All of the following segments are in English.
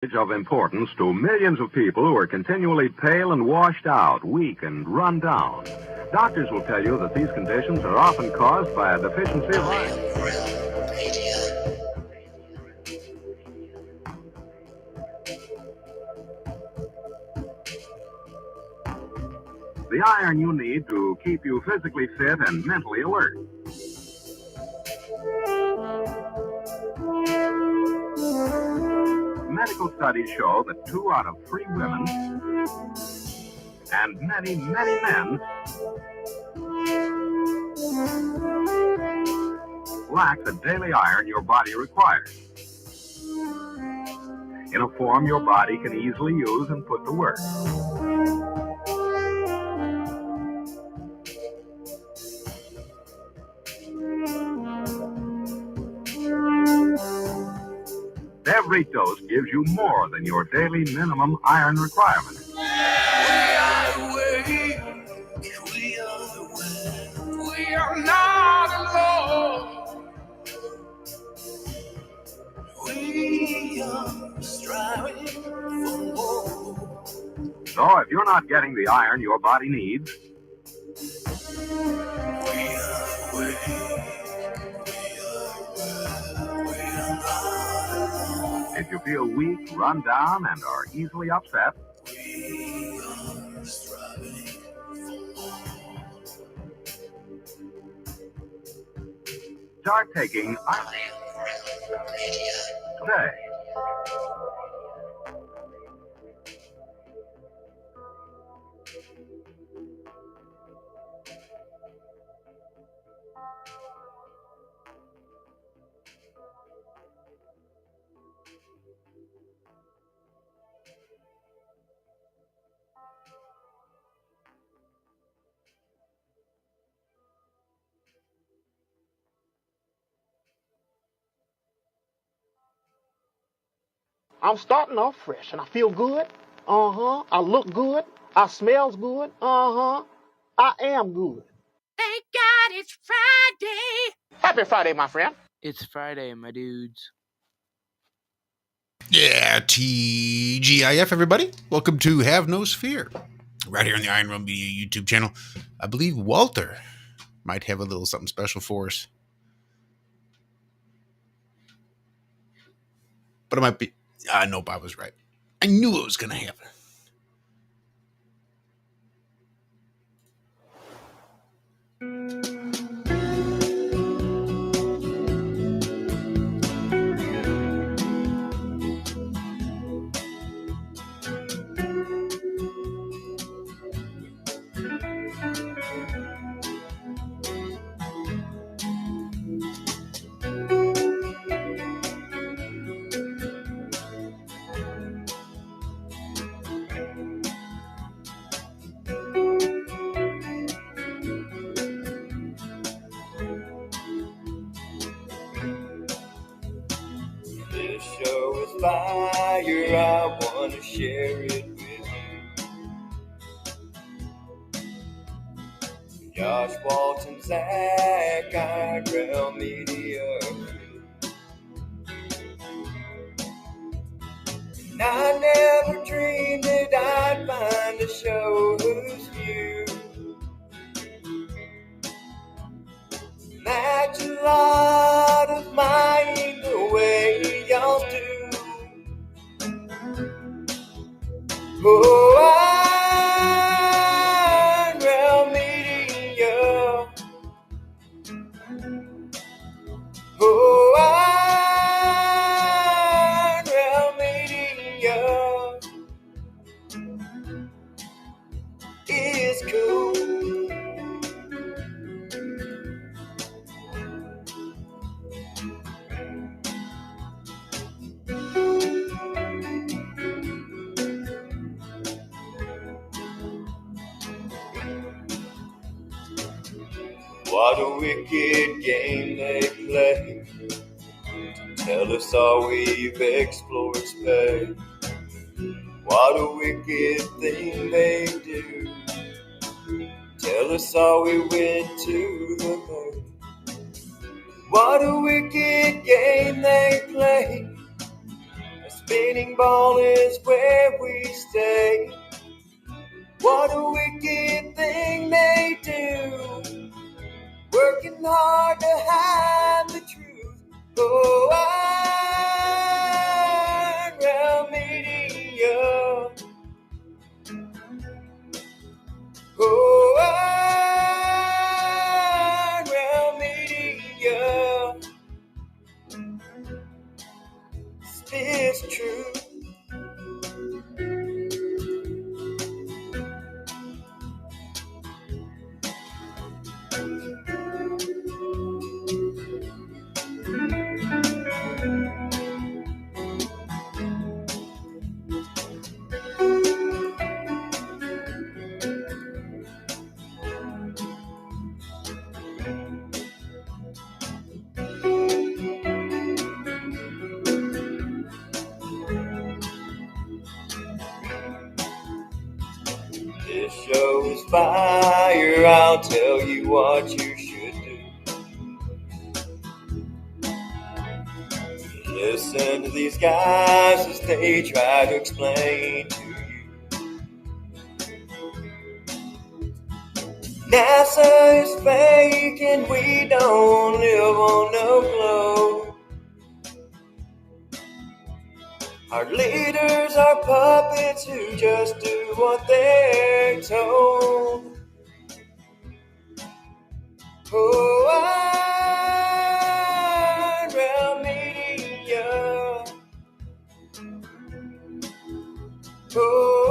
Of importance to millions of people who are continually pale and washed out, weak and run down. Doctors will tell you that these conditions are often caused by a deficiency of iron. The iron you need to keep you physically fit and mentally alert. Medical studies show that 2 out of 3 women and many, many men lack the daily iron your body requires in a form your body can easily use and put to work. Every dose gives you more than your daily minimum iron requirement. We are not alone. We are striving for more. So if you're not getting the iron your body needs, if you feel weak, run down, and are easily upset, start taking iron today. I'm starting off fresh, and I feel good. I look good. I smells good. I am good. Thank God it's Friday. Happy Friday, my friend. It's Friday, my dudes. Yeah, TGIF, everybody. Welcome to Have No Sphere, right here on the Iron Realm Media YouTube channel. I believe Walter might have a little something special for us. But it might be... nope, I was right. I knew it was going to happen. Fire, I want to share it with you. Josh Walton, Zach, Iron Media. And I never dreamed that I'd find a show whose view match a lot of mine the way y'all do. Oh, Iron Media. Oh, Iron Media is cool. What a wicked game they play. Tell us all we've explorers pay. What a wicked thing they do. Tell us all we went to the moon. What a wicked game they play. As spinning ball is where we stay. What a wicked thing they do, working hard to hide the truth. Oh, Real Media. Oh, Real Media. It's true. This show is fire, I'll tell you what you should do. Listen to these guys as they try to explain to you. NASA is fake and we don't live on no globe. Our leaders are puppets who just do what they're told. Oh, Real Media. Oh,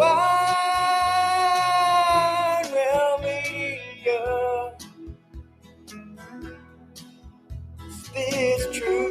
Real Media. It's true.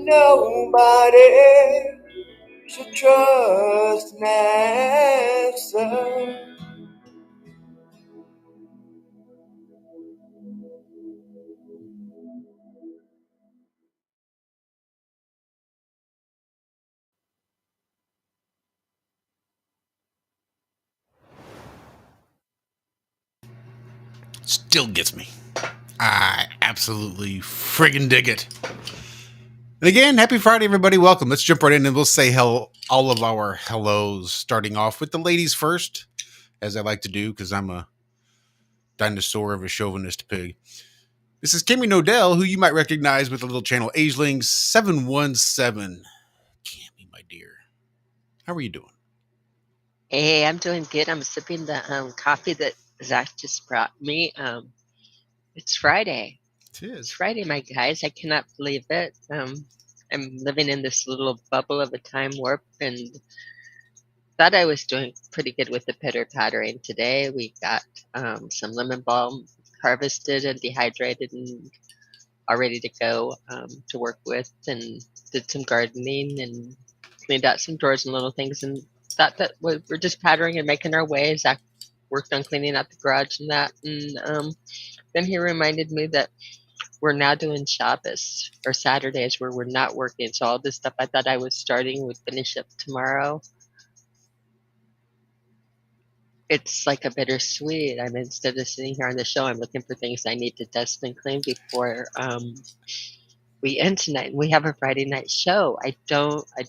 Nobody should trust NASA. Still gets me. I absolutely friggin' dig it. And again, happy Friday, everybody. Welcome. Let's jump right in and we'll say all of our hellos, starting off with the ladies first, as I like to do, because I'm a dinosaur of a chauvinist pig. This is Kimmy Nodell, who you might recognize with the little channel Agelings 717. Kimmy, my dear, how are you doing? Hey, I'm doing good. I'm sipping the coffee that Zach just brought me. It's Friday. It is. It's Friday, my guys. I cannot believe it. I'm living in this little bubble of a time warp and thought I was doing pretty good with the pitter pattering today. We got some lemon balm harvested and dehydrated and all ready to go to work with, and did some gardening and cleaned out some drawers and little things, and thought that we're just pattering and making our way. Zach worked on cleaning out the garage and that, and then he reminded me that we're now doing Shabbos or Saturdays where we're not working. So all this stuff I thought I was starting would finish up tomorrow. It's like a bittersweet. I mean, instead of sitting here on the show, I'm looking for things I need to dust and clean before we end tonight. We have a Friday night show. I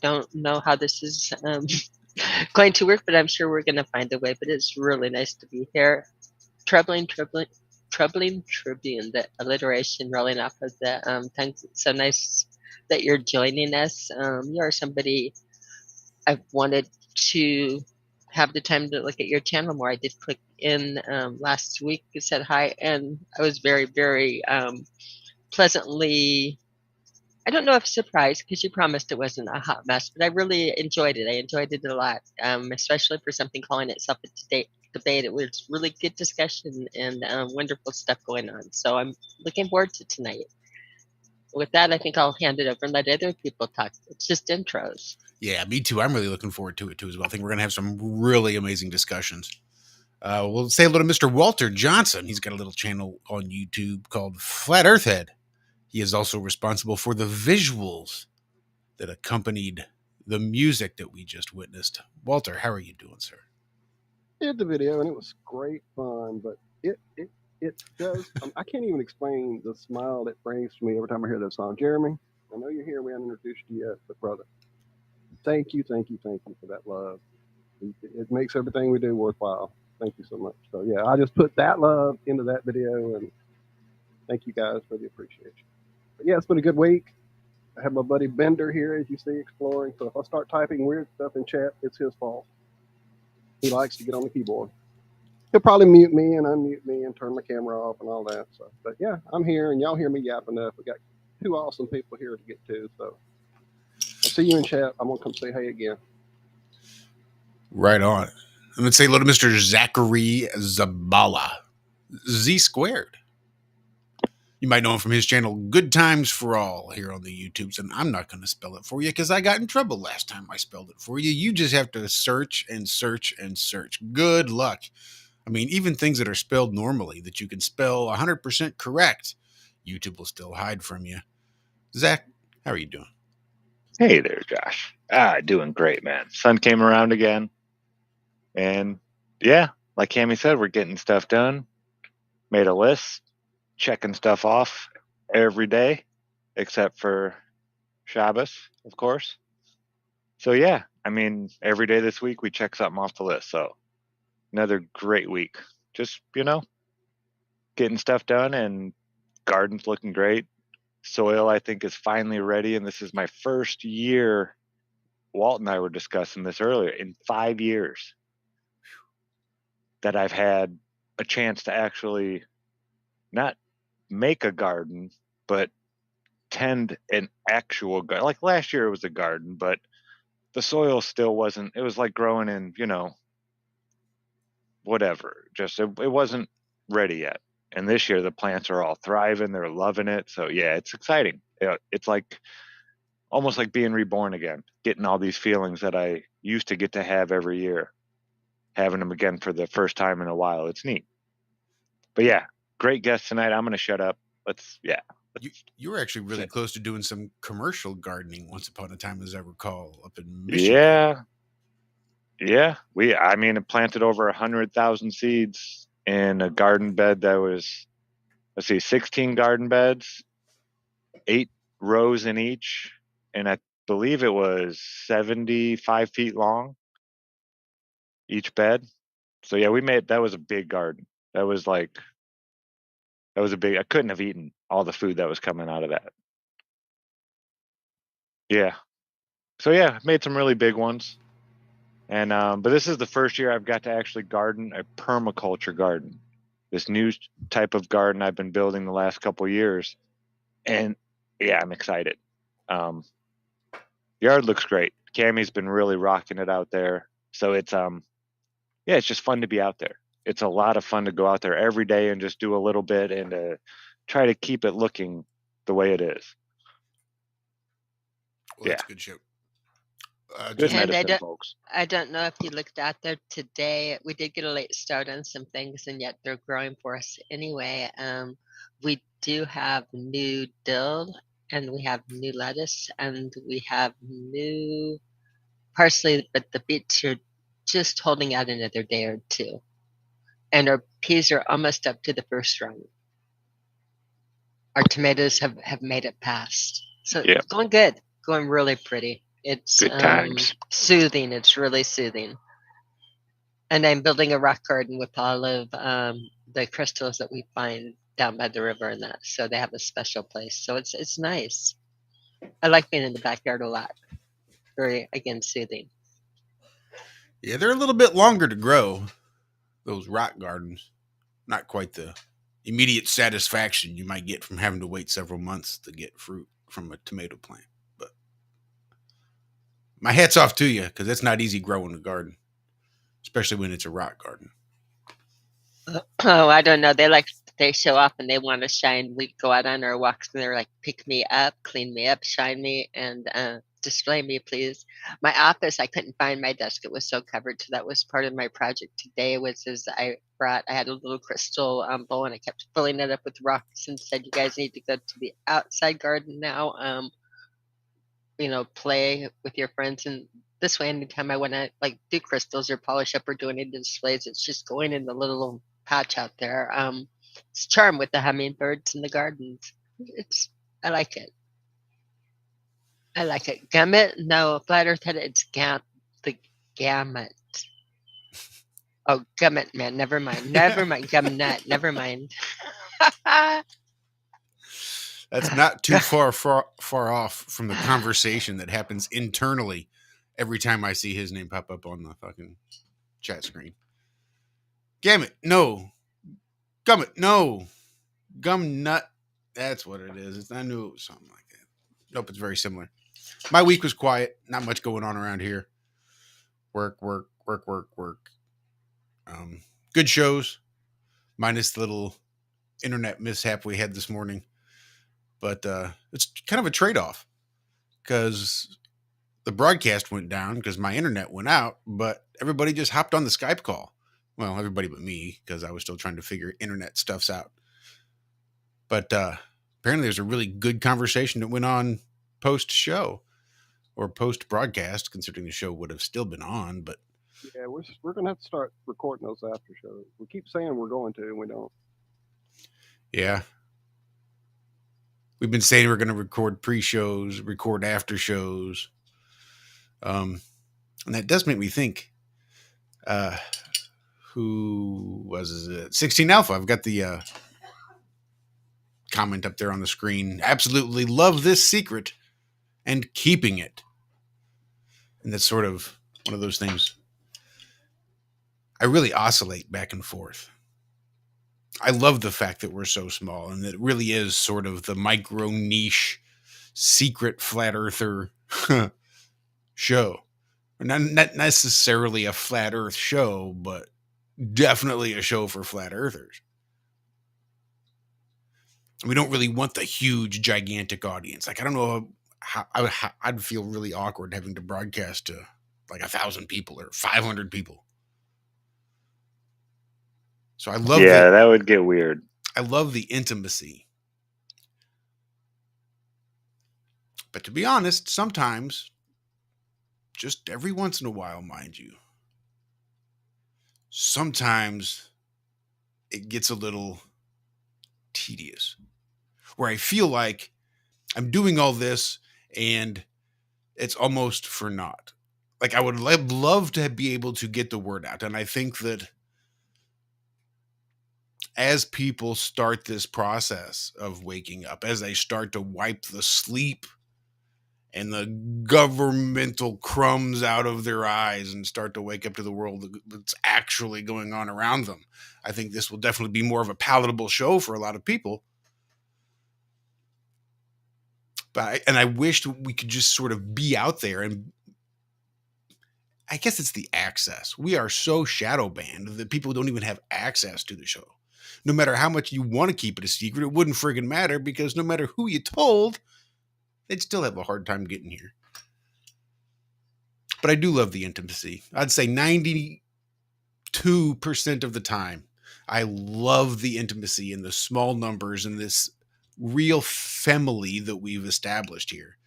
don't know how this is going to work, but I'm sure we're going to find a way. But it's really nice to be here. Troubling Tribune, the alliteration rolling off of the tongue. It's so nice that you're joining us. You are somebody I've wanted to have the time to look at your channel more. I did click in last week, said hi, and I was very, very pleasantly, I don't know if surprised, because you promised it wasn't a hot mess, but I really enjoyed it. I enjoyed it a lot, especially for something calling itself a debate. It was really good discussion and wonderful stuff going on. So I'm looking forward to tonight. with that, I think I'll hand it over and let other people talk. It's just intros. Yeah, me too. I'm really looking forward to it too as well. I think we're gonna have some really amazing discussions. We'll say hello to Mr. Walter Johnson. He's got a little channel on YouTube called Flat Earth Head. He is also responsible for the visuals that accompanied the music that we just witnessed. Walter, how are you doing, sir? Did the video and it was great fun, but it does. I can't even explain the smile that brings to me every time I hear that song. Jeremy, I know you're here. We haven't introduced you yet, but brother, thank you for that love. It makes everything we do worthwhile. Thank you so much. So yeah, I just put that love into that video, and thank you guys for the appreciation. But yeah, it's been a good week. I have my buddy Bender here, as you see, exploring. So if I start typing weird stuff in chat, it's his fault. He likes to get on the keyboard. He'll probably mute me and unmute me and turn my camera off and all that. So, but yeah, I'm here, and y'all hear me yapping up. We got two awesome people here to get to. So I'll see you in chat. I'm gonna come say hey again. Right on. I'm gonna say hello to Mr. Zachary Zabala, Z squared. You might know him from his channel, Good Times for All, here on the YouTubes, and I'm not going to spell it for you because I got in trouble last time I spelled it for you. You just have to search and search and search. Good luck. I mean, even things that are spelled normally that you can spell 100% correct, YouTube will still hide from you. Zach, how are you doing? Hey there, Josh. Doing great, man. Sun came around again. And yeah, like Cammy said, we're getting stuff done. Made a list. Checking stuff off every day, except for Shabbos, of course. So yeah, I mean, every day this week we check something off the list. So another great week. Just, getting stuff done, and garden's looking great. Soil, I think, is finally ready, and this is my first year. Walt and I were discussing this earlier, in 5 years that I've had a chance to actually not make a garden, but tend an actual garden. Like last year it was a garden, but the soil still wasn't, it was like growing in, whatever. Just, it wasn't ready yet. And this year the plants are all thriving. They're loving it. So yeah, it's exciting. It's like almost like being reborn again, getting all these feelings that I used to get to have every year, having them again for the first time in a while. It's neat. But yeah, great guest tonight. I'm going to shut up. You were actually really close to doing some commercial gardening once upon a time, as I recall, up in Michigan. Yeah. I planted over 100,000 seeds in a garden bed that was, 16 garden beds, 8 rows in each. And I believe it was 75 feet long, each bed. So yeah, that was a big garden. That was a big, I couldn't have eaten all the food that was coming out of that. Yeah. So yeah, made some really big ones. And but this is the first year I've got to actually garden a permaculture garden. This new type of garden I've been building the last couple of years. And yeah, I'm excited. Yard looks great. Cammy's been really rocking it out there. So it's it's just fun to be out there. It's a lot of fun to go out there every day and just do a little bit and try to keep it looking the way it is. Well, that's good show. Good medicine, folks. I don't know if you looked out there today. We did get a late start on some things, and yet they're growing for us anyway. We do have new dill, and we have new lettuce, and we have new parsley, but the beets are just holding out another day or two. And our peas are almost up to the first rung. Our tomatoes have made it past. So It's going good, going really pretty. It's good times. Soothing. It's really soothing. And I'm building a rock garden with all of the crystals that we find down by the river and that. So they have a special place. So it's nice. I like being in the backyard a lot. Very, again, soothing. Yeah, they're a little bit longer to grow, those rock gardens. Not quite the immediate satisfaction you might get from having to wait several months to get fruit from a tomato plant. But my hat's off to you, because it's not easy growing a garden, especially when it's a rock garden. Oh, I don't know. They like they show up and they want to shine. We go out on our walks and they're like, pick me up, clean me up, shine me, and display me, please. My office, I couldn't find my desk. It was so covered. So that was part of my project today. I had a little crystal bowl and I kept filling it up with rocks and said, you guys need to go to the outside garden now. Play with your friends. And this way, anytime I want to like do crystals or polish up or do any displays, it's just going in the little patch out there. It's charm with the hummingbirds in the gardens. I like it. I like it. Gummit? No, flat earth head, it's the gamut. Oh, gummit, man. Never mind. Never mind. Gumnut. Never mind. That's not too far off from the conversation that happens internally every time I see his name pop up on the fucking chat screen. Gamut, no. Gummit, no. Gumnut. That's what it is. I knew it was something like that. Nope, it's very similar. My week was quiet. Not much going on around here. Work. Good shows, minus the little internet mishap we had this morning. But it's kind of a trade-off because the broadcast went down because my internet went out, but everybody just hopped on the Skype call. Well, everybody but me, because I was still trying to figure internet stuffs out. But apparently there's a really good conversation that went on post-show or post-broadcast, considering the show would have still been on. But yeah, we're going to have to start recording those after shows. We keep saying we're going to, and we don't. Yeah. We've been saying we're going to record pre-shows, record after shows. And that does make me think, who was it? 16 Alpha. I've got the comment up there on the screen. Absolutely love this secret and keeping it. And that's sort of one of those things. I really oscillate back and forth. I love the fact that we're so small and that it really is sort of the micro niche secret flat earther show. Not necessarily a flat earth show, but definitely a show for flat earthers. We don't really want the huge, gigantic audience. Like, I don't know how I'd feel really awkward having to broadcast to like 1,000 people or 500 people. So I love that would get weird. I love the intimacy. But to be honest, sometimes, just every once in a while, mind you, sometimes it gets a little tedious. Where I feel like I'm doing all this and it's almost for naught. Like I would love to be able to get the word out. And I think that as people start this process of waking up, as they start to wipe the sleep and the governmental crumbs out of their eyes and start to wake up to the world that's actually going on around them, I think this will definitely be more of a palatable show for a lot of people. But I wish that we could just sort of be out there, and I guess it's the access. We are so shadow banned that people don't even have access to the show. No matter how much you want to keep it a secret, it wouldn't friggin' matter because no matter who you told, they'd still have a hard time getting here. But I do love the intimacy. I'd say 92% of the time, I love the intimacy and the small numbers and this real family that we've established here.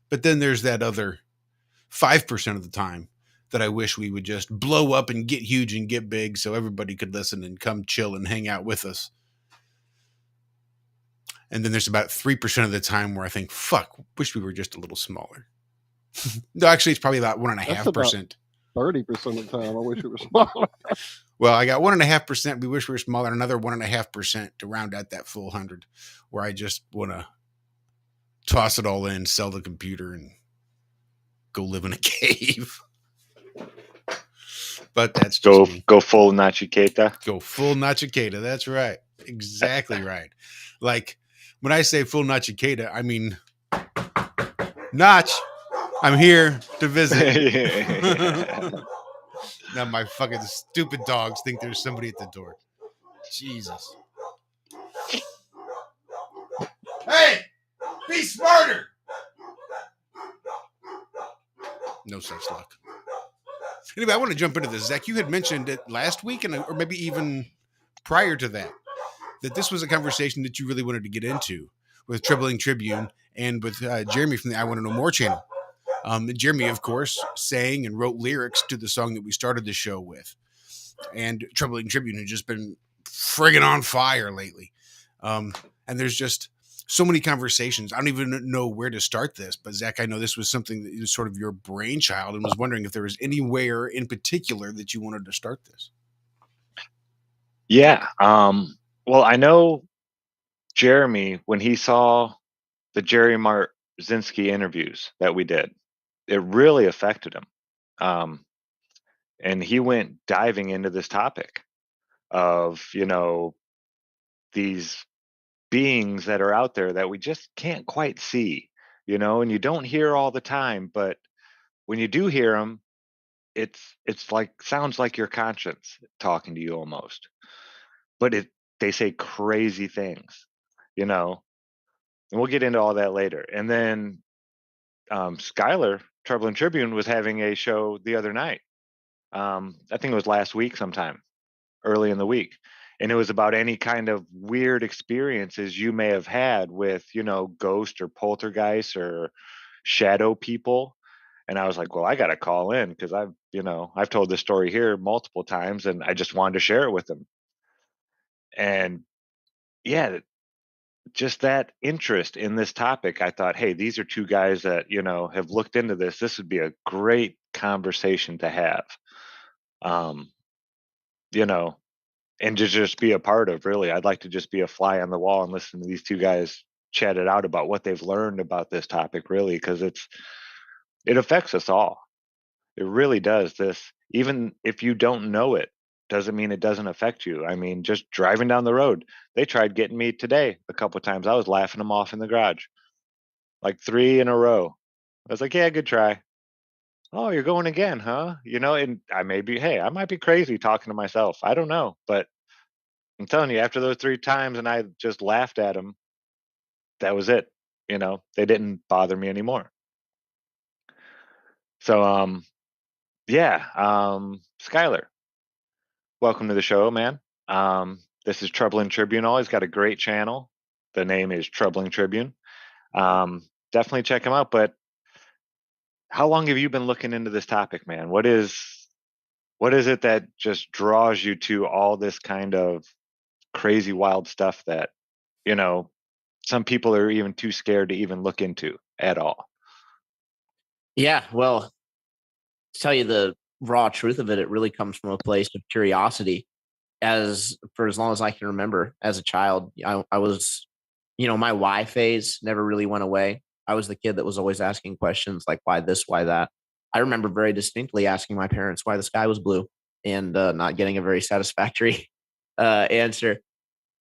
But then there's that other 5% of the time that I wish we would just blow up and get huge and get big so everybody could listen and come chill and hang out with us. And then there's about 3% of the time where I think, fuck, wish we were just a little smaller. No, actually, it's probably about 1.5%. 30% of the time, I wish it was smaller. Well, I got 1.5%. We wish we were smaller. Another 1.5% to round out that full 100, where I just want to toss it all in, sell the computer, and go live in a cave. But that's just me. Go full Nachiketa. Go full Nachiketa. That's right. Exactly right. Like when I say full Nachiketa, I mean Nach. I'm here to visit. Now my fucking stupid dogs think there's somebody at the door. Jesus. Hey, be smarter. No such luck. Anyway, I want to jump into this. Zach, you had mentioned it last week, or maybe even prior to that this was a conversation that you really wanted to get into with Tribune and with Jeremy from the I Want to Know More channel. Jeremy, of course, sang and wrote lyrics to the song that we started the show with. And Tribune has just been friggin' on fire lately. And there's just so many conversations. I don't even know where to start this, but Zach, I know this was something that was sort of your brainchild, and was wondering if there was anywhere in particular that you wanted to start this. Yeah. Well, I know Jeremy, when he saw the Jerry Marzinski interviews that we did, it really affected him. And he went diving into this topic of, these beings that are out there that we just can't quite see, and you don't hear all the time, but when you do hear them, it's like, sounds like your conscience talking to you almost. But they say crazy things, and we'll get into all that later. And then Skylar, Tribune, was having a show the other night. I think it was last week sometime, early in the week. And it was about any kind of weird experiences you may have had with, ghost or poltergeist or shadow people. And I was like, well, I got to call in because I've told this story here multiple times, and I just wanted to share it with them. And yeah, just that interest in this topic, I thought, hey, these are two guys that, have looked into this. This would be a great conversation to have, and to just be a part of. Really, I'd like to just be a fly on the wall and listen to these two guys chat it out about what they've learned about this topic, really, because it affects us all. It really does. This, even if you don't know it, doesn't mean it doesn't affect you. I mean, just driving down the road, they tried getting me today a couple of times. I was laughing them off in the garage, like 3 in a row. I was like, yeah, good try. Oh, you're going again, huh? And I might be crazy talking to myself. I don't know. But I'm telling you, after those 3 times and I just laughed at them, that was it. They didn't bother me anymore. So, yeah, Skylar, welcome to the show, man. This is Troubling Tribune. He's got a great channel. The name is Troubling Tribune. Definitely check him out. But how long have you been looking into this topic, man? What is it that just draws you to all this kind of crazy, wild stuff that, some people are even too scared to even look into at all? Yeah, well, to tell you the raw truth of it, it really comes from a place of curiosity. For as long as I can remember as a child, I was, my why phase never really went away. I was the kid that was always asking questions like, why this, why that? I remember very distinctly asking my parents why the sky was blue and not getting a very satisfactory answer.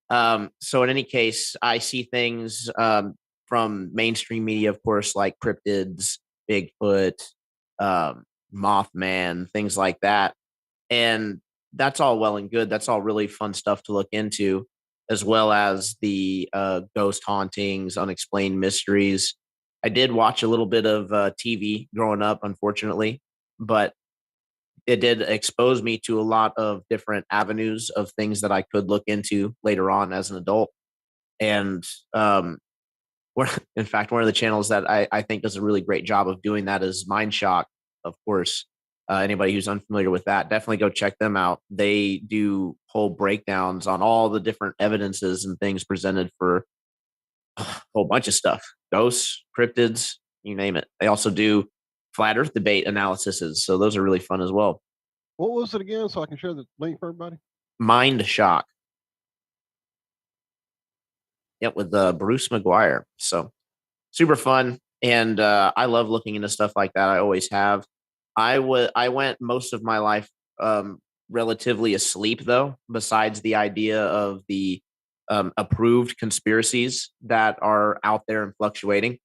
So in any case, I see things from mainstream media, of course, like cryptids, Bigfoot, Mothman, things like that. And that's all well and good. That's all really fun stuff to look into, as well as the ghost hauntings, unexplained mysteries. I did watch a little bit of TV growing up, unfortunately, but it did expose me to a lot of different avenues of things that I could look into later on as an adult. And in fact, one of the channels that I think does a really great job of doing that is Mind Shock, of course. Anybody who's unfamiliar with that, definitely go check them out. They do whole breakdowns on all the different evidences and things presented for a whole bunch of stuff. Ghosts, cryptids, you name it. They also do flat earth debate analyses. So those are really fun as well. What was it again, so I can share the link for everybody? Mind Shock. Yep, with Bruce McGuire. So super fun. And I love looking into stuff like that. I always have. I went most of my life relatively asleep, though, besides the idea of the approved conspiracies that are out there and fluctuating.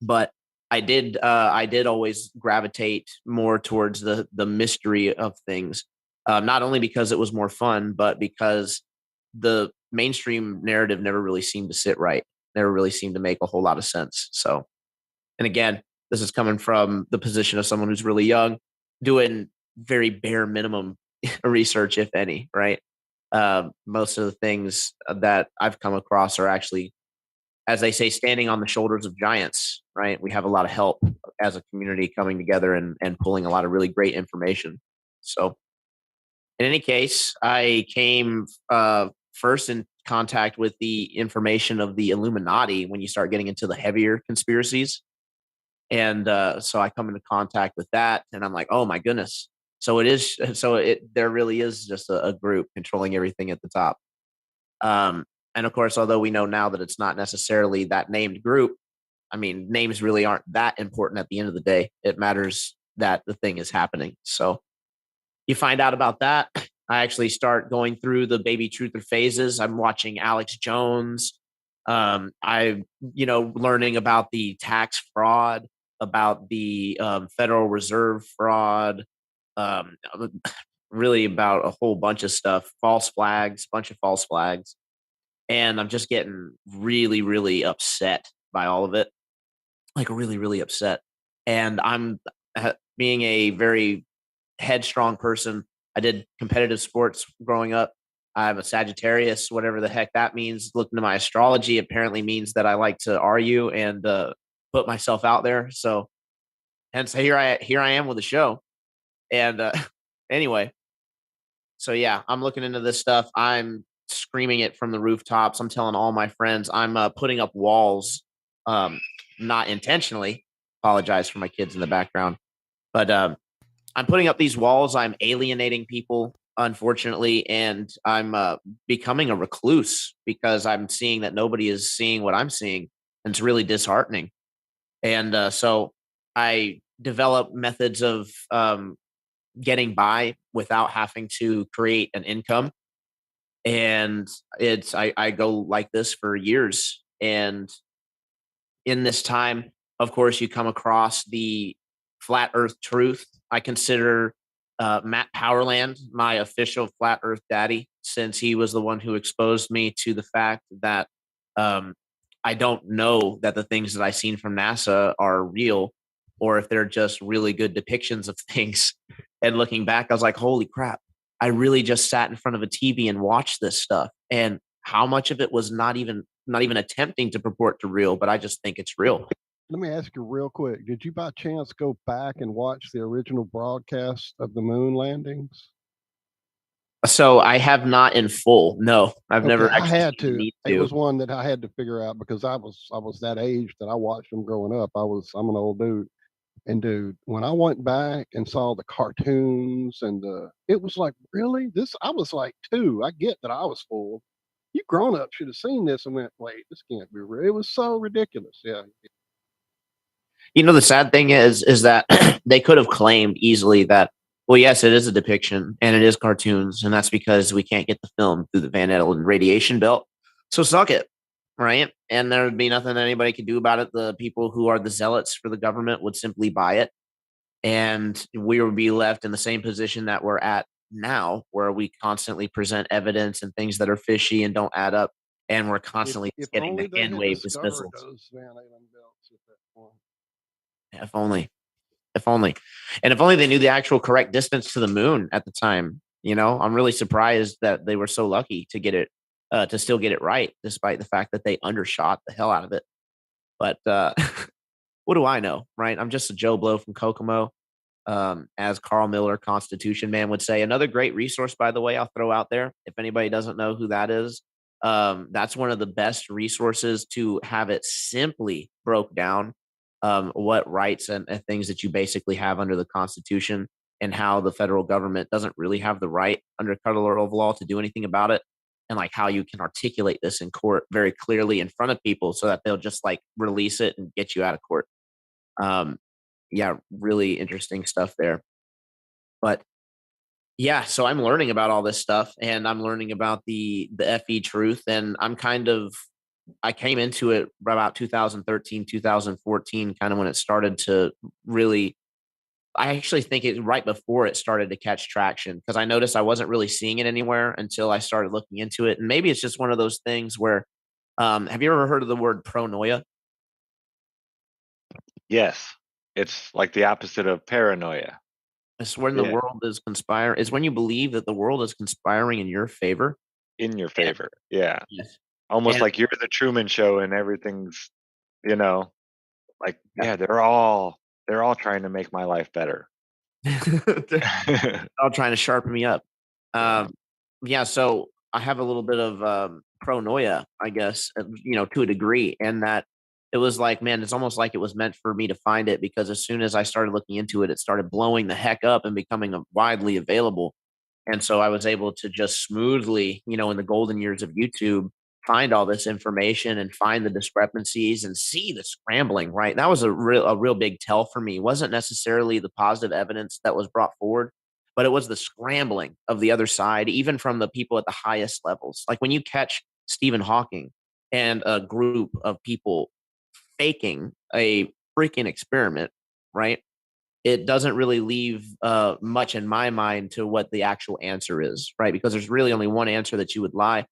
But I did always gravitate more towards the mystery of things, not only because it was more fun, but because the mainstream narrative never really seemed to sit right. never really seemed to make a whole lot of sense. So, and again, this is coming from the position of someone who's really young, doing very bare minimum research, if any, right? Most of the things that I've come across are actually, as they say, standing on the shoulders of giants, right? We have a lot of help as a community coming together and pulling a lot of really great information. So, in any case, I came first in contact with the information of the Illuminati when you start getting into the heavier conspiracies. And so I come into contact with that, and I'm like, oh my goodness. So it is. So there really is just a group controlling everything at the top. And of course, although we know now that it's not necessarily that named group, I mean, names really aren't that important at the end of the day. It matters that the thing is happening. So you find out about that. I actually start going through the baby truther phases. I'm watching Alex Jones. Learning about the tax fraud, about the Federal Reserve fraud, um, really about a whole bunch of stuff, false flags, bunch of false flags. And I'm just getting really, really upset by all of it, like really, really upset. And I'm being a very headstrong person. I did competitive sports growing up. I'm a Sagittarius, whatever the heck that means. Looking to my astrology apparently means that I like to argue and put myself out there. So, hence here I am with the show. And anyway, so yeah, I'm looking into this stuff. I'm screaming it from the rooftops. I'm telling all my friends. I'm putting up walls, not intentionally. Apologize for my kids in the background, but I'm putting up these walls. I'm alienating people, unfortunately, and I'm becoming a recluse because I'm seeing that nobody is seeing what I'm seeing, and it's really disheartening. And so I develop methods of getting by without having to create an income. And I go like this for years. And in this time, of course, you come across the flat earth truth. I consider Matt Powerland my official flat earth daddy, since he was the one who exposed me to the fact that um, I don't know that the things that I've seen from NASA are real, or if they're just really good depictions of things. And looking back, I was like, holy crap, I really just sat in front of a TV and watched this stuff. And how much of it was not even attempting to purport to real, but I just think it's real. Let me ask you real quick. Did you by chance go back and watch the original broadcast of the moon landings? So I have not in full. No, I've never I actually had seen the to. need It to. was one that I had to figure out because I was that age that I watched them growing up. I'm an old dude. And dude, when I went back and saw the cartoons it was like, really? This I was like 2. I get that I was fooled. You grown up should have seen this and went, wait, this can't be real. It was so ridiculous. Yeah. You know, the sad thing is that they could have claimed easily that, well, yes, it is a depiction and it is cartoons, and that's because we can't get the film through the Van Allen radiation belt. So suck it, right? And there would be nothing that anybody could do about it. The people who are the zealots for the government would simply buy it, and we would be left in the same position that we're at now, where we constantly present evidence and things that are fishy and don't add up, and we're constantly If getting only the they hand had wave discovered dismissals. those Van Allen belts at that point. If only. If only. And if only they knew the actual correct distance to the moon at the time. You know, I'm really surprised that they were so lucky to get it, to still get it right, despite the fact that they undershot the hell out of it. But what do I know, right? I'm just a Joe Blow from Kokomo, as Carl Miller, Constitution Man, would say. Another great resource, by the way, I'll throw out there. If anybody doesn't know who that is, that's one of the best resources to have it simply broke down, what rights and things that you basically have under the Constitution, and how the federal government doesn't really have the right under color of law to do anything about it, and like how you can articulate this in court very clearly in front of people so that they'll just like release it and get you out of court. Um, yeah, really interesting stuff there. But yeah, so I'm learning about all this stuff, and I'm learning about the FE truth, and I came into it about 2013, 2014, kind of when it started to really. I actually think it right before it started to catch traction, because I noticed I wasn't really seeing it anywhere until I started looking into it. And maybe it's just one of those things where Have you ever heard of the word pronoia? Yes. It's like the opposite of paranoia. It's when the world is conspiring. It's when you believe that the world is conspiring in your favor. In your favor. Yeah. Yes. Almost And like you're the Truman Show and everything's, like, Yeah. they're all trying to make my life better. they're all trying to sharpen me up. Yeah. Yeah, so I have a little bit of pronoia, I guess, to a degree, and that it was like, man, it's almost like it was meant for me to find it, because as soon as I started looking into it, it started blowing the heck up and becoming widely available. And so I was able to just smoothly, in the golden years of YouTube, find all this information and find the discrepancies and see the scrambling, right? That was a real big tell for me. It wasn't necessarily the positive evidence that was brought forward, but it was the scrambling of the other side, even from the people at the highest levels. Like when you catch Stephen Hawking and a group of people faking a freaking experiment, right? It doesn't really leave much in my mind to what the actual answer is, right? Because there's really only one answer that you would lie,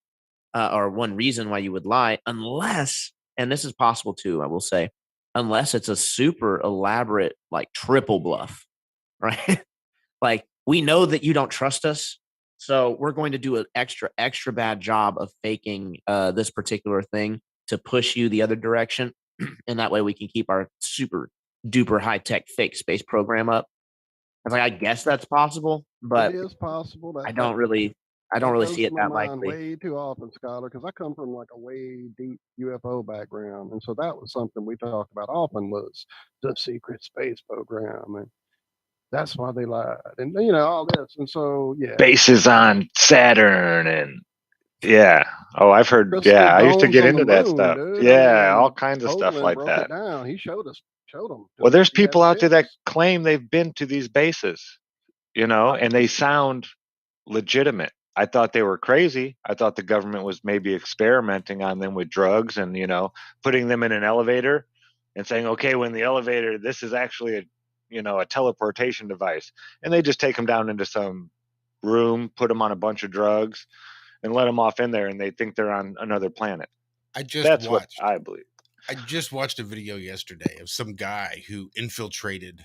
or one reason why you would lie, unless, and this is possible too, I will say, unless it's a super elaborate, like triple bluff, right? Like, we know that you don't trust us, so we're going to do an extra bad job of faking this particular thing to push you the other direction, and that way we can keep our super duper high tech fake space program up. I was like, I guess that's possible, but It is possible. I don't really goes see to it my that mind likely. way too often, Scholar, because I come from like a way deep UFO background, and so that was something we talked about often was the secret space program, and that's why they lied, and all this, and so yeah, Bases on Saturn and yeah. Oh, I've heard. crystal Yeah, I used to zones get on the into that moon, stuff. dude. I Yeah, all mean, kinds of stuff Hoagland like broke it that. down. He showed them. Well, there's He had people out there that pictures. claim they've been to these bases, and they sound legitimate. I thought they were crazy. I thought the government was maybe experimenting on them with drugs and, putting them in an elevator and saying, okay, when the elevator, this is actually a teleportation device. And they just take them down into some room, put them on a bunch of drugs and let them off in there. And they think they're on another planet. That's what I believe. I just watched a video yesterday of some guy who infiltrated.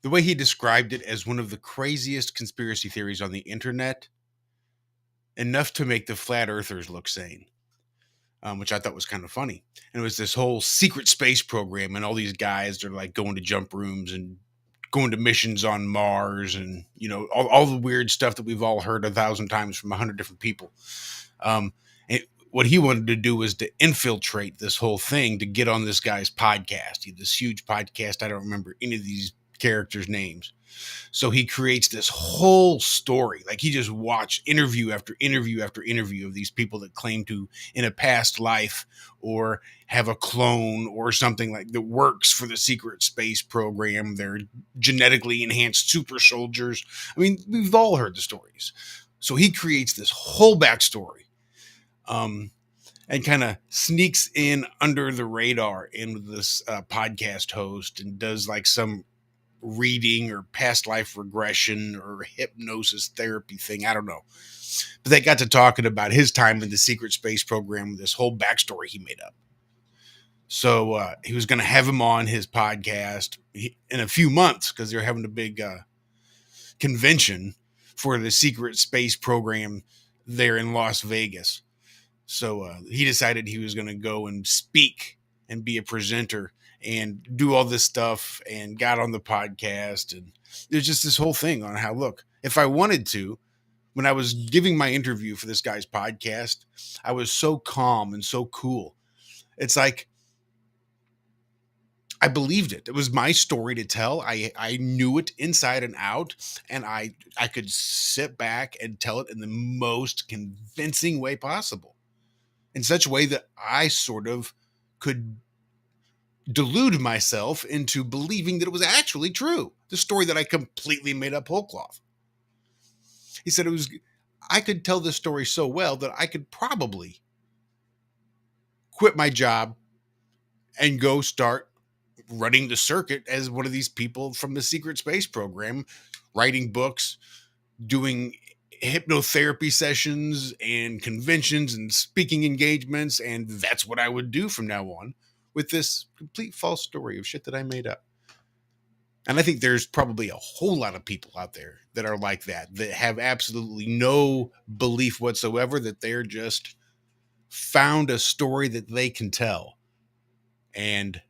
The way he described it as one of the craziest conspiracy theories on the internet, enough to make the flat earthers look sane, which I thought was kind of funny. And it was this whole secret space program, and all these guys are like going to jump rooms and going to missions on Mars, and all the weird stuff that we've all heard 1,000 times from 100 different people. And what he wanted to do was to infiltrate this whole thing to get on this guy's podcast. He had this huge podcast. I don't remember any of these characters' names. So he creates this whole story. Like, he just watched interview after interview after interview of these people that claim to, in a past life, or have a clone or something like that works for the secret space program. They're genetically enhanced super soldiers. I mean, we've all heard the stories. So he creates this whole backstory, and kind of sneaks in under the radar in this podcast host, and does like some reading or past life regression or hypnosis therapy thing. I don't know. But they got to talking about his time in the secret space program, this whole backstory he made up. So he was going to have him on his podcast in a few months, because they're having a big convention for the secret space program there in Las Vegas. So he decided he was going to go and speak and be a presenter and do all this stuff, and got on the podcast. And there's just this whole thing on how, look, if I wanted to, when I was giving my interview for this guy's podcast, I was so calm and so cool. It's like, I believed it. It was my story to tell. I knew it inside and out, and I could sit back and tell it in the most convincing way possible, in such a way that I sort of could delude myself into believing that it was actually true. The story that I completely made up whole cloth. He said I could tell this story so well that I could probably quit my job and go start running the circuit as one of these people from the secret space program, writing books, doing hypnotherapy sessions and conventions and speaking engagements, and that's what I would do from now on with this complete false story of shit that I made up. And I think there's probably a whole lot of people out there that are like that have absolutely no belief whatsoever, that they're just found a story that they can tell and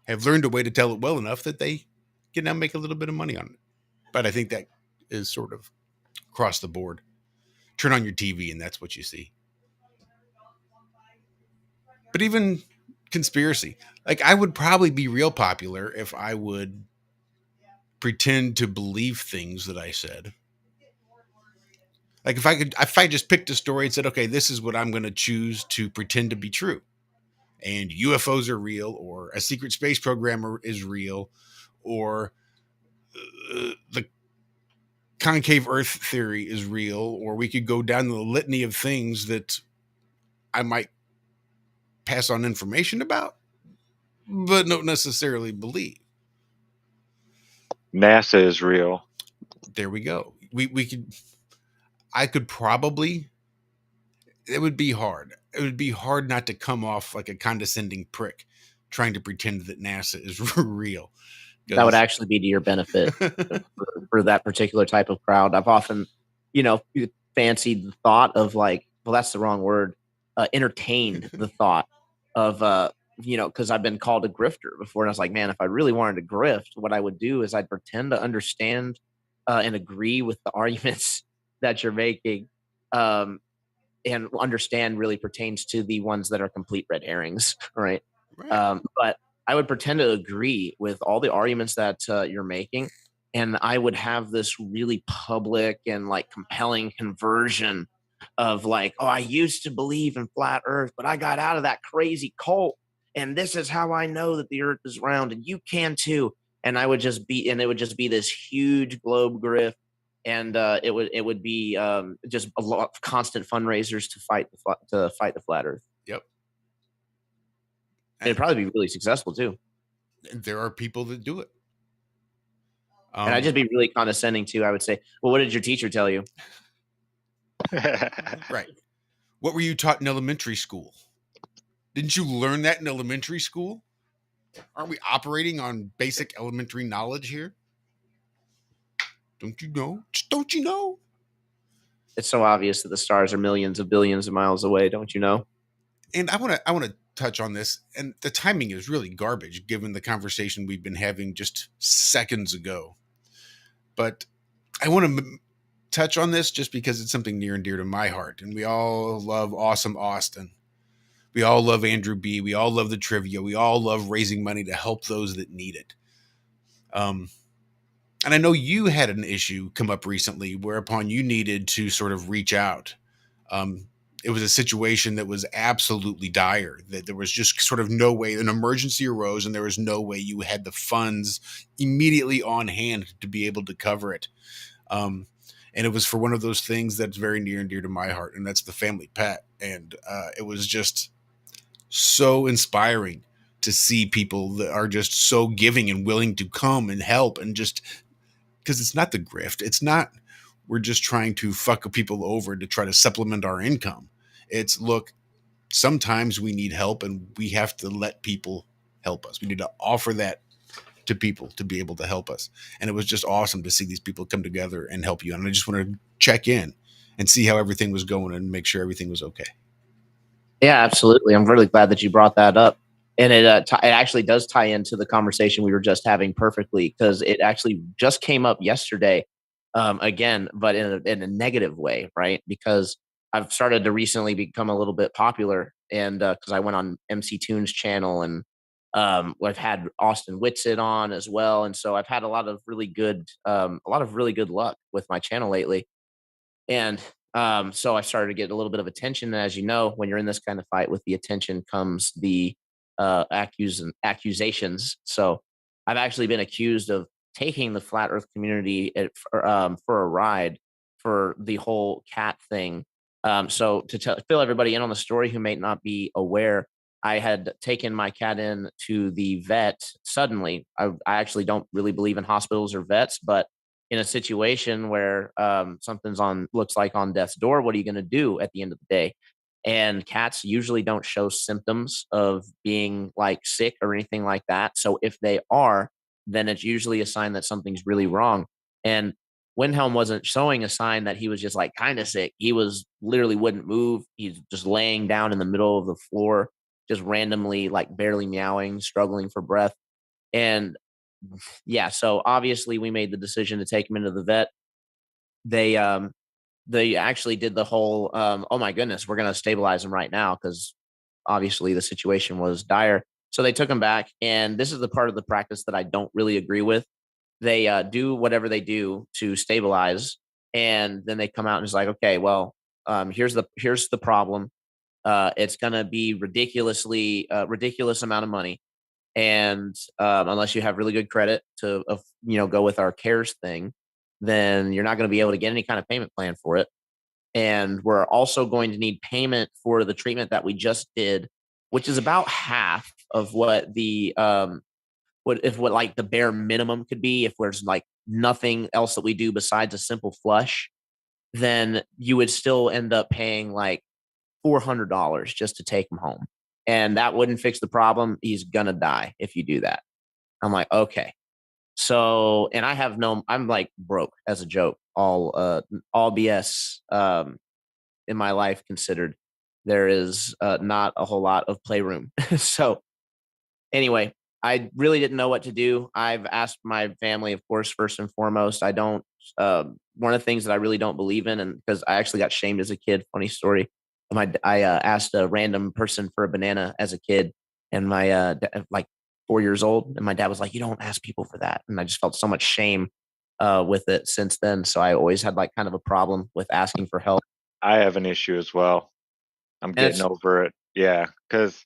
have learned a way to tell it well enough that they can now make a little bit of money on it. But I think that is sort of across the board. Turn on your TV and that's what you see. But even conspiracy, like, I would probably be real popular if I would pretend to believe things that I said. Like, if I just picked a story and said, okay, this is what I'm going to choose to pretend to be true, and UFOs are real, or a secret space program is real, or the concave Earth theory is real, or we could go down the litany of things that I might pass on information about, but don't necessarily believe. NASA is real. There we go. I could probably, it would be hard. It would be hard not to come off like a condescending prick trying to pretend that NASA is real. That would actually be to your benefit for that particular type of crowd. I've often, fancied the thought of, like, well, that's the wrong word, entertained the thought of, because I've been called a grifter before. And I was like, man, if I really wanted to grift, what I would do is I'd pretend to understand and agree with the arguments that you're making. And understand really pertains to the ones that are complete red herrings, right? But I would pretend to agree with all the arguments that you're making, and I would have this really public and, like, compelling conversion of, like, oh, I used to believe in flat Earth, but I got out of that crazy cult, and this is how I know that the Earth is round, and you can too. And it would just be this huge globe grift, and it would be just a lot of constant fundraisers to fight the flat Earth. Yep. And it'd probably be really successful too. There are people that do it. And I'd just be really condescending too. I would say, well, what did your teacher tell you? Right. What were you taught in elementary school? Didn't you learn that in elementary school? Aren't we operating on basic elementary knowledge here? Don't you know? Don't you know? It's so obvious that the stars are millions of billions of miles away. Don't you know? And I want to touch on this, and the timing is really garbage given the conversation we've been having just seconds ago. But I want to touch on this just because it's something near and dear to my heart. And we all love Awesome Austin. We all love Andrew B. We all love the trivia. We all love raising money to help those that need it. And I know you had an issue come up recently whereupon you needed to sort of reach out. It was a situation that was absolutely dire, that there was just sort of no way. An emergency arose and there was no way you had the funds immediately on hand to be able to cover it. And it was for one of those things that's very near and dear to my heart, and that's the family pet. And it was just so inspiring to see people that are just so giving and willing to come and help, and just because it's not the grift. It's not, we're just trying to fuck people over to try to supplement our income. It's, look, sometimes we need help and we have to let people help us. We need to offer that to people to be able to help us. And it was just awesome to see these people come together and help you. And I just wanted to check in and see how everything was going and make sure everything was okay. Yeah, absolutely. I'm really glad that you brought that up. And it actually does tie into the conversation we were just having perfectly, because it actually just came up yesterday again, but in a negative way, right? Because I've started to recently become a little bit popular, and because I went on MC Toon's channel, and I've had Austin Whitsitt on as well, and so I've had a lot of really good luck with my channel lately. And so I started to get a little bit of attention. And as you know, when you're in this kind of fight, with the attention comes the accusations. So I've actually been accused of taking the flat Earth community for a ride for the whole cat thing. So to fill everybody in on the story who may not be aware, I had taken my cat in to the vet suddenly. I actually don't really believe in hospitals or vets, but in a situation where something's looks like on death's door, what are you going to do at the end of the day? And cats usually don't show symptoms of being like sick or anything like that. So if they are, then it's usually a sign that something's really wrong. And Windhelm wasn't showing a sign that he was just like kind of sick. He was literally wouldn't move. He's just laying down in the middle of the floor, just randomly, like barely meowing, struggling for breath. And yeah, so obviously we made the decision to take him into the vet. They actually did the whole oh my goodness, we're going to stabilize him right now, because obviously the situation was dire. So they took him back, and this is the part of the practice that I don't really agree with. They do whatever they do to stabilize, and then they come out and it's like, okay, well, here's the problem. It's going to be ridiculous amount of money, and unless you have really good credit to go with our cares thing, then you're not going to be able to get any kind of payment plan for it. And we're also going to need payment for the treatment that we just did, which is about half of what the what like the bare minimum could be. If there's like nothing else that we do besides a simple flush, then you would still end up paying like $400 just to take him home. And that wouldn't fix the problem. He's gonna die if you do that. I'm like, okay. So, and I'm like broke as a joke, all BS in my life considered. There is not a whole lot of playroom. So anyway, I really didn't know what to do. I've asked my family, of course, first and foremost. I don't, one of the things that I really don't believe in, and because I actually got shamed as a kid, funny story. I asked a random person for a banana as a kid, and my, like 4 years old, and my dad was like, "You don't ask people for that." And I just felt so much shame with it since then. So I always had like kind of a problem with asking for help. I have an issue as well. I'm And getting over it. Yeah, because,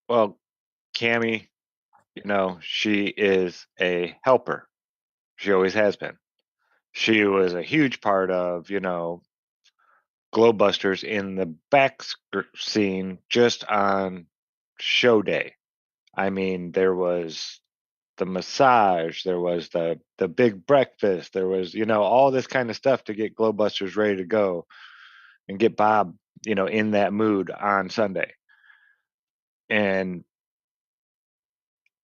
well, Cammy, she is a helper. She always has been. She was a huge part of, Glowbusters in the back scene just on show day. I mean, there was the massage, there was the big breakfast, there was, all this kind of stuff to get Glowbusters ready to go and get Bob, in that mood on Sunday. And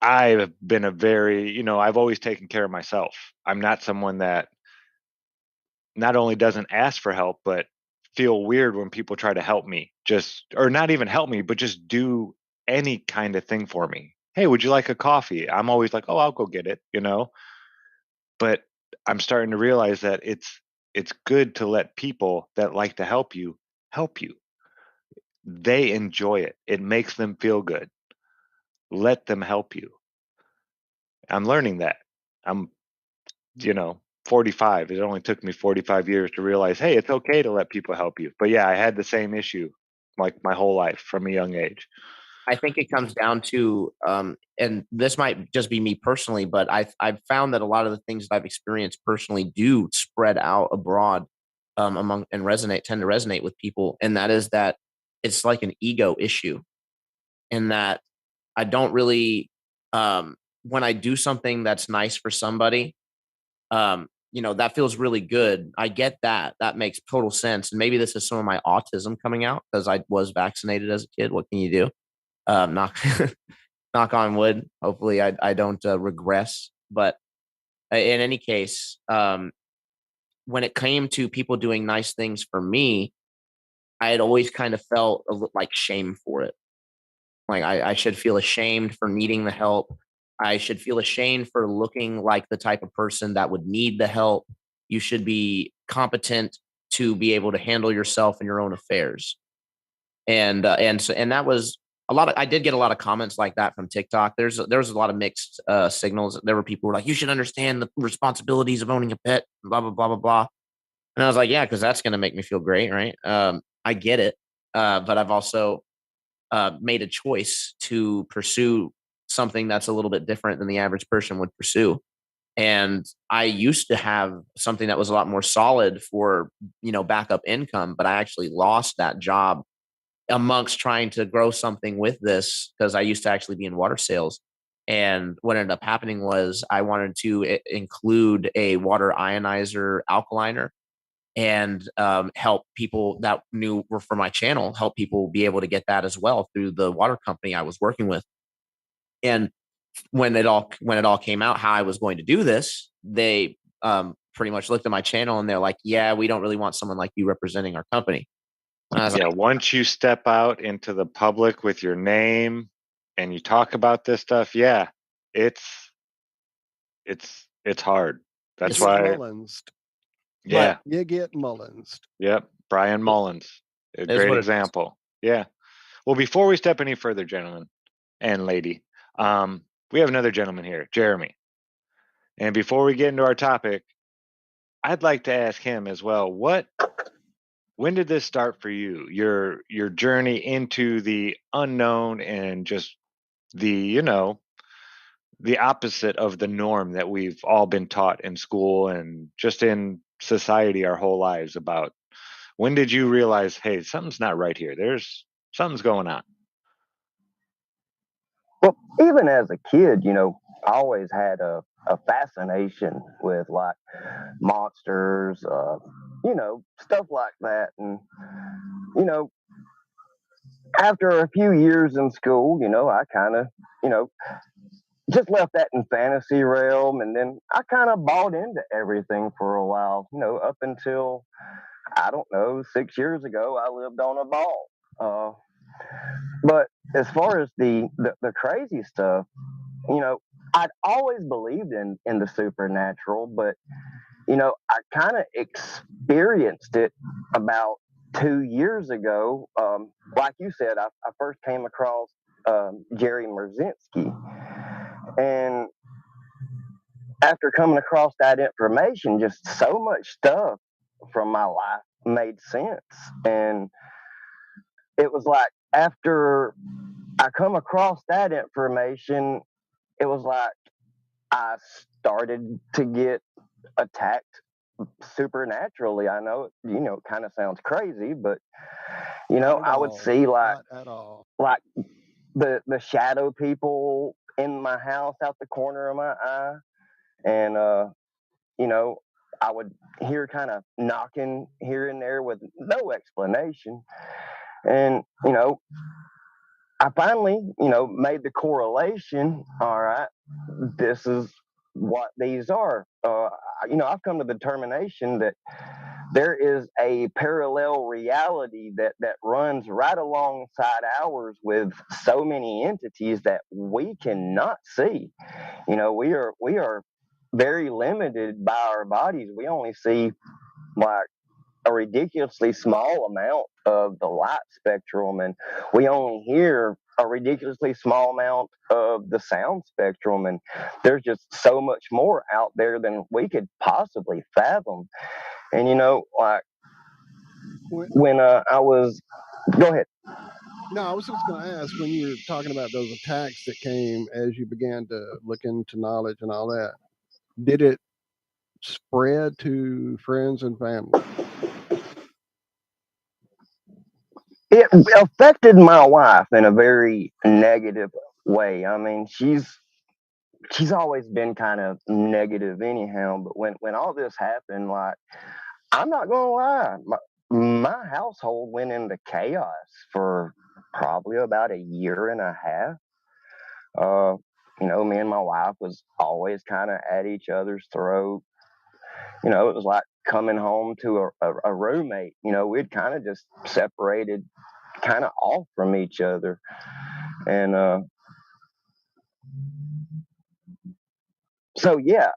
I've been I've always taken care of myself. I'm not someone that not only doesn't ask for help, but feel weird when people try to help me, or not even help me, but just do any kind of thing for me. Hey, would you like a coffee? I'm always like, oh, I'll go get it, But I'm starting to realize that it's good to let people that like to help you help you. They enjoy it. It makes them feel good. Let them help you. I'm learning that. I'm 45. It only took me 45 years to realize, hey, it's okay to let people help you. But yeah, I had the same issue like my whole life from a young age. I think it comes down to, and this might just be me personally, but I've found that a lot of the things that I've experienced personally do spread out abroad among and tend to resonate with people, and that is that it's like an ego issue, in that I don't really, when I do something that's nice for somebody, that feels really good. I get that. That makes total sense. And maybe this is some of my autism coming out because I was vaccinated as a kid. What can you do? Knock knock on wood. Hopefully, I don't regress. But in any case, when it came to people doing nice things for me, I had always kind of felt like shame for it. Like I should feel ashamed for needing the help. I should feel ashamed for looking like the type of person that would need the help. You should be competent to be able to handle yourself and your own affairs. And that was a lot of. I did get a lot of comments like that from TikTok. There was a lot of mixed signals. There were people who were like, "You should understand the responsibilities of owning a pet." Blah blah blah blah blah. And I was like, "Yeah, because that's going to make me feel great, right?" I get it, but I've also made a choice to pursue something that's a little bit different than the average person would pursue. And I used to have something that was a lot more solid for, backup income, but I actually lost that job amongst trying to grow something with this, because I used to actually be in water sales. And what ended up happening was I wanted to include a water ionizer alkaliner and help people that were for my channel, help people be able to get that as well through the water company I was working with. And when it all came out how I was going to do this, they pretty much looked at my channel and they're like, yeah, we don't really want someone like you representing our company. And I was like, once you step out into the public with your name and you talk about this stuff, it's hard. That's why Mullins. Yeah. You get Mullins. Yep. Brian Mullins. A That's great what it is. example. Yeah. Well, before we step any further, gentlemen and lady, we have another gentleman here, Jeremy. And before we get into our topic, I'd like to ask him as well, when did this start for you? Your journey into the unknown and just the, the opposite of the norm that we've all been taught in school and just in society our whole lives about. When did you realize, hey, something's not right here? Something's going on. Well, even as a kid, I always had a fascination with like monsters, stuff like that. And, after a few years in school, I kind of, just left that in fantasy realm. And then I kind of bought into everything for a while, up until, I don't know, 6 years ago, I lived on a ball. But as far as the crazy stuff, I'd always believed in the supernatural, but I kind of experienced it about 2 years ago. Like you said, I first came across Jerry Merzinski, and after coming across that information, just so much stuff from my life made sense. And it was like after I come across that information, it was like I started to get attacked supernaturally. I know, it kind of sounds crazy, but I would see like the shadow people in my house out the corner of my eye, and I would hear kind of knocking here and there with no explanation, and I finally, made the correlation. All right, this is what these are. I've come to the determination that there is a parallel reality that runs right alongside ours with so many entities that we cannot see. We are very limited by our bodies. We only see like a ridiculously small amount of the light spectrum, and we only hear a ridiculously small amount of the sound spectrum, and there's just so much more out there than we could possibly fathom. And like when I was, go ahead. No, I was just going to ask, when you were talking about those attacks that came as you began to look into knowledge and all that, did it spread to friends and family? It affected my wife in a very negative way. I mean, she's always been kind of negative anyhow, but when all this happened, like, I'm not gonna lie, my household went into chaos for probably about a year and a half. Me and my wife was always kind of at each other's throat. It was like coming home to a roommate. We'd kind of just separated kind of off from each other. And so, yeah,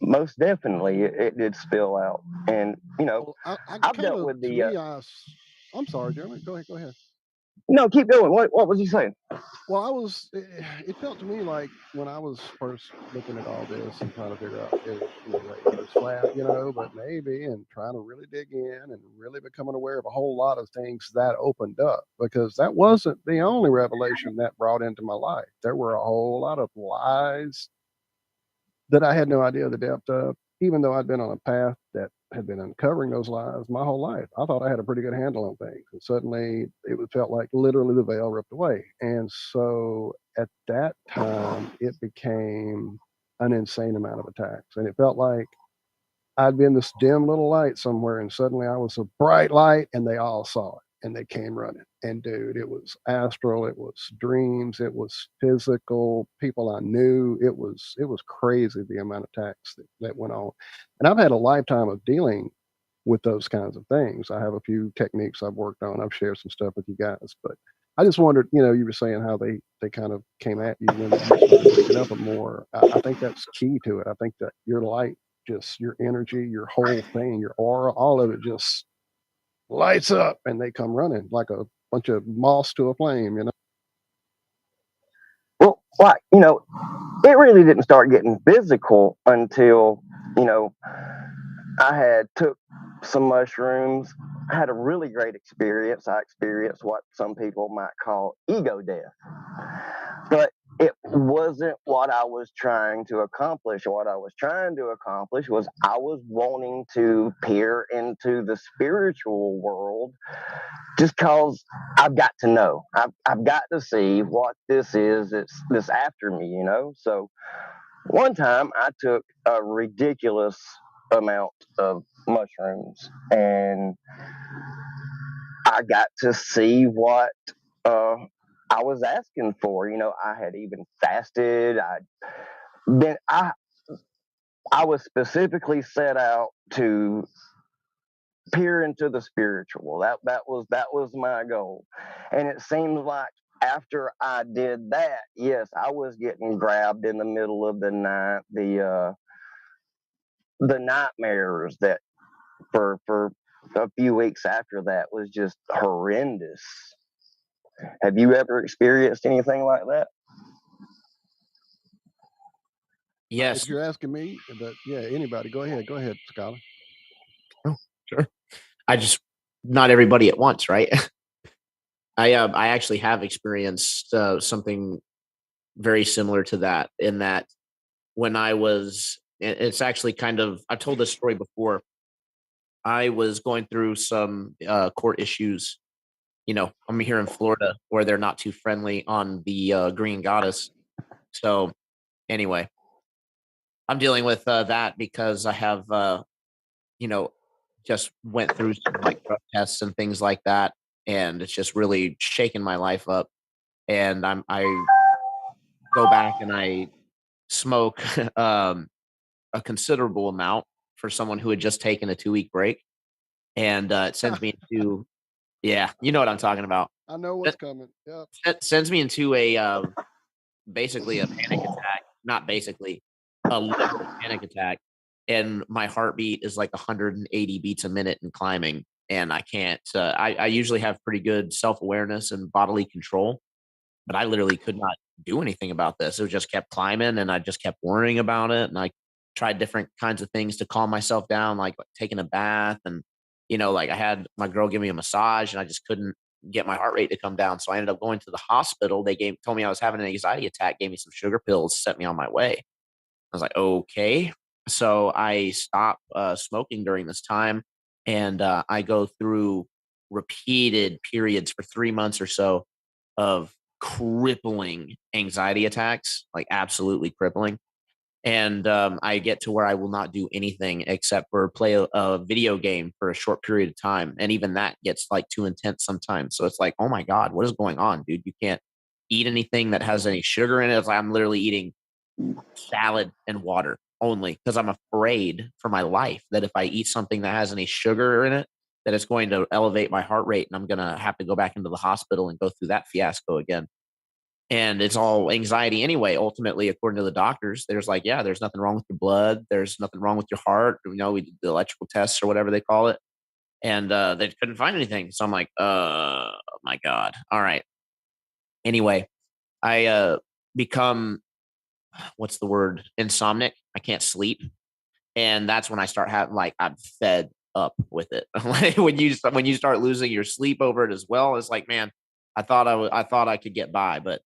most definitely it did spill out. And, I've dealt with the. I'm sorry, Jeremy. Go ahead. No, keep going. What was he saying? Well, it felt to me like when I was first looking at all this and trying to figure out if it was flat, but maybe, and trying to really dig in and really becoming aware of a whole lot of things that opened up, because that wasn't the only revelation that brought into my life. There were a whole lot of lies that I had no idea the depth of, even though I'd been on a path that had been uncovering those lies my whole life. I thought I had a pretty good handle on things, and suddenly felt like literally the veil ripped away. And so at that time, it became an insane amount of attacks, and it felt like I'd been this dim little light somewhere, and suddenly I was a bright light, and they all saw it, and they came running. And dude, it was astral, it was dreams, it was physical, people I knew. It was crazy the amount of attacks that went on. And I've had a lifetime of dealing with those kinds of things. I have a few techniques I've worked on. I've shared some stuff with you guys, but I just wondered, you were saying how they kind of came at you when you started waking up more. I think that's key to it. I think that your light, just your energy, your whole thing, your aura, all of it just lights up, and they come running like a bunch of moths to a flame. Well, like, it really didn't start getting physical until, I had took some mushrooms. I had a really great experience. I experienced what some people might call ego death. But it wasn't what I was trying to accomplish. What I was trying to accomplish was I was wanting to peer into the spiritual world just because I've got to know. I've got to see what this is that's after me, So one time I took a ridiculous amount of mushrooms, and I got to see what I was asking for. I had even fasted. I was specifically set out to peer into the spiritual. That was my goal, and it seems like after I did that, yes, I was getting grabbed in the middle of the night. The nightmares that for a few weeks after that was just horrendous. Have you ever experienced anything like that? Yes. If you're asking me, but yeah, anybody, go ahead, Scholar. Oh, sure. I just not everybody at once, right? I actually have experienced something very similar to that, in that when I was, it's actually kind of, I've told this story before. I was going through some court issues. I'm here in Florida where they're not too friendly on the Green Goddess. So anyway, I'm dealing with that because I have, just went through some like drug tests and things like that, and it's just really shaken my life up. And I go back and I smoke a considerable amount for someone who had just taken a 2-week break, and it sends me into, yeah, you know what I'm talking about. I know what's coming. Yep. It sends me into a basically a panic attack, not basically, a literal panic attack, and my heartbeat is like 180 beats a minute and climbing, and I can't. I usually have pretty good self awareness and bodily control, but I literally could not do anything about this. It just kept climbing, and I just kept worrying about it. And I tried different kinds of things to calm myself down, like taking a bath, and like I had my girl give me a massage, and I just couldn't get my heart rate to come down. So I ended up going to the hospital. They told me I was having an anxiety attack, gave me some sugar pills, set me on my way. I was like, okay. So I stopped smoking during this time, and I go through repeated periods for 3 months or so of crippling anxiety attacks, like absolutely crippling. And I get to where I will not do anything except for play a video game for a short period of time, and even that gets like too intense sometimes. So it's like, oh my god, what is going on, dude? You can't eat anything that has any sugar in it. It's like I'm literally eating salad and water only because I'm afraid for my life that if I eat something that has any sugar in it, that it's going to elevate my heart rate, and I'm going to have to go back into the hospital and go through that fiasco again. And it's all anxiety anyway. Ultimately, according to the doctors, there's like, yeah, there's nothing wrong with your blood. There's nothing wrong with your heart. We did the electrical tests or whatever they call it, and they couldn't find anything. So I'm like, my God. All right. Anyway, I become, what's the word? Insomnic. I can't sleep. And that's when I start having, like, I'm fed up with it. Like when you start losing your sleep over it as well, it's like, man, I thought I could get by, but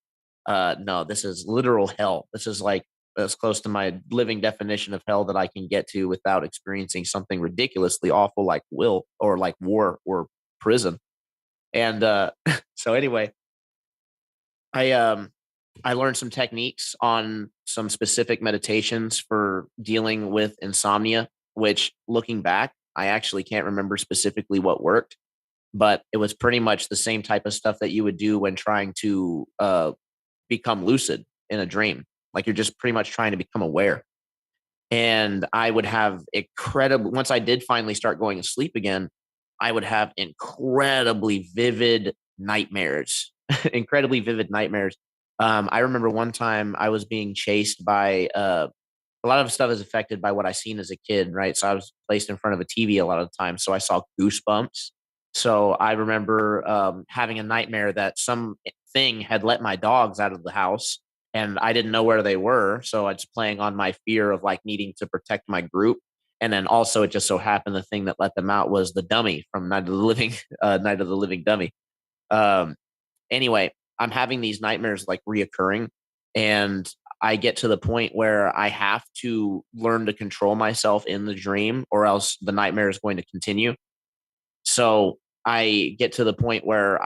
no, this is literal hell. This is like as close to my living definition of hell that I can get to without experiencing something ridiculously awful like war or prison. And so anyway, I learned some techniques on some specific meditations for dealing with insomnia, which looking back, I actually can't remember specifically what worked, but it was pretty much the same type of stuff that you would do when trying to become lucid in a dream. Like you're just pretty much trying to become aware. And I would have once I did finally start going to sleep again, I would have incredibly vivid nightmares, incredibly vivid nightmares. I remember one time I was being chased by a lot of stuff is affected by what I seen as a kid, right? So I was placed in front of a TV a lot of the time, so I saw goosebumps. So I remember having a nightmare that something had let my dogs out of the house, and I didn't know where they were. So I was playing on my fear of like needing to protect my group, and then also it just so happened the thing that let them out was the dummy from Night of the Living, Night of the Living Dummy. Um, anyway, I'm having these nightmares like reoccurring, and I get to the point where I have to learn to control myself in the dream, or else the nightmare is going to continue. So I get to the point where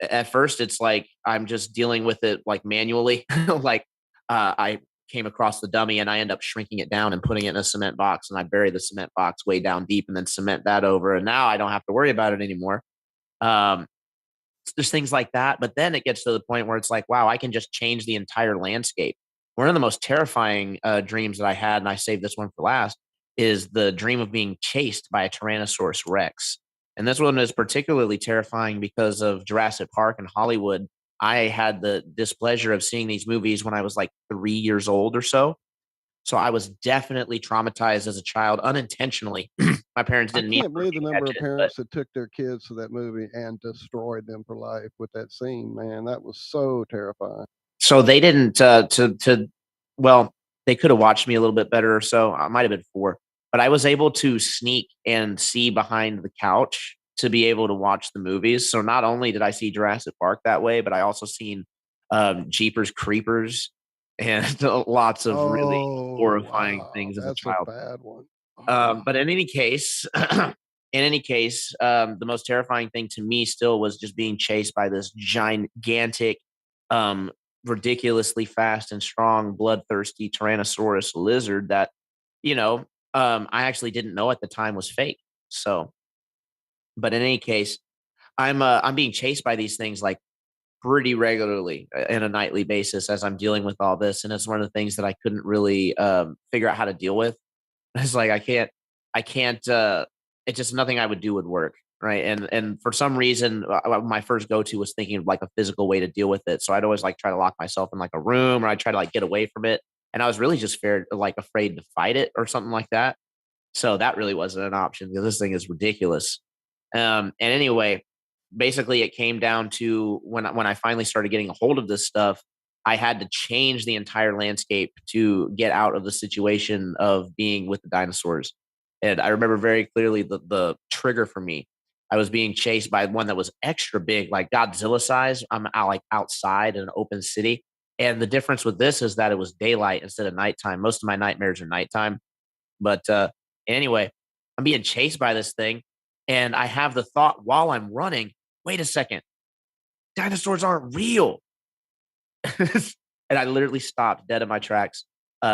at first it's like I'm just dealing with it like manually. Like I came across the dummy and I end up shrinking it down and putting it in a cement box, and I bury the cement box way down deep and then cement that over. And now I don't have to worry about it anymore. Um, there's things like that. But then it gets to the point where it's like, wow, I can just change the entire landscape. One of the most terrifying dreams that I had, and I saved this one for last, is the dream of being chased by a Tyrannosaurus Rex. And this one is particularly terrifying because of Jurassic Park and Hollywood. I had the displeasure of seeing these movies when I was like 3 years old or so. So I was definitely traumatized as a child unintentionally. My parents I didn't mean can't for believe me the to number catch of it, but parents that took their kids to that movie and destroyed them for life with that scene, man. That was so terrifying. so they didn't well, they could have watched me a little bit better or so. I might have been 4, but I was able to sneak and see behind the couch to be able to watch the movies. So not only did I see Jurassic Park that way, but I also seen Jeepers Creepers and lots of really Oh, horrifying wow. things as a That's a child. bad one. Oh. But in any case, the most terrifying thing to me still was just being chased by this gigantic, um, ridiculously fast and strong, bloodthirsty Tyrannosaurus lizard that, you know, I actually didn't know at the time was fake. So, but in any case, I'm being chased by these things like pretty regularly in a nightly basis as I'm dealing with all this, and it's one of the things that I couldn't really figure out how to deal with. It's like I can't. It's just nothing I would do would work, right? And for some reason, my first go to was thinking of like a physical way to deal with it. So I'd always like try to lock myself in like a room, or I try to like get away from it. And I was really just like afraid to fight it or something like that. So that really wasn't an option because this thing is ridiculous. And anyway, basically, it came down to when I finally started getting a hold of this stuff, I had to change the entire landscape to get out of the situation of being with the dinosaurs. And I remember very clearly the trigger for me. I was being chased by one that was extra big, like Godzilla size. I'm out, like outside in an open city. And the difference with this is that it was daylight instead of nighttime. Most of my nightmares are nighttime. But anyway, I'm being chased by this thing. And I have the thought while I'm running, wait a second, dinosaurs aren't real. And I literally stopped dead in my tracks,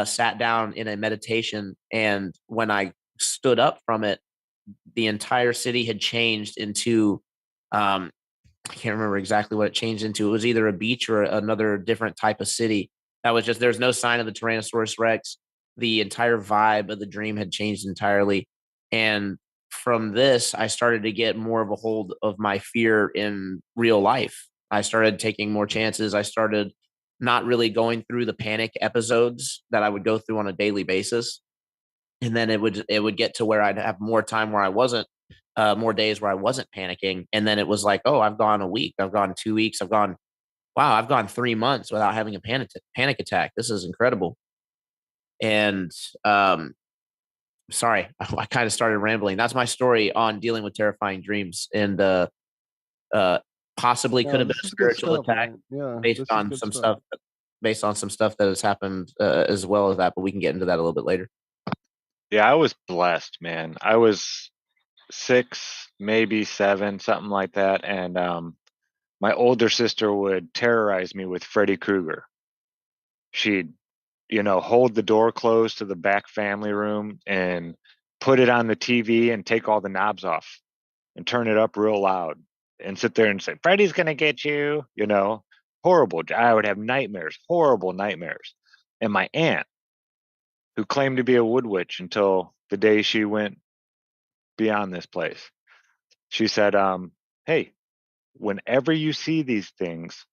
sat down in a meditation. And when I stood up from it, the entire city had changed into, I can't remember exactly what it changed into. It was either a beach or another different type of city. That was just, there's no sign of the Tyrannosaurus Rex. The entire vibe of the dream had changed entirely. And from this, I started to get more of a hold of my fear in real life. I started taking more chances. I started not really going through the panic episodes that I would go through on a daily basis. And then it would get to where I'd have more time where I wasn't more days where I wasn't panicking. And then it was like, oh, I've gone a week, I've gone 2 weeks, I've gone 3 months without having a panic attack. This is incredible. And sorry, I kind of started rambling. That's my story on dealing with terrifying dreams, and possibly could No, have been this a is good spiritual stuff, attack man. Yeah, based this is on good some stuff. stuff based on some stuff that has happened as well as that, but we can get into that a little bit later. Yeah, I was blessed, man. I was 6, maybe 7, something like that, and my older sister would terrorize me with Freddy Krueger. She'd, hold the door closed to the back family room and put it on the TV and take all the knobs off and turn it up real loud and sit there and say, Freddy's going to get you, horrible. I would have nightmares, horrible nightmares. And my aunt, who claimed to be a wood witch until the day she went beyond this place, she said, hey, whenever you see these things,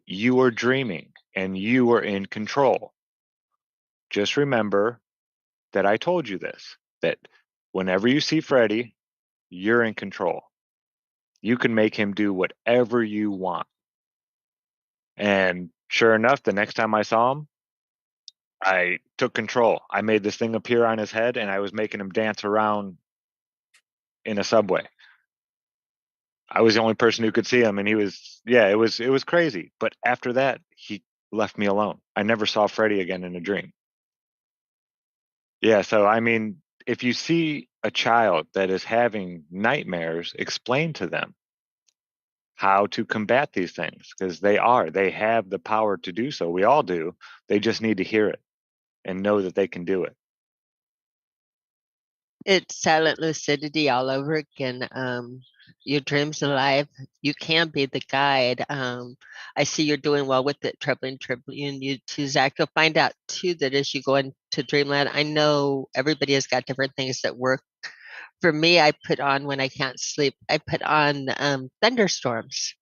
you are dreaming and you are in control. Just remember that I told you this, that whenever you see Freddy, you're in control. You can make him do whatever you want. And sure enough, the next time I saw him, I took control. I made this thing appear on his head and I was making him dance around in a subway. I was the only person who could see him, and it was crazy. But after that, he left me alone. I never saw Freddy again in a dream. Yeah, so I mean, if you see a child that is having nightmares, explain to them how to combat these things, because they have the power to do so. We all do. They just need to hear it and know that they can do it. It's silent lucidity all over again. Your dreams alive. You can be the guide. I see you're doing well with it, Tribune. You too, Zach. You'll find out too that as you go into dreamland, I know everybody has got different things that work. For me, I put on when I can't sleep. I put on thunderstorms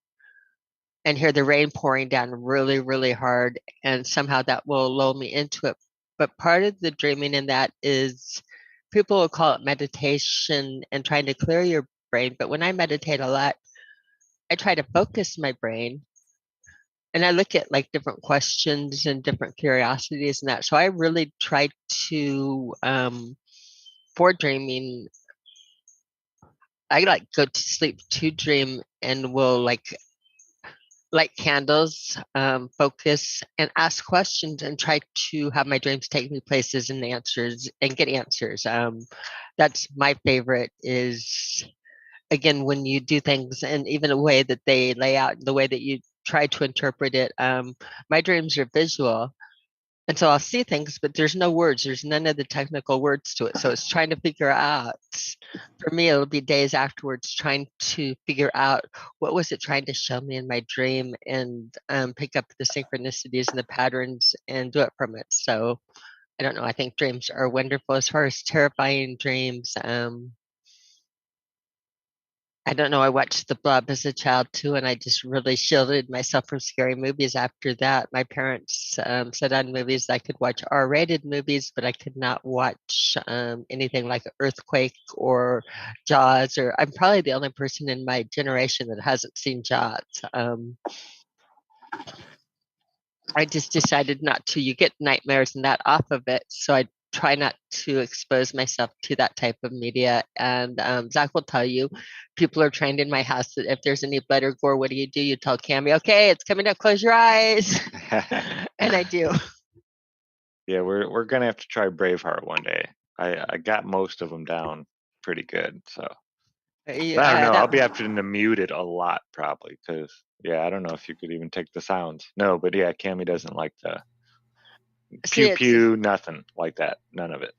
and hear the rain pouring down really, really hard, and somehow that will lull me into it. But part of the dreaming in that is people will call it meditation and trying to clear your brain. But when I meditate a lot, I try to focus my brain and I look at like different questions and different curiosities and that. So I really try to, for dreaming, I like go to sleep to dream and will like light candles, focus, and ask questions and try to have my dreams take me places and answers and get answers. That's my favorite is, again, when you do things and even the way that they lay out, the way that you try to interpret it. My dreams are visual. And so I'll see things, but there's no words. There's none of the technical words to it. So it's trying to figure out, for me, it'll be days afterwards trying to figure out what was it trying to show me in my dream and pick up the synchronicities and the patterns and do it from it. So I don't know. I think dreams are wonderful. As far as terrifying dreams, I don't know. I watched The Blob as a child too, and I just really shielded myself from scary movies after that. My parents said on movies I could watch R-rated movies, but I could not watch anything like Earthquake or Jaws. Or I'm probably the only person in my generation that hasn't seen Jaws. I just decided not to. You get nightmares and that off of it, so I try not to expose myself to that type of media. And Zach will tell you, people are trained in my house that if there's any blood or gore, what do? You tell Cammy, okay, it's coming up, close your eyes. And I do. Yeah, we're gonna have to try Braveheart one day. I got most of them down pretty good, so I don't know. I'll be having to mute it a lot probably because I don't know if you could even take the sounds. No, but yeah, Cammy doesn't like the pew pew, nothing like that, none of it.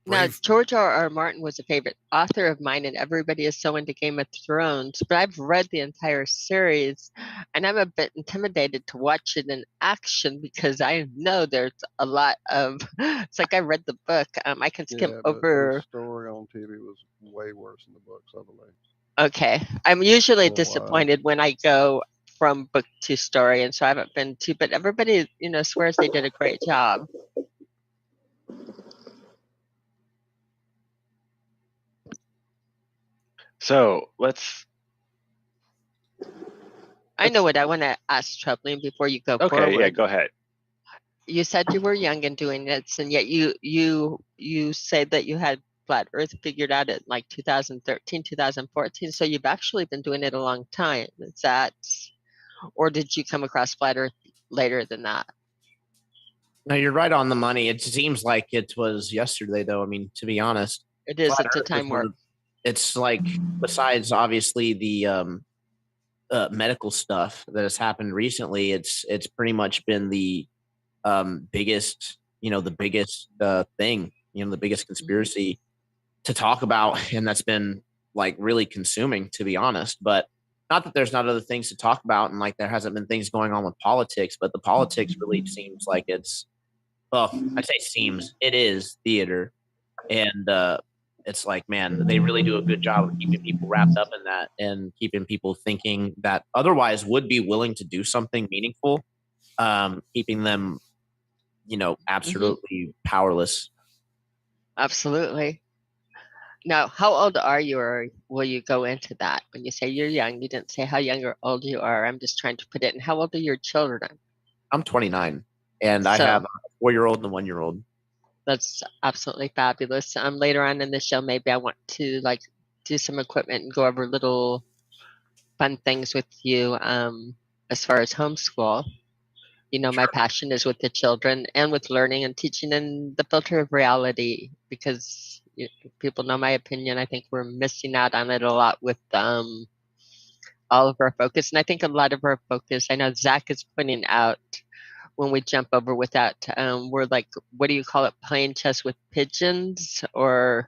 Now, George R.R. Martin was a favorite author of mine, and everybody is so into Game of Thrones, but I've read the entire series, and I'm a bit intimidated to watch it in action because I know there's a lot of, it's like I read the book. I can skim over. The story on TV was way worse than the books, I believe. Okay. I'm usually disappointed when I go from book to story, and so I haven't been to, but everybody, swears they did a great job. So I know what I want to ask Tribune before you go forward. Okay, yeah, go ahead. You said you were young and doing this, and yet you say that you had flat Earth figured out at like 2013, 2014. So you've actually been doing it a long time. Is that, or did you come across flat Earth later than that. No, you're right on the money. It seems like it was yesterday, though. I mean, to be honest, it is. Flat It's a Earth is time warp. It's like, besides obviously the medical stuff that has happened recently, it's pretty much been the biggest, the biggest thing, the biggest conspiracy to talk about, and that's been like really consuming, to be honest. But not that there's not other things to talk about, and like there hasn't been things going on with politics, but the politics really seems like it's, well, I say seems, it is theater, and it's like, man, they really do a good job of keeping people wrapped up in that and keeping people thinking that otherwise would be willing to do something meaningful, keeping them, absolutely powerless. Absolutely. Now, how old are you, or will you go into that? When you say you're young, you didn't say how young or old you are. I'm just trying to put it in. How old are your children? I'm 29, and I have a 4-year-old and a 1-year-old. That's absolutely fabulous. Later on in the show, maybe I want to like do some equipment and go over little fun things with you as far as homeschool. My passion is with the children and with learning and teaching and the filter of reality, because people know my opinion. I think we're missing out on it a lot with all of our focus. And I think a lot of our focus, I know Zach is pointing out, when we jump over with that, we're like, what do you call it? Playing chess with pigeons? Or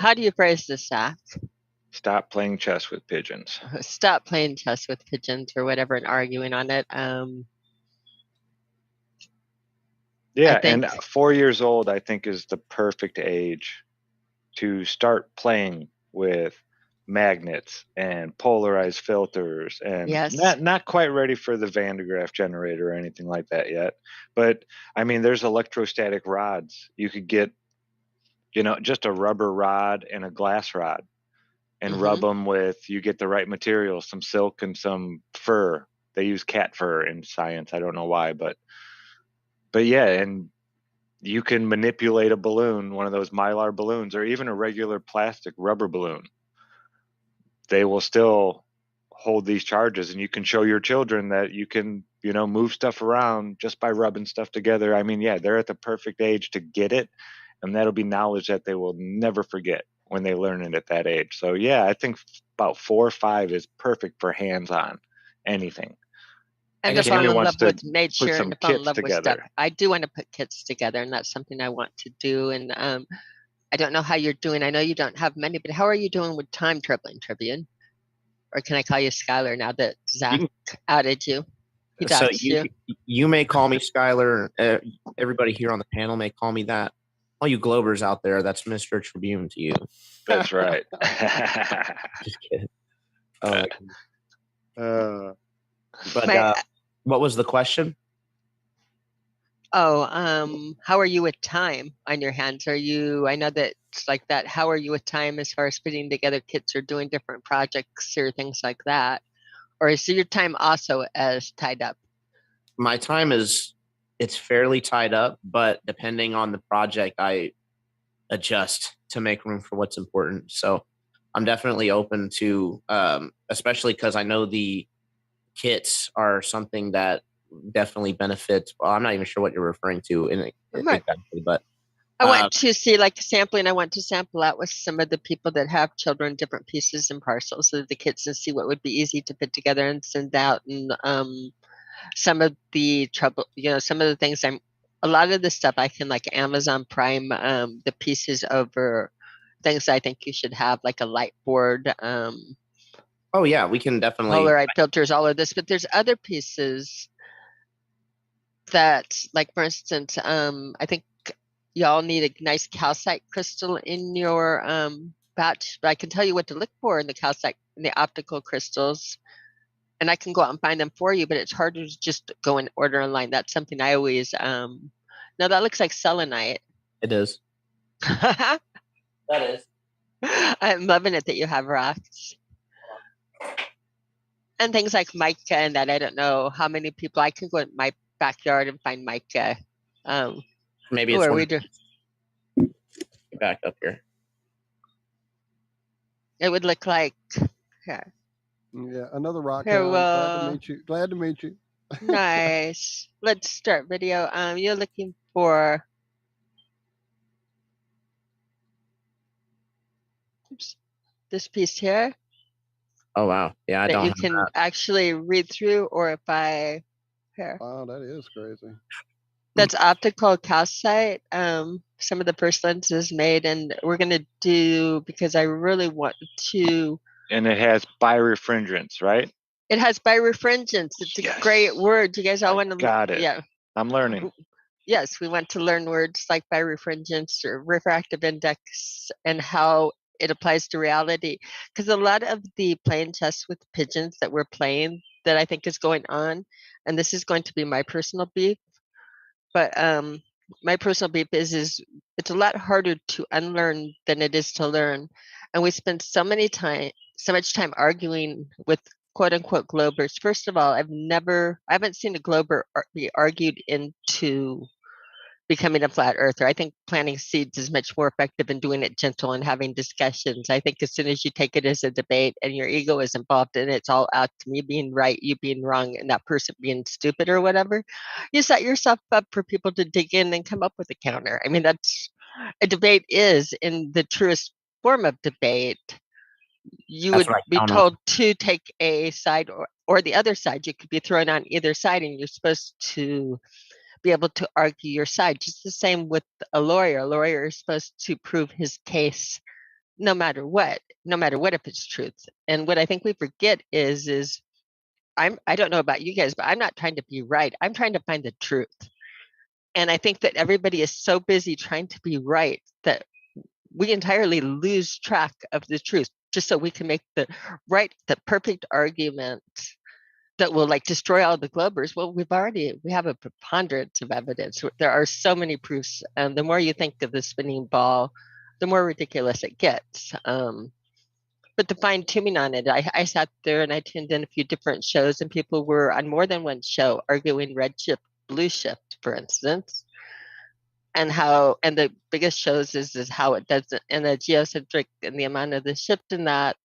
how do you phrase this, Zach? Stop playing chess with pigeons. Stop playing chess with pigeons or whatever and arguing on it. Yeah, and 4 years old, I think, is the perfect age to start playing with magnets and polarized filters, and not quite ready for the Van de Graaff generator or anything like that yet. But I mean, there's electrostatic rods. You could get, just a rubber rod and a glass rod and rub them with, you get the right material, some silk and some fur. They use cat fur in science. I don't know why, but yeah, and you can manipulate a balloon, one of those Mylar balloons, or even a regular plastic rubber balloon. They will still hold these charges, and you can show your children that you can, move stuff around just by rubbing stuff together. I mean, yeah, they're at the perfect age to get it, and that'll be knowledge that they will never forget when they learn it at that age. So yeah, I think about 4 or 5 is perfect for hands-on anything. And to fall in love with nature and to fall in love with stuff. I do want to put kits together, and that's something I want to do. And I don't know how you're doing. I know you don't have many, but how are you doing with time traveling, Tribune? Or can I call you Skylar now that Zach outed you? He doxed you. You may call me Skylar. Everybody here on the panel may call me that. All you Globers out there, that's Mr. Tribune to you. That's right. Just kidding. But what was the question? Oh, how are you with time on your hands? I know that it's like that. How are you with time as far as putting together kits or doing different projects or things like that? Or is your time also as tied up? My time it's fairly tied up, but depending on the project, I adjust to make room for what's important. So I'm definitely open to, especially because I know the kits are something that definitely benefits. Well, I'm not even sure what you're referring to exactly, but I want to see like sampling. I want to sample out with some of the people that have children, different pieces and parcels of the kits, and see what would be easy to put together and send out. And some of the trouble, some of the things a lot of the stuff I can like Amazon Prime the pieces over things I think you should have, like a light board. Oh yeah, we can definitely Polaroid filters, all of this, but there's other pieces that, like for instance, I think y'all need a nice calcite crystal in your batch, but I can tell you what to look for in the calcite, in the optical crystals, and I can go out and find them for you, but it's harder to just go and order online. That's something I always no, that looks like selenite. It is. That is. I'm loving it that you have rocks. And things like mica and that. I don't know how many people. I can go in my backyard and find mica. Maybe it's we do. Get back up here. It would look like. Yeah, another rock. Here, Glad to meet you. Nice. Let's start video. You're looking for this piece here Oh wow. Yeah, I that don't you have can that. actually read through, or if I here. Wow, that is crazy. That's optical calcite. Some of the first lenses made, and we're gonna do because I really want to. And it has birefringence, right? It has birefringence. It's a great word. You guys all want to? Got it. Yeah. I'm learning. Yes, we want to learn words like birefringence or refractive index and how it applies to reality. Because a lot of the playing chess with pigeons that we're playing that I think is going on, and this is going to be my personal beef, but my personal beef is it's a lot harder to unlearn than it is to learn. And we spend so much time arguing with quote unquote globers. First of all, I haven't seen a glober be argued into becoming a flat earther. I think planting seeds is much more effective in doing it gentle and having discussions. I think as soon as you take it as a debate and your ego is involved and it's all out to me being right, you being wrong, and that person being stupid or whatever, you set yourself up for people to dig in and come up with a counter. I mean, that's a debate is in the truest form of debate. You That's would right, be count on. told to take a side or the other side. You could be thrown on either side, and you're supposed to be able to argue your side. Just the same with a lawyer. A lawyer is supposed to prove his case no matter what if it's truth. And what I think we forget is I don't know about you guys, but I'm not trying to be right. I'm trying to find the truth. And I think that everybody is so busy trying to be right that we entirely lose track of the truth just so we can make the perfect argument that will like destroy all the globers. Well, we have a preponderance of evidence. There are so many proofs, and the more you think of the spinning ball, the more ridiculous it gets. But the fine tuning on it, I sat there and I tuned in a few different shows, and people were on more than one show arguing redshift, blue shift, for instance, and the biggest shows is how it does it, and the geocentric and the amount of the shift in that.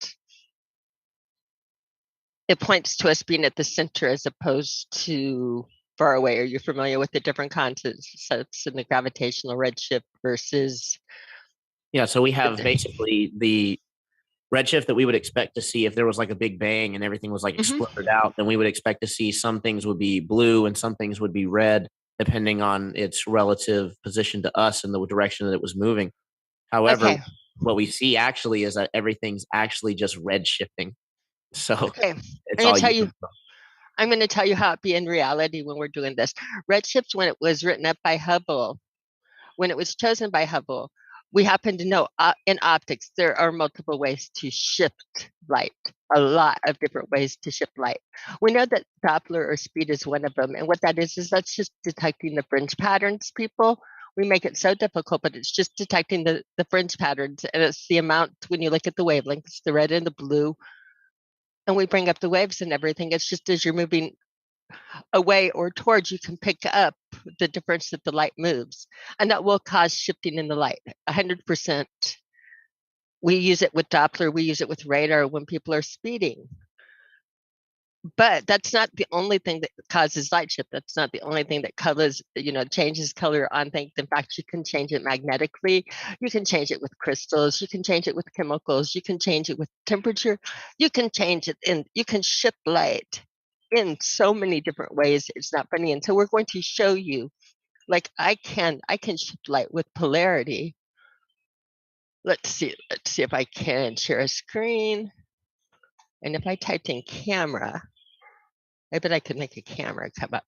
It points to us being at the center as opposed to far away. Are you familiar with the different concepts in the gravitational redshift versus? Yeah, so we have basically the redshift that we would expect to see if there was like a big bang and everything was like exploded out, then we would expect to see some things would be blue and some things would be red, depending on its relative position to us and the direction that it was moving. However, what we see actually is that everything's actually just red shifting. So it's all I'm going to tell you how it be in reality when we're doing this. Redshift, when it was written up by Hubble, when it was chosen by Hubble, we happen to know in optics there are multiple ways to shift light, a lot of different ways to shift light. We know that Doppler or speed is one of them, and what that is that's just detecting the fringe patterns, people. We make it so difficult, but it's just detecting the fringe patterns, and it's the amount when you look at the wavelengths, the red and the blue, and we bring up the waves and everything. It's just as you're moving away or towards, you can pick up the difference that the light moves, and that will cause shifting in the light 100%. We use it with Doppler, we use it with radar when people are speeding, but that's not the only thing that causes light shift. That's not the only thing that colors, changes color on things. In fact, you can change it magnetically, you can change it with crystals, you can change it with chemicals, you can change it with temperature, you can change it, and you can shift light in so many different ways. It's not funny. And so we're going to show you, like I can shift light with polarity. Let's see if I can share a screen. And if I typed in camera, I bet I could make a camera come up.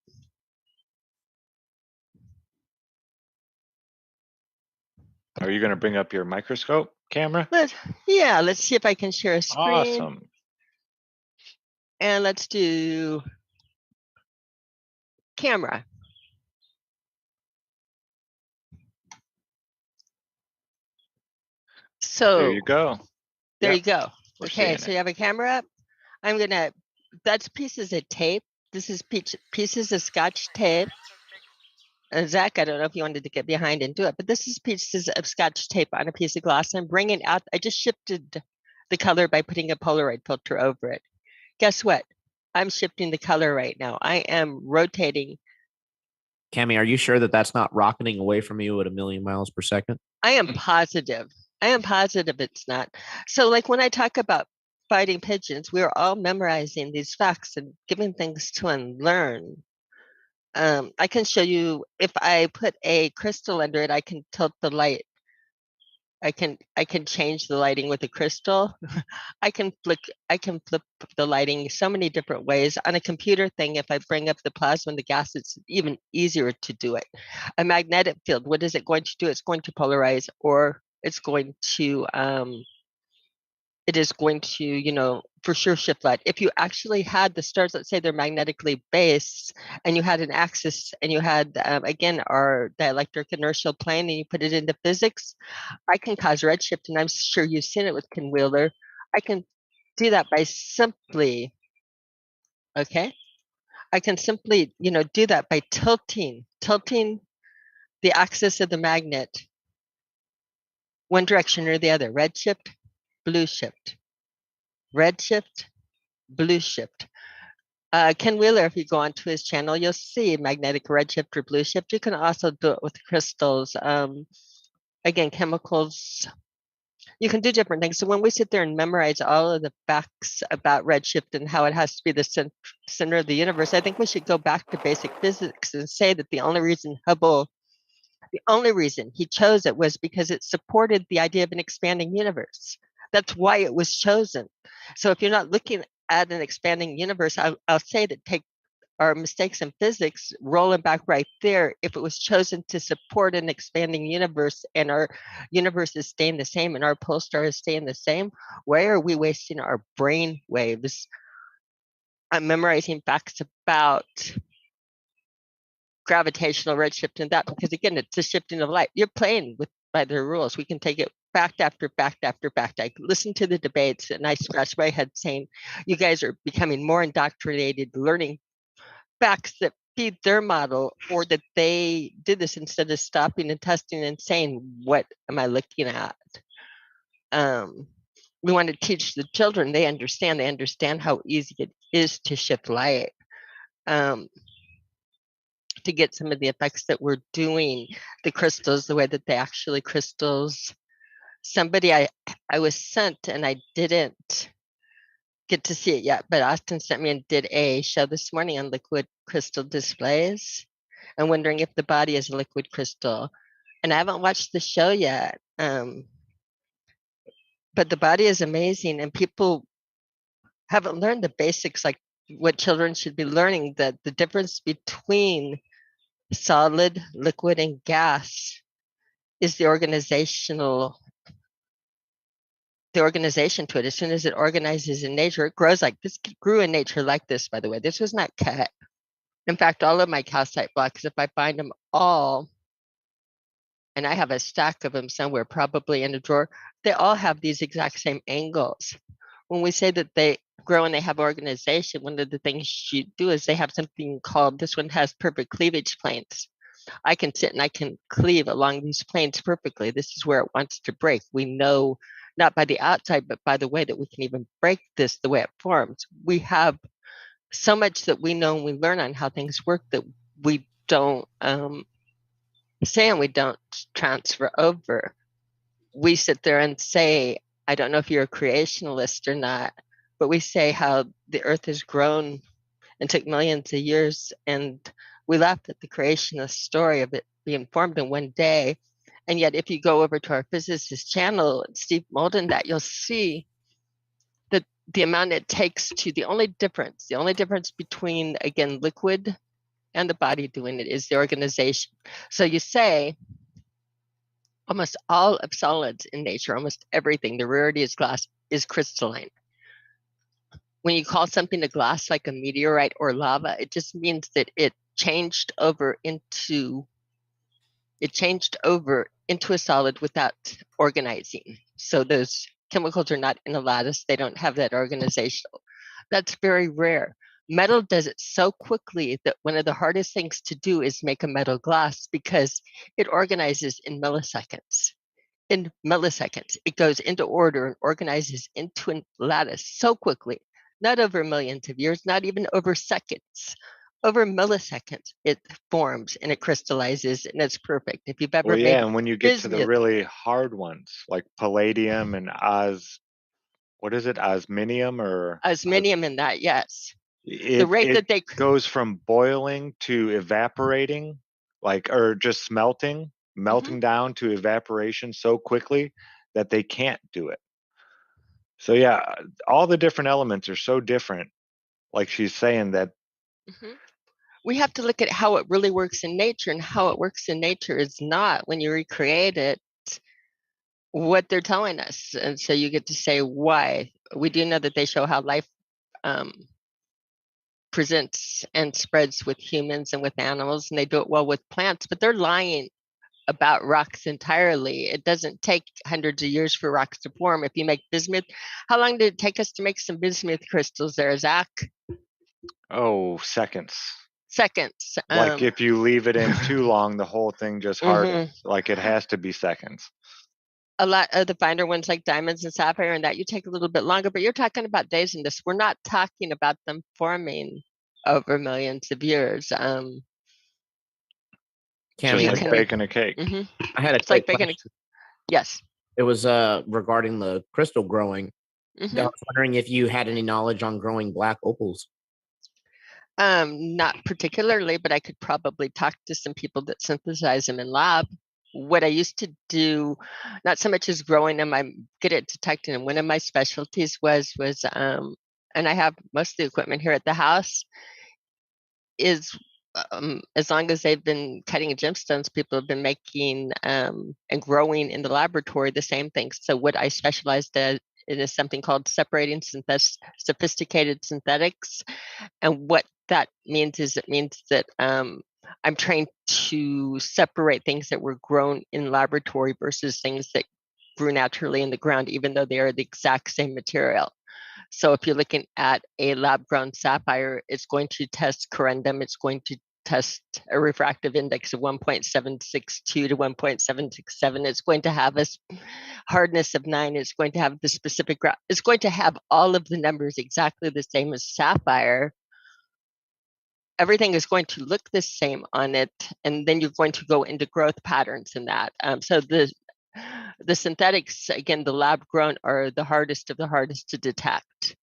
Are you going to bring up your microscope camera? Let's see if I can share a screen. Awesome. And let's do camera. So there you go. There you go. Okay, so you have a camera up. That's pieces of tape. This is pieces of Scotch tape. Zach, I don't know if you wanted to get behind and do it, but this is pieces of Scotch tape on a piece of glass. I'm bringing out, I just shifted the color by putting a Polaroid filter over it. Guess what? I'm shifting the color right now. I am rotating. Cammy, are you sure that that's not rocketing away from you at 1,000,000 miles per second? I am positive. I am positive it's not. So, like when I talk about fighting pigeons, we're all memorizing these facts and giving things to unlearn. I can show you if I put a crystal under it, I can tilt the light. I can change the lighting with a crystal. I can flip the lighting so many different ways. On a computer thing, if I bring up the plasma and the gas, it's even easier to do it. A magnetic field, what is it going to do? It's going to polarize, or it's going to it is going to, for sure shift light. If you actually had the stars, let's say they're magnetically based, and you had an axis, and you had, again, our dielectric inertial plane, and you put it into physics, I can cause redshift, and I'm sure you've seen it with Ken Wheeler. I can do that by simply, okay? I can simply, do that by tilting the axis of the magnet one direction or the other. Redshift, blue shift. Redshift, blue shift. Ken Wheeler, if you go onto his channel, you'll see magnetic redshift or blue shift. You can also do it with crystals. Again, chemicals. You can do different things. So when we sit there and memorize all of the facts about redshift and how it has to be the center of the universe, I think we should go back to basic physics and say that the only reason he chose it was because it supported the idea of an expanding universe. That's why it was chosen. So if you're not looking at an expanding universe, I'll say that take our mistakes in physics, rolling back right there, if it was chosen to support an expanding universe and our universe is staying the same and our pole star is staying the same, why are we wasting our brain waves? I'm memorizing facts about gravitational redshift and that, because again, it's a shifting of light. You're playing by the rules. We can take it fact after fact after fact. I listen to the debates and I scratch my head saying, you guys are becoming more indoctrinated, learning facts that feed their model, or that they did this instead of stopping and testing and saying, what am I looking at? We want to teach the children. They understand how easy it is to shift light. To get some of the effects that we're doing, the crystals, the way that they actually crystals. Somebody I was sent, and I didn't get to see it yet, but Austin sent me and did a show this morning on liquid crystal displays. I'm wondering if the body is a liquid crystal. And I haven't watched the show yet. But the body is amazing, and people haven't learned the basics, like what children should be learning, that the difference between solid, liquid, and gas is the organization to it. As soon as it organizes in nature, it grows like this. Grew in nature like this, by the way. This was not cut. In fact, all of my calcite blocks, if I find them all, and I have a stack of them somewhere, probably in a drawer, they all have these exact same angles. When we say that they grow and they have organization, one of the things you do is they have something called, this one has perfect cleavage planes. I can sit and I can cleave along these planes perfectly. This is where it wants to break. We know, not by the outside, but by the way that we can even break this, the way it forms. We have so much that we know and we learn on how things work that we don't say and we don't transfer over. We sit there and say, I don't know if you're a creationalist or not, but we say how the earth has grown and took millions of years, and we laughed at the creationist story of it being formed in one day. And yet, if you go over to our physicist channel, Steve Molden, that you'll see that the amount it takes to, the only difference between, again, liquid and the body doing it is the organization. So you say, almost all of solids in nature, almost everything, the rarity is glass, is crystalline. When you call something a glass, like a meteorite or lava, it just means that it changed over into a solid without organizing. So those chemicals are not in a lattice. They don't have that organizational. That's very rare. Metal does it so quickly that one of the hardest things to do is make a metal glass, because it organizes in milliseconds. In milliseconds, it goes into order and organizes into a lattice so quickly not over millions of years, not even over seconds. Over milliseconds, it forms and it crystallizes, and it's perfect. If you've ever Well, yeah, made and when you get to the bismuth, really hard ones, like palladium and what is it, osminium or osminium in that, yes. The it rate that they goes from boiling to evaporating, or just melting down to evaporation so quickly that they can't do it. So yeah, all the different elements are so different. Like she's saying that we have to look at how it really works in nature, and how it works in nature is not when you recreate it what they're telling us. And so you get to say why. We do know that they show how life presents and spreads with humans and with animals, and they do it well with plants, but they're lying about rocks entirely. It doesn't take hundreds of years for rocks to form. If you make bismuth, how long did it take us to make some bismuth crystals there, Zach? Oh, seconds. Seconds. Like if you leave it in too long, the whole thing just hardens. Like it has to be seconds. A lot of the finer ones like diamonds and sapphire and that, you take a little bit longer, but you're talking about days in this. We're not talking about them forming over millions of years. Just like baking a cake. I had a it's like baking a yes. It was regarding the crystal growing. I was wondering if you had any knowledge on growing black opals. Not particularly, but I could probably talk to some people that synthesize them in lab. What I used to do, not so much as growing them, I'm good at detecting them. One of my specialties was and I have most of the equipment here at the house, is as long as they've been cutting gemstones, people have been making and growing in the laboratory the same things. So what I specialized in is something called separating sophisticated synthetics. And what that means is it means that I'm trained to separate things that were grown in laboratory versus things that grew naturally in the ground, even though they are the exact same material. So if you're looking at a lab-grown sapphire, it's going to test corundum. It's going to test a refractive index of 1.762 to 1.767. It's going to have a hardness of 9. It's going to have the specific, it's going to have all of the numbers exactly the same as sapphire. Everything is going to look the same on it, and then you're going to go into growth patterns in that. So the synthetics, again, the lab grown, are the hardest of the hardest to detect.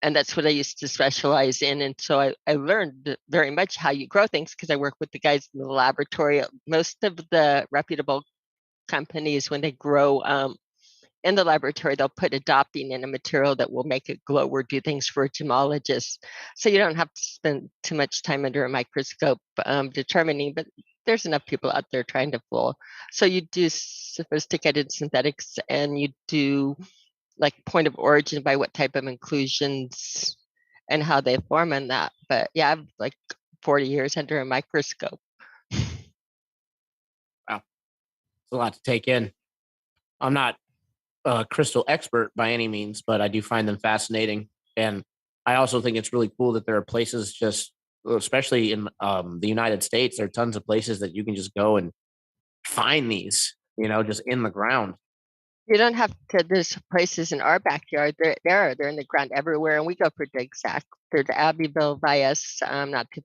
And that's what I used to specialize in. And so I learned very much how you grow things because I work with the guys in the laboratory. Most of the reputable companies, when they grow in the laboratory, they'll put a doping in a material that will make it glow or do things for a gemologist. So you don't have to spend too much time under a microscope determining, but there's enough people out there trying to fool. So you do sophisticated synthetics, and you do like point of origin by what type of inclusions and how they form in that. But yeah, I've like 40 years under a microscope. Wow. It's a lot to take in. I'm not a crystal expert by any means, but I do find them fascinating. And I also think it's really cool that there are places, just especially in the United States, there are tons of places that you can just go and find these, just in the ground. You don't have to, there's places in our backyard, they're in the ground everywhere, and we go for digs, Zach. There's Abbeville, Vias, not too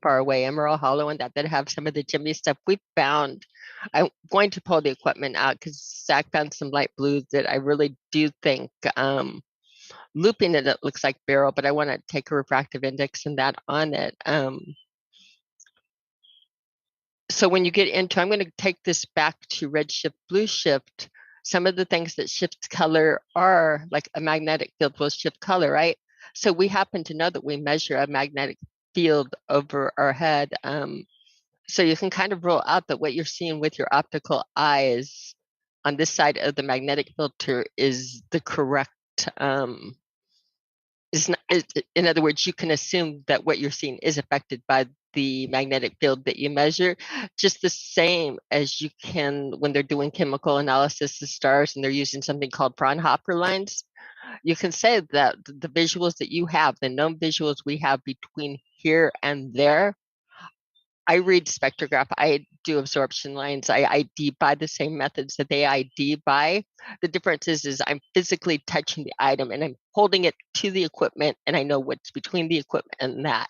far away, Emerald Hollow, and that have some of the Jimmy stuff we found. I'm going to pull the equipment out because Zach found some light blues that I really do think looping it looks like beryl, but I want to take a refractive index and that on it. So when you get into, I'm going to take this back to redshift, blue shift. Some of the things that shift color are like a magnetic field will shift color, right? So we happen to know that we measure a magnetic field over our head. So you can kind of rule out that what you're seeing with your optical eyes on this side of the magnetic filter is the correct, in other words, you can assume that what you're seeing is affected by the magnetic field that you measure, just the same as you can when they're doing chemical analysis of stars and they're using something called Fraunhofer lines. You can say that the visuals that you have, the known visuals we have between here and there, I read spectrograph. I do absorption lines. I ID by the same methods that they ID by. The difference is I'm physically touching the item and I'm holding it to the equipment, and I know what's between the equipment and that.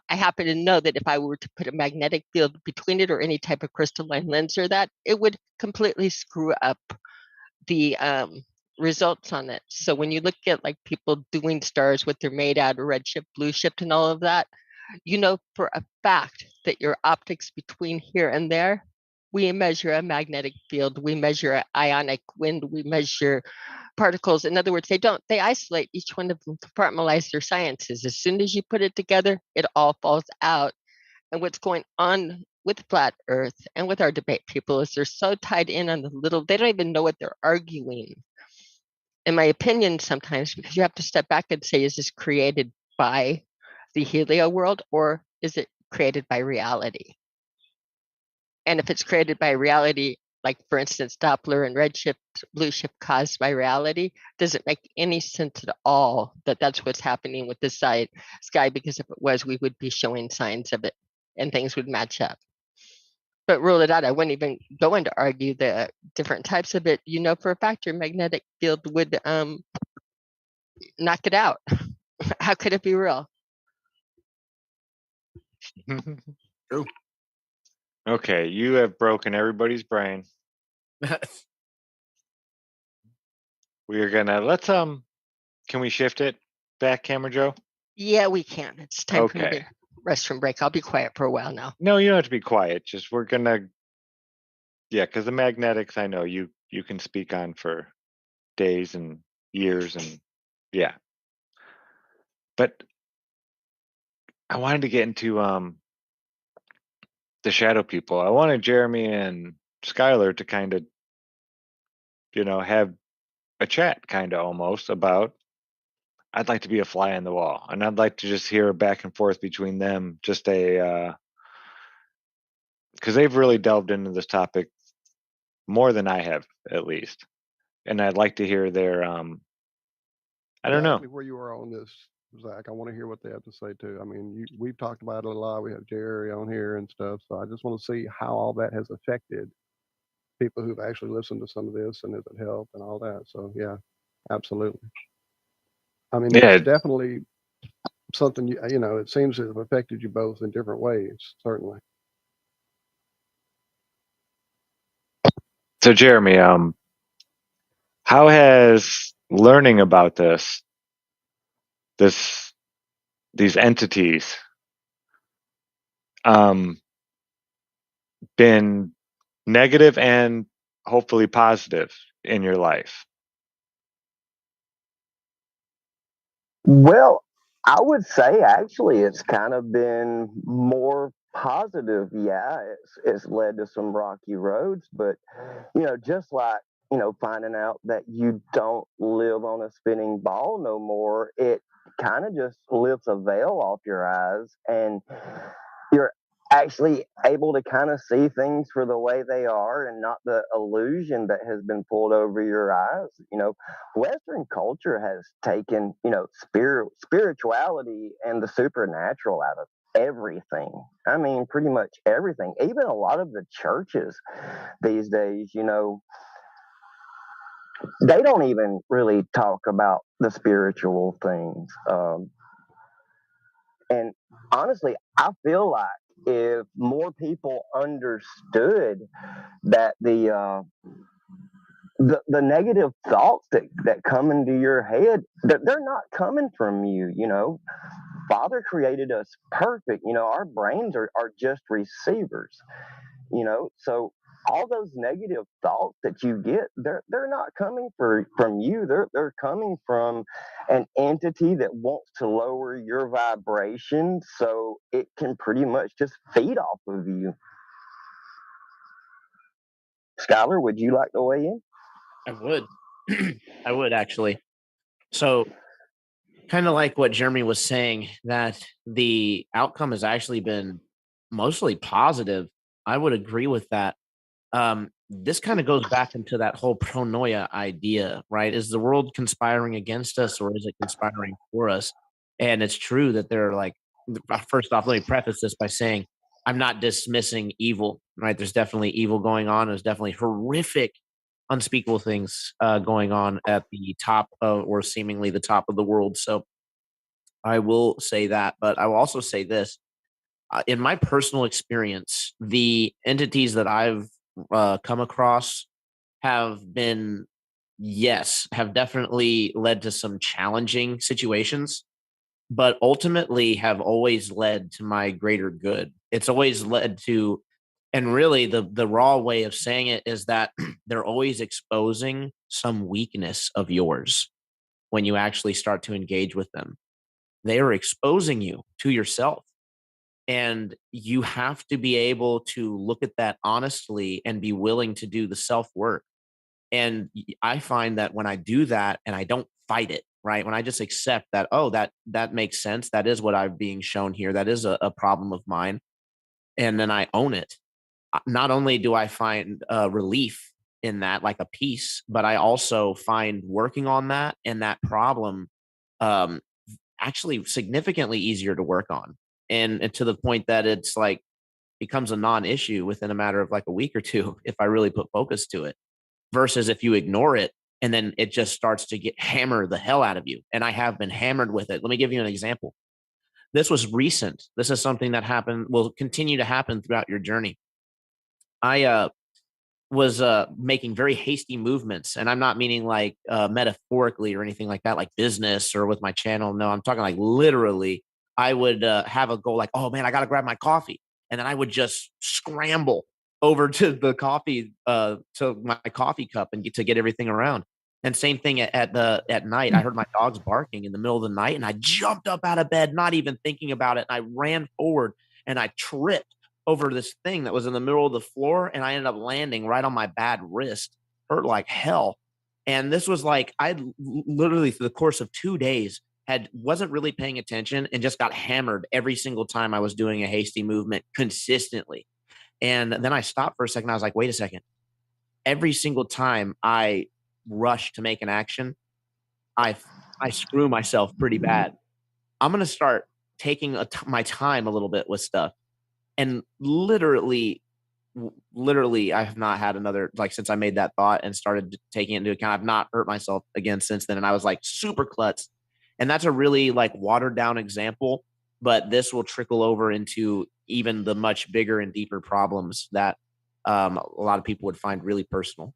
I happen to know that if I were to put a magnetic field between it or any type of crystalline lens or that, it would completely screw up the results on it. So when you look at like people doing stars, what they're made out of, redshift, blue shift, and all of that, you know for a fact that your optics between here and there, we measure a magnetic field, we measure an ionic wind, we measure particles. In other words, they isolate each one of them, compartmentalize their sciences. As soon as you put it together, it all falls out. And what's going on with flat earth and with our debate people is they're so tied in on the little, they don't even know what they're arguing. In my opinion, sometimes, because you have to step back and say, is this created by the helio world or is it created by reality? And if it's created by reality, like for instance, Doppler and redshift, blue shift caused by reality, does it make any sense at all that that's what's happening with this sky? Because if it was, we would be showing signs of it and things would match up. But rule it out. I wouldn't even go in to argue the different types of it. You know for a fact your magnetic field would knock it out. How could it be real? True. Okay, you have broken everybody's brain. We are gonna can we shift it back, Camera Joe? Yeah, we can. It's time for me Okay. to restroom break. I'll be quiet for a while now. No, you don't have to be quiet. Just we're gonna because the magnetics I know you can speak on for days and years and yeah. But I wanted to get into the shadow people. I wanted Jeremy and Skylar to kind of have a chat kind of almost about I'd like to be a fly on the wall, and I'd like to just hear a back and forth between them, just because they've really delved into this topic more than I have, at least, and I'd like to hear their I don't know. Ask me where you are on this, Zach. I want to hear what they have to say too. I mean, we've talked about it a lot. We have Jerry on here and stuff, so I just want to see how all that has affected people who've actually listened to some of this and if it helped and all that. So yeah, absolutely. I mean, Yeah. it's definitely something it seems to have affected you both in different ways, certainly. So Jeremy, how has learning about these entities been negative and hopefully positive in your life? Well, I would say actually it's kind of been more positive. Yeah, it's led to some rocky roads, but just like finding out that you don't live on a spinning ball no more, it kind of just lifts a veil off your eyes, and you're actually able to kind of see things for the way they are and not the illusion that has been pulled over your eyes. Western culture has taken, spirituality and the supernatural out of everything. I mean, pretty much everything. Even a lot of the churches these days, they don't even really talk about the spiritual things. And honestly, I feel like if more people understood that the negative thoughts that come into your head, that they're not coming from you. Father created us perfect. Our brains are just receivers. So all those negative thoughts that you get, they're not coming from you. They're coming from an entity that wants to lower your vibration so it can pretty much just feed off of you. Skylar, would you like to weigh in? I would. I would actually. So, kind of like what Jeremy was saying, that the outcome has actually been mostly positive. I would agree with that. This kind of goes back into that whole pronoia idea, right? Is the world conspiring against us or is it conspiring for us? And it's true that they're like, first off, let me preface this by saying I'm not dismissing evil, right? There's definitely evil going on. There's definitely horrific, unspeakable things going on at the top of, or seemingly the top of the world. So I will say that, but I will also say this. In my personal experience, the entities that I've come across have been, yes, have definitely led to some challenging situations, but ultimately have always led to my greater good. It's always led to, and really the raw way of saying it is that they're always exposing some weakness of yours when you actually start to engage with them. They are exposing you to yourself. And you have to be able to look at that honestly and be willing to do the self work. And I find that when I do that and I don't fight it, right? When I just accept that, oh, that makes sense. That is what I'm being shown here. That is a problem of mine. And then I own it. Not only do I find relief in that, like a peace, but I also find working on that and that problem um, actually significantly easier to work on. And to the point that it's like becomes a non-issue within a matter of like a week or two if I really put focus to it, versus if you ignore it and then it just starts to get hammer the hell out of you. And I have been hammered with it. Let me give you an example. This was recent. This is something that happened, will continue to happen throughout your journey. I was making very hasty movements, and I'm not meaning like metaphorically or anything like that, like business or with my channel. No, I'm talking like literally. I would have a goal like, oh man, I got to grab my coffee, and then I would just scramble over to the coffee, to my coffee cup, and get everything around. And same thing at night. I heard my dogs barking in the middle of the night, and I jumped up out of bed, not even thinking about it. And I ran forward, and I tripped over this thing that was in the middle of the floor, and I ended up landing right on my bad wrist. Hurt like hell. And this was like literally through the course of 2 days had wasn't really paying attention and just got hammered every single time I was doing a hasty movement consistently. And then I stopped for a second. I was like, wait a second. Every single time I rush to make an action, I I screw myself pretty bad. I'm gonna start taking my time a little bit with stuff, and literally I have not had another, like, since I made that thought and started taking it into account, I've not hurt myself again since then. And I was like super klutz. And that's a really like watered down example, but this will trickle over into even the much bigger and deeper problems that a lot of people would find really personal.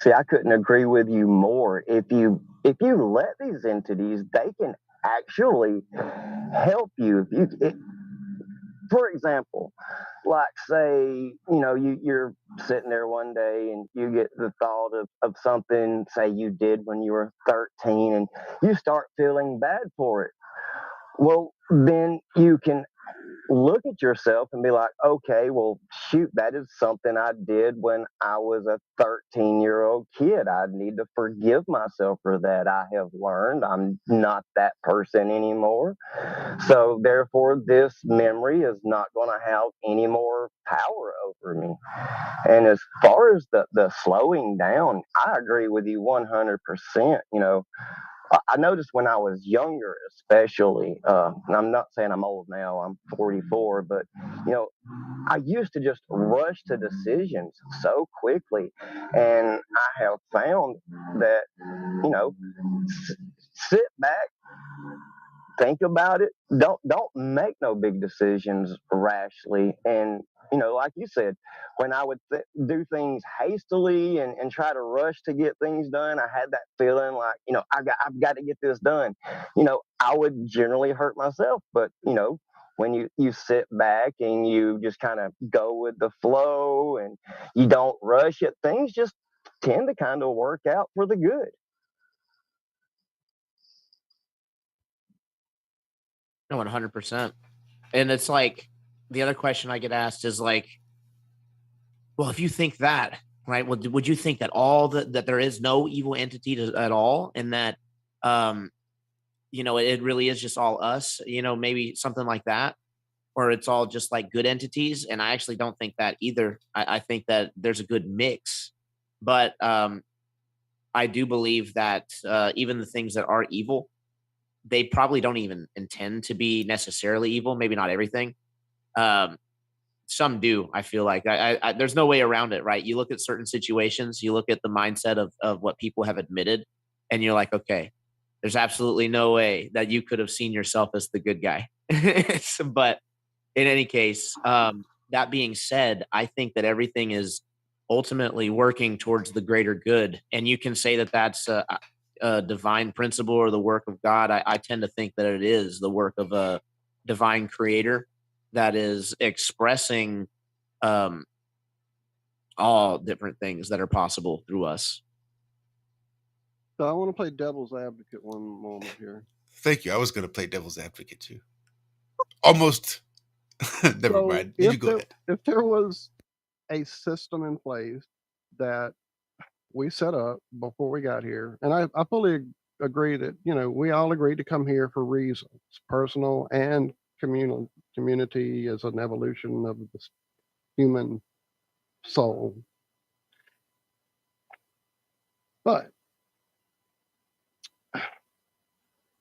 See, I couldn't agree with you more. If you let these entities, they can actually help you. For example, like say, you're sitting there one day and you get the thought of something, say you did when you were 13, and you start feeling bad for it. Well, then you can look at yourself and be like, okay, well, shoot, that is something I did when I was a 13-year-old kid. I need to forgive myself for that. I have learned I'm not that person anymore. So, therefore, this memory is not going to have any more power over me. And as far as the slowing down, I agree with you 100%. I noticed when I was younger, especially, and I'm not saying I'm old now, I'm 44, but, I used to just rush to decisions so quickly. And I have found that, sit back, think about it. Don't make no big decisions rashly. And like you said, when I would do things hastily and try to rush to get things done, I had that feeling like I've got to get this done. I would generally hurt myself, but when you sit back and you just kind of go with the flow and you don't rush it, things just tend to kind of work out for the good. No, 100%. And it's like the other question I get asked is like, well, if you think that, right, would you think that that there is no evil entity at all, and that, um, it really is just all us, maybe something like that, or it's all just like good entities? And I actually don't think that either. I think that there's a good mix, but I do believe that even the things that are evil, they probably don't even intend to be necessarily evil. Maybe not everything, Some do. I feel like there's no way around it, right? You look at certain situations, you look at the mindset of what people have admitted, and you're like, okay, there's absolutely no way that you could have seen yourself as the good guy. But in any case, that being said, I think that everything is ultimately working towards the greater good, and you can say that that's a divine principle or the work of God. I tend to think that it is the work of a divine creator that is expressing all different things that are possible through us. So I want to play devil's advocate one moment here. Thank you. I was going to play devil's advocate too. Almost. Never So mind. You go ahead. If there was a system in place that we set up before we got here, and I fully agree that, you know, we all agreed to come here for reasons, personal and community as an evolution of the human soul. But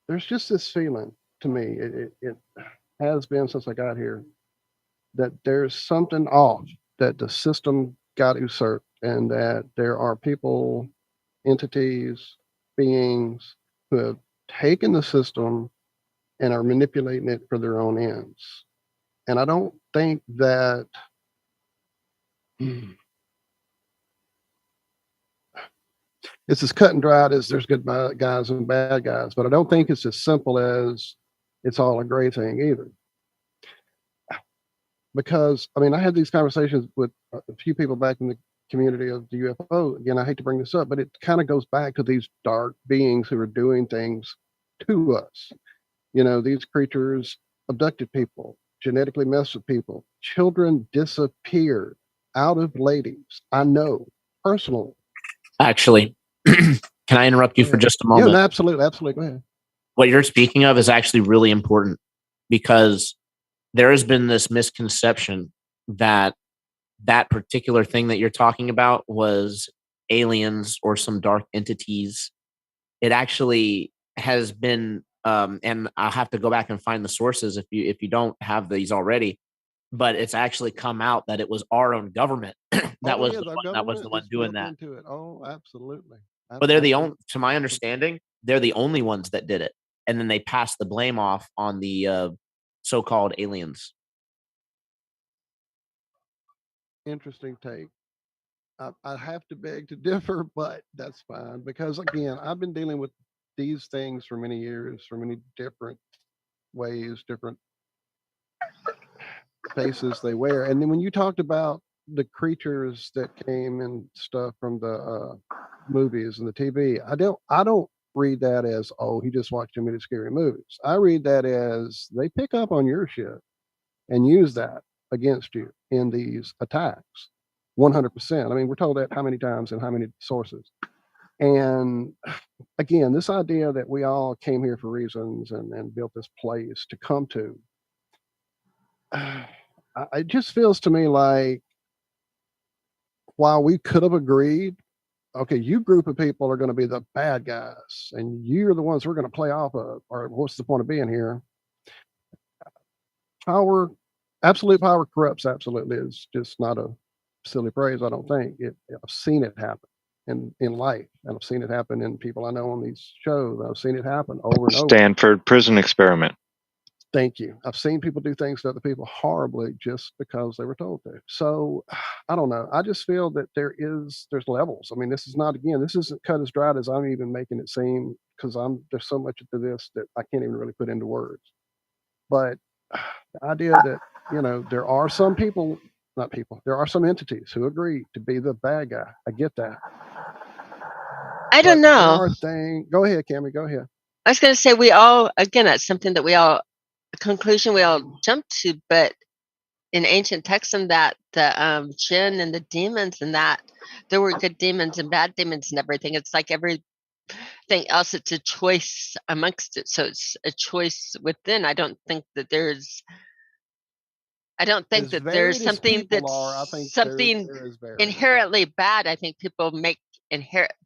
there's just this feeling to me, it has been since I got here, that there's something off, that the system got usurped, and that there are people, entities, beings who have taken the system and are manipulating it for their own ends. And I don't think that it's as cut and dried as there's good guys and bad guys, but I don't think it's as simple as it's all a gray thing either. Because, I mean, I had these conversations with a few people back in the community of the UFO. Again, I hate to bring this up, but it kind of goes back to these dark beings who are doing things to us. You know, these creatures abducted people, genetically messed with people, children disappeared out of ladies. I know personally. Actually, can I interrupt you for just a moment? Yeah, absolutely. Go ahead. What you're speaking of is actually really important, because there has been this misconception that that particular thing that you're talking about was aliens or some dark entities. It actually has been, and I'll have to go back and find the sources if you don't have these already. But it's actually come out that it was our own government that was the one doing that. Into it. Oh, absolutely. But they're the only, to my understanding, they're the only ones that did it, and then they passed the blame off on the so-called aliens. Interesting take. I have to beg to differ, but that's fine, because again, I've been dealing with these things for many years, for many different ways, different faces they wear. And then when you talked about the creatures that came and stuff from the movies and the TV, I don't read that as, oh, he just watched too many scary movies. I read that as they pick up on your shit and use that against you in these attacks. 100%. I mean, we're told that how many times and how many sources. And again, this idea that we all came here for reasons and built this place to come to, it just feels to me like, while we could have agreed, okay, you group of people are going to be the bad guys, and you're the ones we're going to play off of, or what's the point of being here? Power, absolute power corrupts. Absolutely, is just not a silly phrase. I don't think I've seen it happen in life, and I've seen it happen in people I know on these shows. I've seen it happen over and over. Stanford prison experiment. Thank you. I've seen people do things to other people horribly just because they were told to. So I don't know. I just feel that there's levels. I mean, this isn't cut as dried as I'm even making it seem, because there's so much to this that I can't even really put into words. But the idea that, you know, there are some people, there are some entities who agree to be the bad guy. I get that. I don't know. Go ahead, Cammie, go ahead. I was going to say, we all, again, that's something that a conclusion we all jump to, but in ancient texts and that, the jinn and the demons and that, there were good demons and bad demons and everything. It's like everything else, it's a choice amongst it. So it's a choice within. I don't think that there's something that's something inherently bad. I think people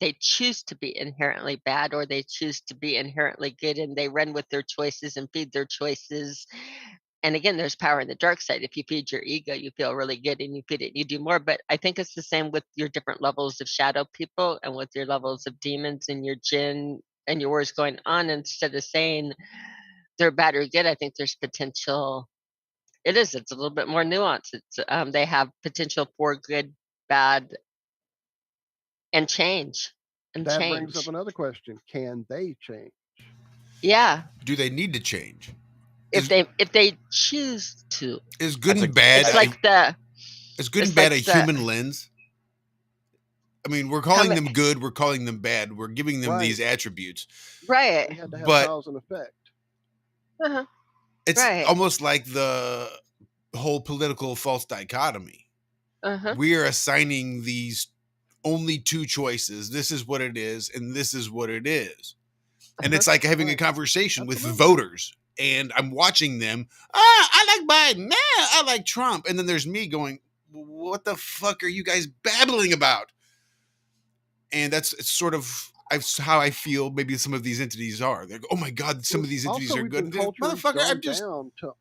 they choose to be inherently bad, or they choose to be inherently good, and they run with their choices and feed their choices. And again, there's power in the dark side. If you feed your ego, you feel really good, and you feed it, you do more. But I think it's the same with your different levels of shadow people and with your levels of demons and your jinn and your words going on. Instead of saying they're bad or good, I think there's potential. It's a little bit more nuanced. They have potential for good, bad, and change. That brings up another question: can they change? Yeah, Do they need to change? if they choose to. Is good That's and bad It's like is good and it's bad like a the human lens? I mean, we're calling come them good, we're calling them bad, we're giving them these Right. attributes. They right. had to have But cause and effect. Uh-huh. it's Right. almost like the whole political false dichotomy. Uh-huh. We are assigning these only two choices. This is what it is, and this is what it is. And it's like having a Right. conversation with Absolutely. voters, and I'm watching them. I like Biden. Nah, I like Trump. And then there's me going, what the fuck are you guys babbling about? And it's sort of how I feel maybe some of these entities are. They're, oh my God, some of these entities Also, are we've good. been culturally Motherfucker, I'm dumbed just... down to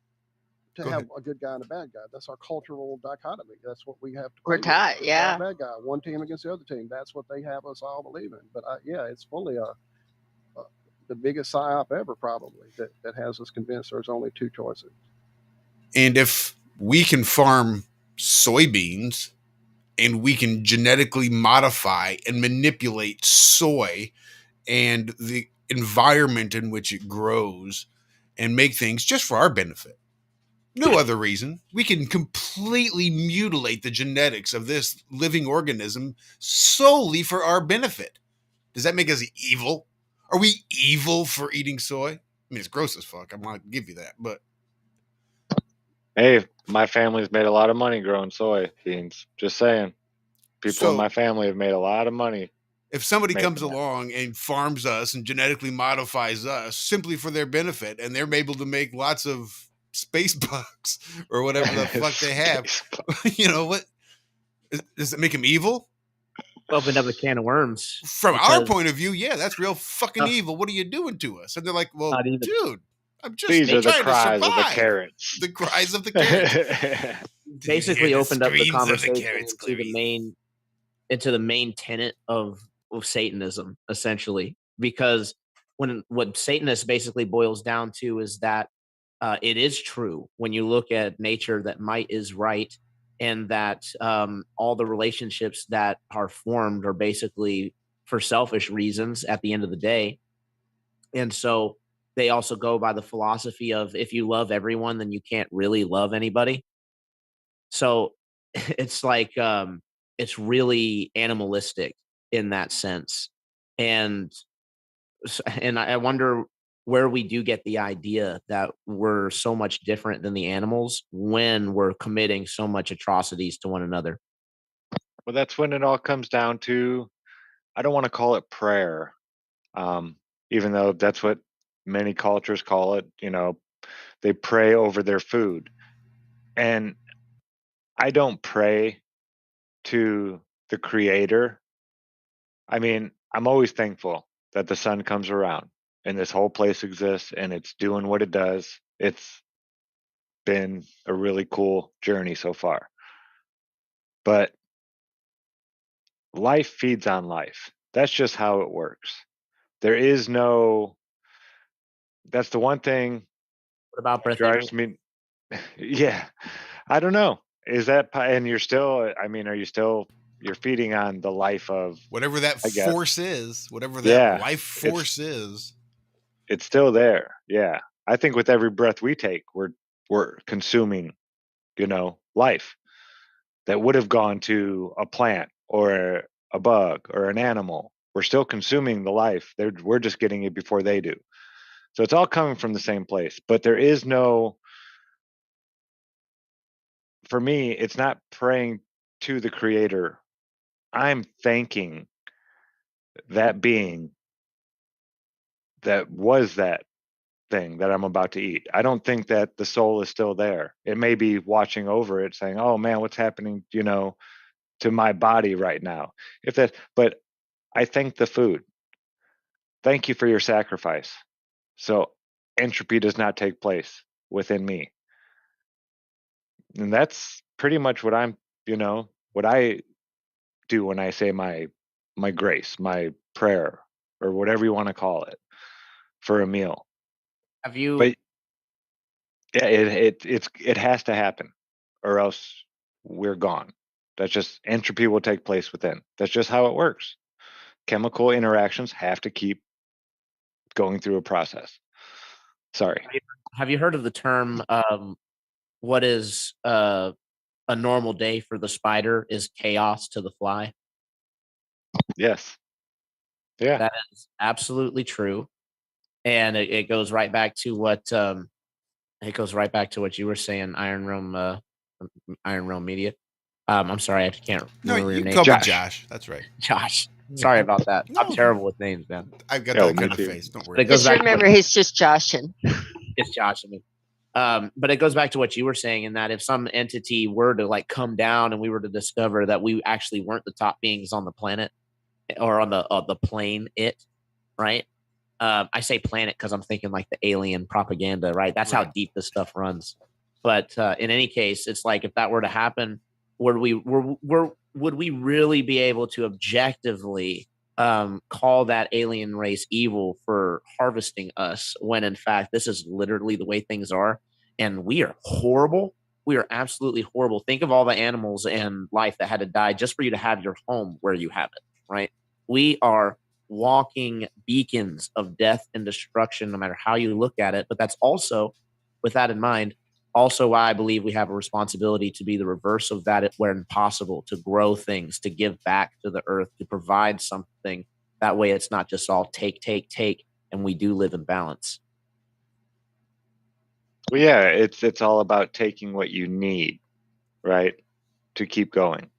Go have ahead. a good guy and a bad guy. That's our cultural dichotomy. That's what we have to We're play with. taught, Good guy, yeah. bad guy. One team against the other team. That's what they have us all believing. But yeah, it's fully the biggest psyop ever, probably, that has us convinced there's only two choices. And if we can farm soybeans and we can genetically modify and manipulate soy and the environment in which it grows and make things just for our benefit, no other reason, we can completely mutilate the genetics of this living organism solely for our benefit. Does that make us evil? Are we evil for eating soy? I mean, it's gross as fuck. I'm not give you that, but Hey, my family's made a lot of money growing soybeans. Just saying. People in so my family have made a lot of money. if somebody comes making that. along and farms us and genetically modifies us simply for their benefit, and they're able to make lots of space bugs or whatever the fuck they have, you know what? Does it make them evil? Opened up a can of worms. From our because point of view, yeah, that's real fucking uh, evil. What are you doing to us? And they're like, well, not even dude, I'm just These are the trying to cries of the survive. carrots. The cries of the carrots. basically the opened up the screams of the conversation carrots, into the main tenet of Satanism, essentially, because what Satanist basically boils down to is that it is true when you look at nature that might is right, and that all the relationships that are formed are basically for selfish reasons at the end of the day. And so they also go by the philosophy of if you love everyone, then you can't really love anybody. So it's like it's really animalistic in that sense. And and I wonder where we do get the idea that we're so much different than the animals when we're committing so much atrocities to one another. Well, that's when it all comes down to, I don't want to call it prayer, even though that's what many cultures call it. They pray over their food. And I don't pray to the creator. I mean, I'm always thankful that the sun comes around and this whole place exists and it's doing what it does. It's been a really cool journey so far. But life feeds on life. That's just how it works. There is no, that's the one thing What about that breathing? drives me. Yeah. I don't know. Is that, and you're still, I mean, are you still, you're feeding on the life of whatever that I guess. force is, whatever that Yeah. life force is. It's still there. Yeah. I think with every breath we take, we're consuming, life that would have gone to a plant or a bug or an animal. We're still consuming the life. We're just getting it before they do. So it's all coming from the same place. But there is no, for me, it's not praying to the creator. I'm thanking that being that was that thing that I'm about to eat. I don't think that the soul is still there. It may be watching over it saying, "Oh man, what's happening, to my body right now?" But I thank the food. Thank you for your sacrifice. So entropy does not take place within me. And that's pretty much what what I do when I say my grace, my prayer, or whatever you want to call it, for a meal. Have you? But yeah, it has to happen, or else we're gone. That's just entropy will take place within. That's just how it works. Chemical interactions have to keep going through a process. Sorry. Have you heard of the term? What is a normal day for the spider is chaos to the fly. Yes. Yeah. That is absolutely true, and it goes right back to what you were saying, Iron Realm Media. I'm sorry, I can't No, remember you your can name. call me Josh. That's right. Josh. Sorry about that. I'm No. terrible with names, man. I've got Oh, that me kind of too. face. Don't But worry. it goes Just back to remember, he's just joshing. it's Josh. I mean, but it goes back to what you were saying, in that if some entity were to like come down and we were to discover that we actually weren't the top beings on the planet or on the plane, right? I say planet because I'm thinking like the alien propaganda, right? That's how deep this stuff runs. But in any case, it's like if that were to happen, would we really be able to objectively call that alien race evil for harvesting us when in fact this is literally the way things are, and we are horrible? We are absolutely horrible. Think of all the animals and life that had to die just for you to have your home where you have it, right? We are walking beacons of death and destruction, no matter how you look at it. But that's also, with that in mind, also why I believe we have a responsibility to be the reverse of that when possible, to grow things, to give back to the earth, to provide something. That way it's not just all take, and we do live in balance. Well, yeah, it's all about taking what you need, right, to keep going.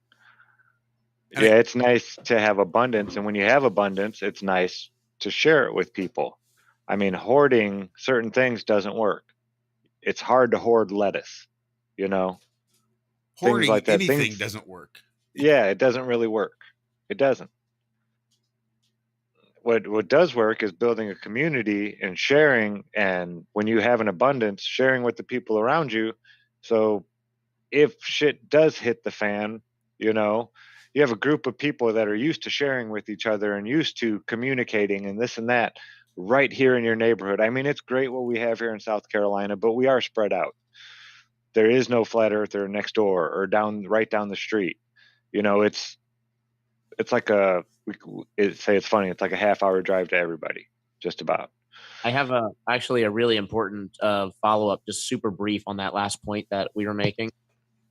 And Yeah, it's nice to have abundance, and when you have abundance, it's nice to share it with people. I mean, hoarding certain things doesn't work. It's hard to hoard lettuce, things hoarding like that. anything doesn't work. Yeah, it doesn't really work. It doesn't. What does work is building a community and sharing, and when you have an abundance, sharing with the people around you. So if shit does hit the fan, you have a group of people that are used to sharing with each other and used to communicating and this and that right here in your neighborhood. I mean, it's great what we have here in South Carolina, but we are spread out. There is no flat earther next door or right down the street. It's like it's funny. It's like a half-hour drive to everybody, just about. I have actually a really important follow-up, just super brief on that last point that we were making.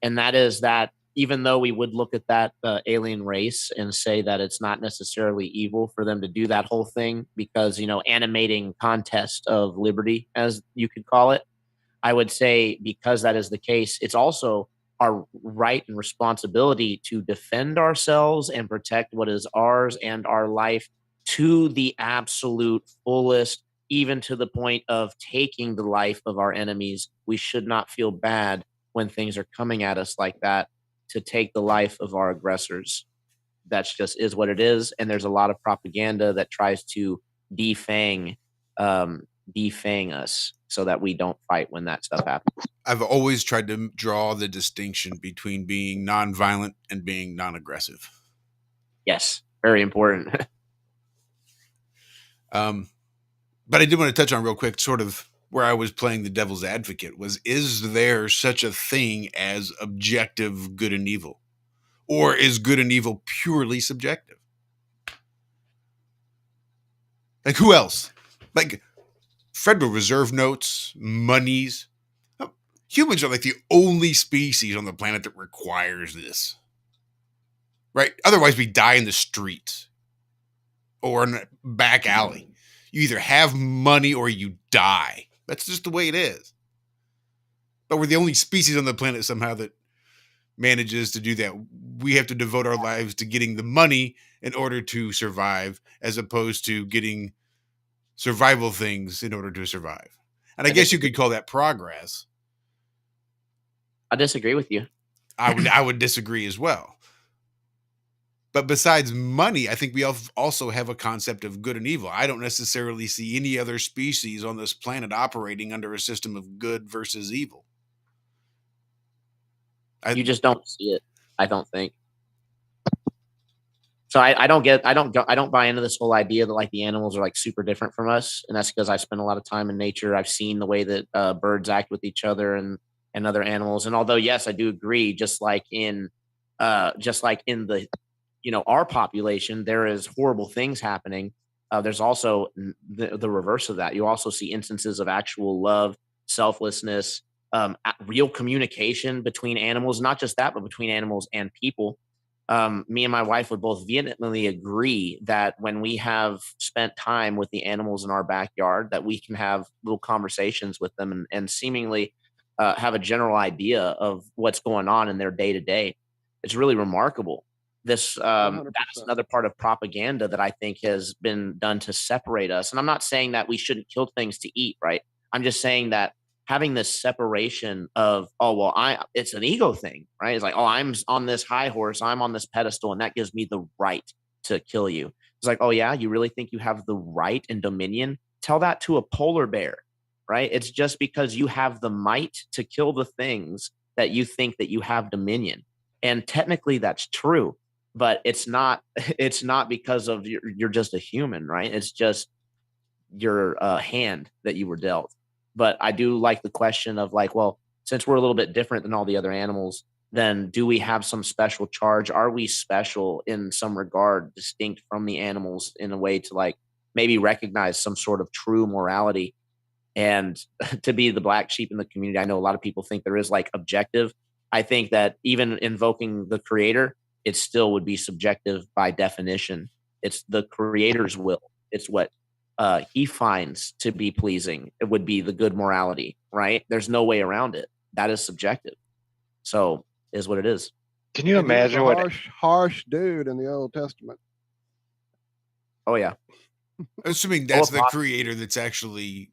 And that is that even though we would look at that alien race and say that it's not necessarily evil for them to do that whole thing because, animating contest of liberty, as you could call it, I would say because that is the case, it's also our right and responsibility to defend ourselves and protect what is ours and our life to the absolute fullest, even to the point of taking the life of our enemies. We should not feel bad when things are coming at us like that to take the life of our aggressors. That's just is what it is. And there's a lot of propaganda that tries to defang us so that we don't fight when that stuff happens. I've always tried to draw the distinction between being nonviolent and being non-aggressive. Yes, very important. But I did want to touch on real quick, sort of where I was playing the devil's advocate, is there such a thing as objective good and evil? Or is good and evil purely subjective? Like, who else? Like, Federal Reserve notes, monies. Humans are like the only species on the planet that requires this. Right? Otherwise, we die in the streets or in a back alley. You either have money or you die. That's just the way it is. But we're the only species on the planet somehow that manages to do that. We have to devote our lives to getting the money in order to survive, as opposed to getting survival things in order to survive. And I guess you could call that progress. I disagree with you. I would disagree as well. But besides money, I think we also have a concept of good and evil. I don't necessarily see any other species on this planet operating under a system of good versus evil. You just don't see it, I don't think. So I don't buy into this whole idea that like the animals are like super different from us, and that's because I spend a lot of time in nature. I've seen the way that birds act with each other and other animals. And although yes, I do agree, just like in the our population, there is horrible things happening. There's also the reverse of that. You also see instances of actual love, selflessness, real communication between animals. Not just that, but between animals and people. Me and my wife would both vehemently agree that when we have spent time with the animals in our backyard, that we can have little conversations with them and seemingly have a general idea of what's going on in their day to day. It's really remarkable. That's 100%. another part of propaganda that I think has been done to separate us. And I'm not saying that we shouldn't kill things to eat, right? I'm just saying that having this separation of, it's an ego thing, right? It's like, oh, I'm on this high horse, I'm on this pedestal, and that gives me the right to kill you. It's like, oh yeah, you really think you have the right and dominion? Tell that to a polar bear, right? It's just because you have the might to kill the things that you think that you have dominion. And technically that's true, but it's not because of you're just a human, right? It's just your hand that you were dealt. But I do like the question of like, well, since we're a little bit different than all the other animals, then do we have some special charge? Are we special in some regard, distinct from the animals in a way to like maybe recognize some sort of true morality? And to be the black sheep in the community, I know a lot of people think there is like objective. I think that even invoking the creator, it still would be subjective by definition. It's the creator's will. It's what he finds to be pleasing. It would be the good morality, right? There's no way around it. That is subjective. So is what it is. Can you imagine what what harsh dude in the Old Testament? Oh yeah. Assuming that's the creator that's actually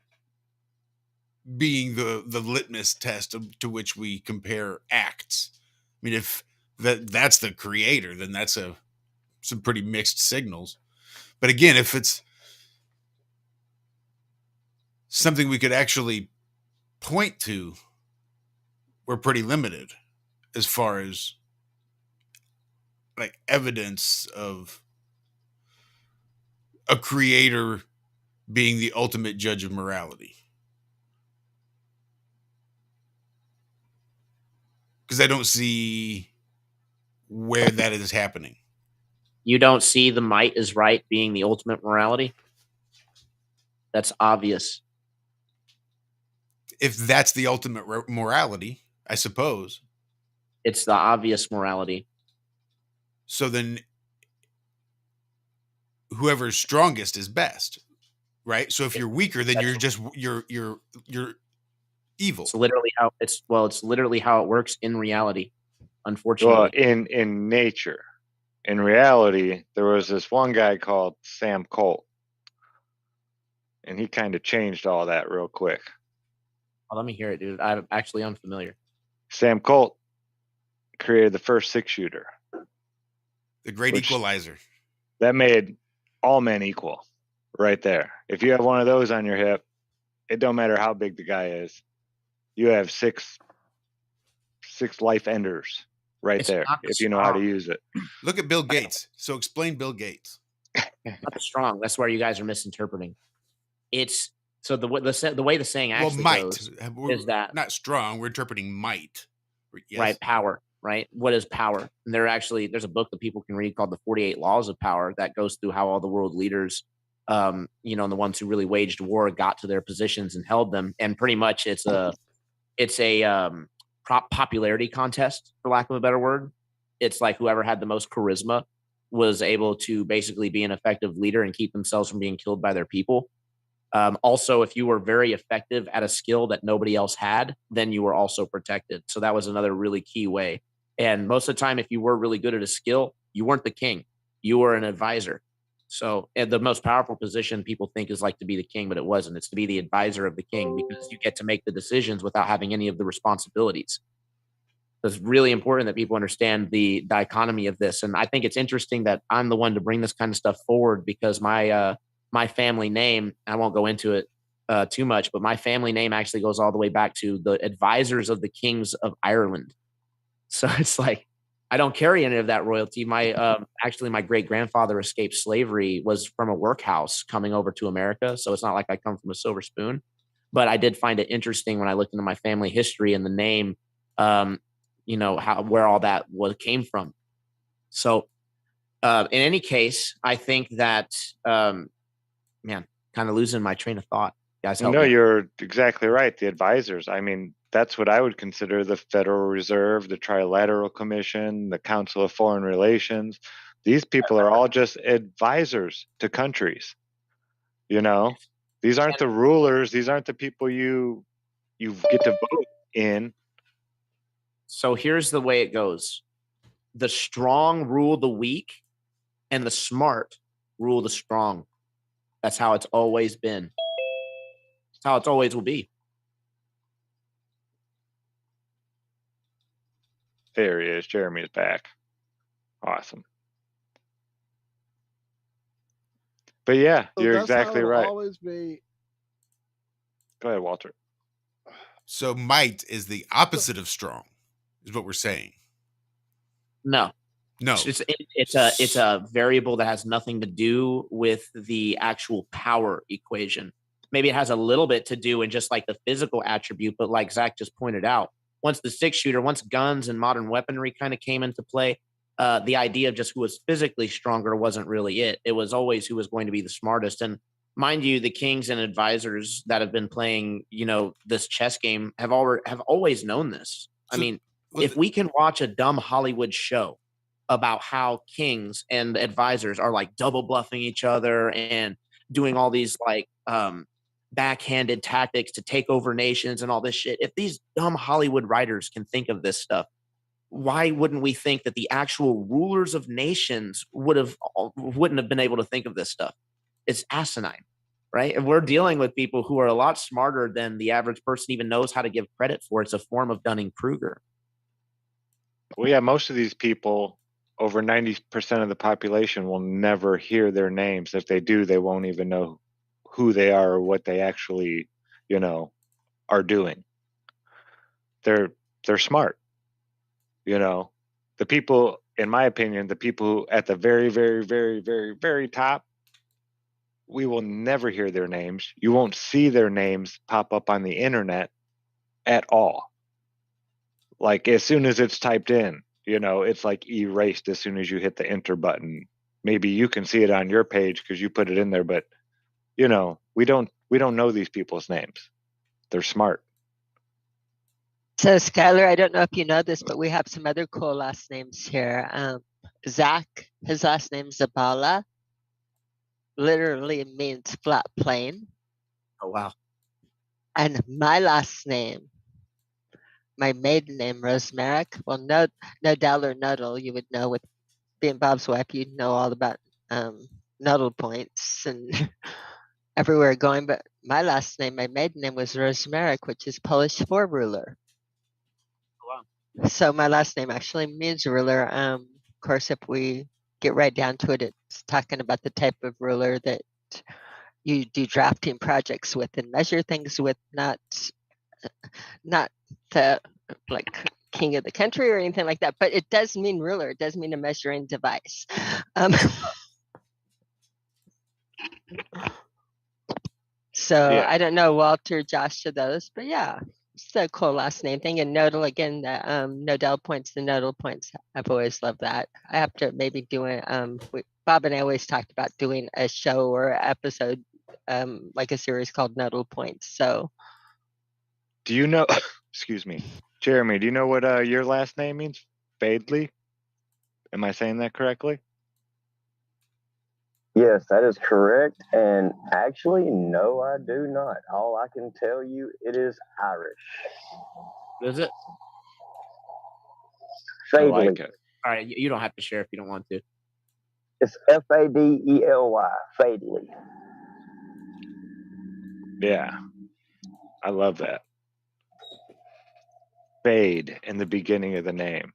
being the litmus test to which we compare acts. I mean, if that's the creator, then that's some pretty mixed signals. But again, if it's something we could actually point to, we're pretty limited as far as like evidence of a creator being the ultimate judge of morality. Because I don't see where that is happening. You don't see the might is right being the ultimate morality? That's obvious. If that's the ultimate morality, I suppose. It's the obvious morality. So then whoever's strongest is best, right? So if you're weaker, then you're just you're evil. It's literally how it works in reality, unfortunately. Well, in nature. In reality, there was this one guy called Sam Colt, and he kind of changed all that real quick. Oh, let me hear it, dude. I'm actually unfamiliar. Sam Colt created the first 6-shooter. The great equalizer. That made all men equal right there. If you have one of those on your hip, it don't matter how big the guy is. You have six life enders right there if you know how to use it. Look at Bill Gates. So explain Bill Gates. Not strong. That's where you guys are misinterpreting. It's so the way the saying actually goes is that not strong. We're interpreting might. Yes. Right, power. Right. What is power? And there's a book that people can read called The 48 Laws of Power that goes through how all the world leaders, and the ones who really waged war got to their positions and held them. And pretty much it's a popularity contest, for lack of a better word. It's like whoever had the most charisma was able to basically be an effective leader and keep themselves from being killed by their people. Also, if you were very effective at a skill that nobody else had, then you were also protected. So that was another really key way. And most of the time, if you were really good at a skill, you weren't the king. You were an advisor. So the most powerful position people think is like to be the king, but it wasn't. It's to be the advisor of the king because you get to make the decisions without having any of the responsibilities. So it's really important that people understand the dichotomy of this. And I think it's interesting that I'm the one to bring this kind of stuff forward because my family name, I won't go into it too much, but my family name actually goes all the way back to the advisors of the kings of Ireland. So it's like, I don't carry any of that royalty. My actually, my great grandfather escaped slavery, was from a workhouse coming over to America. So it's not like I come from a silver spoon. But I did find it interesting when I looked into my family history and the name, where all that came from. So in any case, I think that, kind of losing my train of thought. Guys, help No, me. you're exactly right. The advisors. I mean, that's what I would consider the Federal Reserve, the Trilateral Commission, the Council of Foreign Relations. These people are all just advisors to countries. These aren't the rulers. These aren't the people you get to vote in. So here's the way it goes. The strong rule the weak, and the smart rule the strong. That's how it's always been. That's how it always will be. There he is. Jeremy's back. Awesome. But yeah, So you're that's how exactly it'll right. always be. Go ahead, Walter. So might is the opposite of strong, is what we're saying. No. No. It's a variable that has nothing to do with the actual power equation. Maybe it has a little bit to do in just like the physical attribute, but like Zach just pointed out, once guns and modern weaponry kind of came into play, the idea of just who was physically stronger wasn't really it. It was always who was going to be the smartest. And mind you, the kings and advisors that have been playing, this chess game have always known this. I mean, if we can watch a dumb Hollywood show about how kings and advisors are like double bluffing each other and doing all these like backhanded tactics to take over nations and all this shit. If these dumb Hollywood writers can think of this stuff, why wouldn't we think that the actual rulers of nations wouldn't have been able to think of this stuff? It's asinine, right? And we're dealing with people who are a lot smarter than the average person even knows how to give credit for. It's a form of Dunning-Kruger. Well, yeah, most of these people, over 90% of the population, will never hear their names. If they do, they won't even know who they are or what they actually, are doing. They're smart. The people, in my opinion, the people who at the very, very, very, very, very top, we will never hear their names. You won't see their names pop up on the internet at all. Like as soon as it's typed in, it's like erased as soon as you hit the enter button. Maybe you can see it on your page because you put it in there, but we don't know these people's names. They're smart. So, Skylar, I don't know if you know this, but we have some other cool last names here. Zach, his last name's Zabala. Literally means flat plain. Oh, wow. And my last name, my maiden name, Rosemeric. Well, Nodell or Nodal, you would know with being Bob's wife, you'd know all about nodal points and everywhere going. But my last name, my maiden name was Rosemeric, which is Polish for ruler. Wow. So my last name actually means ruler. Of course, if we get right down to it, it's talking about the type of ruler that you do drafting projects with and measure things with, not the like king of the country or anything like that, but it does mean ruler. It does mean a measuring device. So yeah. I don't know Walter, Josh, to those, but yeah, it's a cool last name thing. And nodal again, the nodal points, the nodal points. I've always loved that. I have to maybe do it. Bob and I always talked about doing a show or episode, like a series called Nodal Points. So, do you know? Excuse me, Jeremy. Do you know what your last name means? Fadley. Am I saying that correctly? Yes, that is correct. And actually, no, I do not. All I can tell you, it is Irish. Is it? Fadley. I like it. All right, you don't have to share if you don't want to. It's Fadely. Fadely. Yeah, I love that. Fade in the beginning of the name.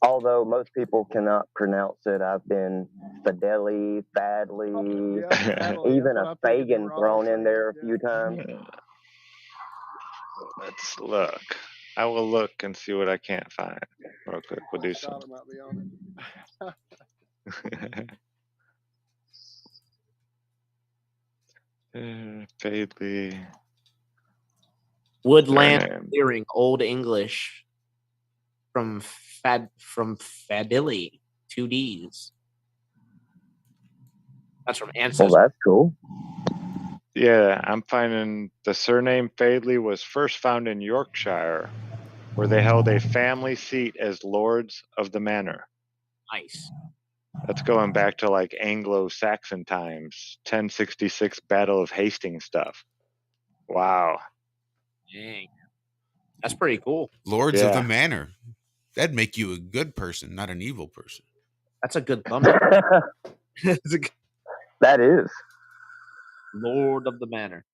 Although most people cannot pronounce it, I've been Fadeli, Fadley, even a Fagin thrown in there a few times. Let's look. I will look and see what I can't find real quick. We'll do some. Scholar might be on Fadley. Woodland Surname. clearing, Old English from Fadilly, 2Ds. That's from Well, Ancestry. that's cool. Yeah, I'm finding the surname Fadley was first found in Yorkshire, where they held a family seat as lords of the manor. Nice. That's going back to like Anglo-Saxon times, 1066 Battle of Hastings stuff. Wow. Dang. That's pretty cool. Lords of the Yeah. Manor. That'd make you a good person, not an evil person. That's a good thumbnail. That is. Lord of the Manor.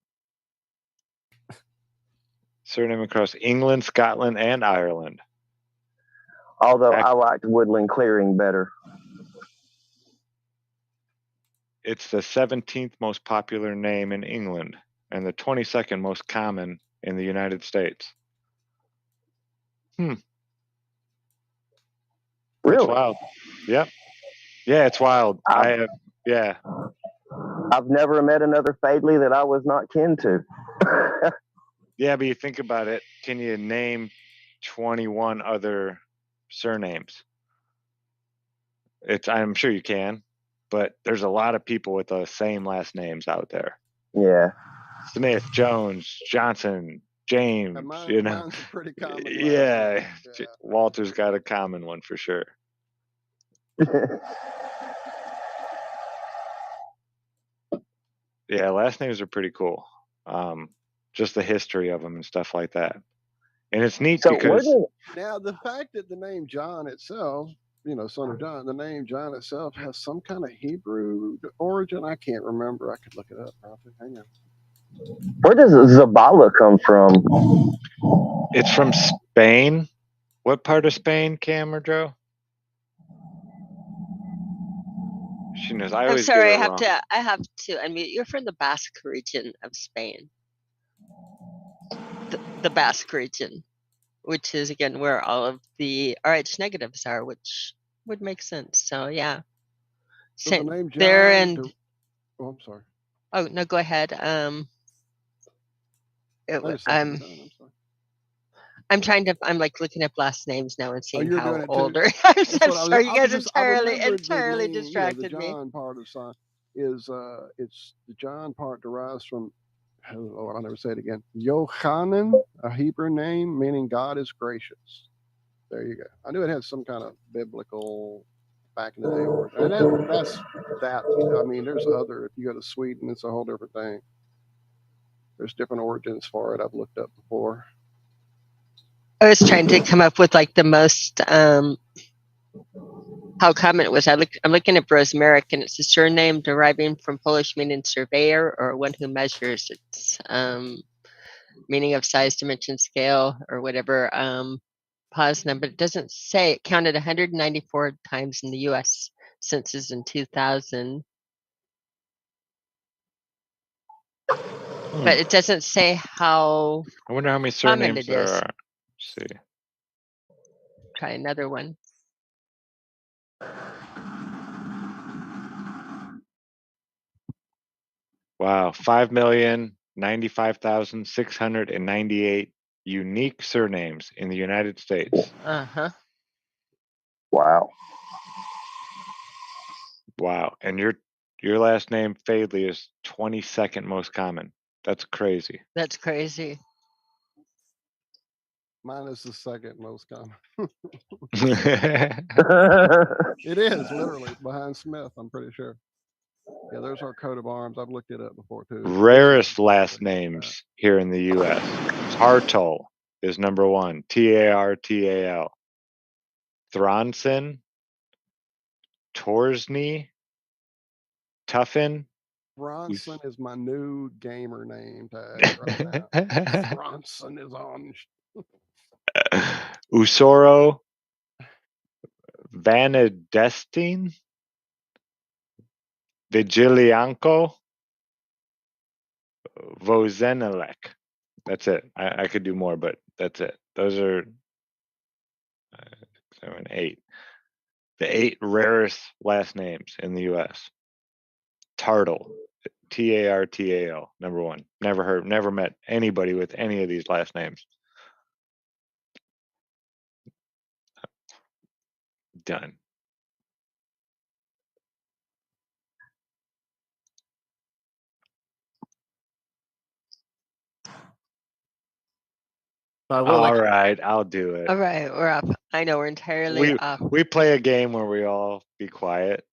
Surname across England, Scotland, and Ireland. Although I liked Woodland Clearing better. It's the 17th most popular name in England and the 22nd most common in the United States. Really? It's wild. Yep. Yeah, it's wild. Yeah. I've never met another Fadley that I was not kin to. Yeah, but you think about it. Can you name 21 other surnames? I'm sure you can, but there's a lot of people with the same last names out there. Yeah. Smith, Jones, Johnson, James, you know. Mine's a pretty common last Yeah. name. Yeah. Walter's got a common one for sure. Yeah, last names are pretty cool. Just the history of them and stuff like that. And it's neat because now the fact that the name John itself, son of John, the name John itself has some kind of Hebrew origin. I can't remember. I could look it up. Probably. Hang on. Where does Zabala come from? it's from Spain. What part of Spain, Cam or Joe? She knows. I I'm always sorry, get I it have wrong. to. I have to unmute. You're from the Basque region of Spain. The Basque region, which is again where all of the RH negatives are, which would make sense. So yeah, So the name John. there and. Oh, I'm sorry. Oh no, go ahead. I'm trying to. I'm like looking up last names now and seeing how older. I'm sorry, you guys entirely distracted the John me. part of sign is it's the John part derives from. Oh, I'll never say it again. Yochanan, a Hebrew name meaning God is gracious. There you go. I knew it had some kind of biblical back in the day origin. And that's that. I mean, there's other. If you go to Sweden, it's a whole different thing. There's different origins for it. I've looked up before. I was trying to come up with like the most how common it was. I'm looking at Brosmeric, and it's a surname deriving from Polish meaning surveyor or one who measures. It's meaning of size, dimension, scale, or whatever. Poznan, but it doesn't say. It counted 194 times in the U.S. census in 2000. But it doesn't say how. I wonder how many common surnames it there is. are. Let's see. Try another one. Wow, 5,095,698 unique surnames in the United States. Wow. Wow, and your last name Fadley is 22nd most common. That's crazy. That's crazy. Mine is the second most common. It is literally behind Smith. I'm pretty sure. Yeah, there's our coat of arms. I've looked it up before too. Rarest last names here in the U.S. Hartal is number 1. Tartal. Thronson, Torsney, Tuffin. Bronson is my new gamer name tag right now. Bronson is on. Usoro, Vanadestine, Vigilianco, Vozenelek. That's it. I could do more, but that's it. Those are 7, 8. The 8 rarest last names in the U.S. Tartle, Tartao, number 1. Never met anybody with any of these last names. Done. All right, I'll do it. All right, we're up. I know we're entirely off. We play a game where we all be quiet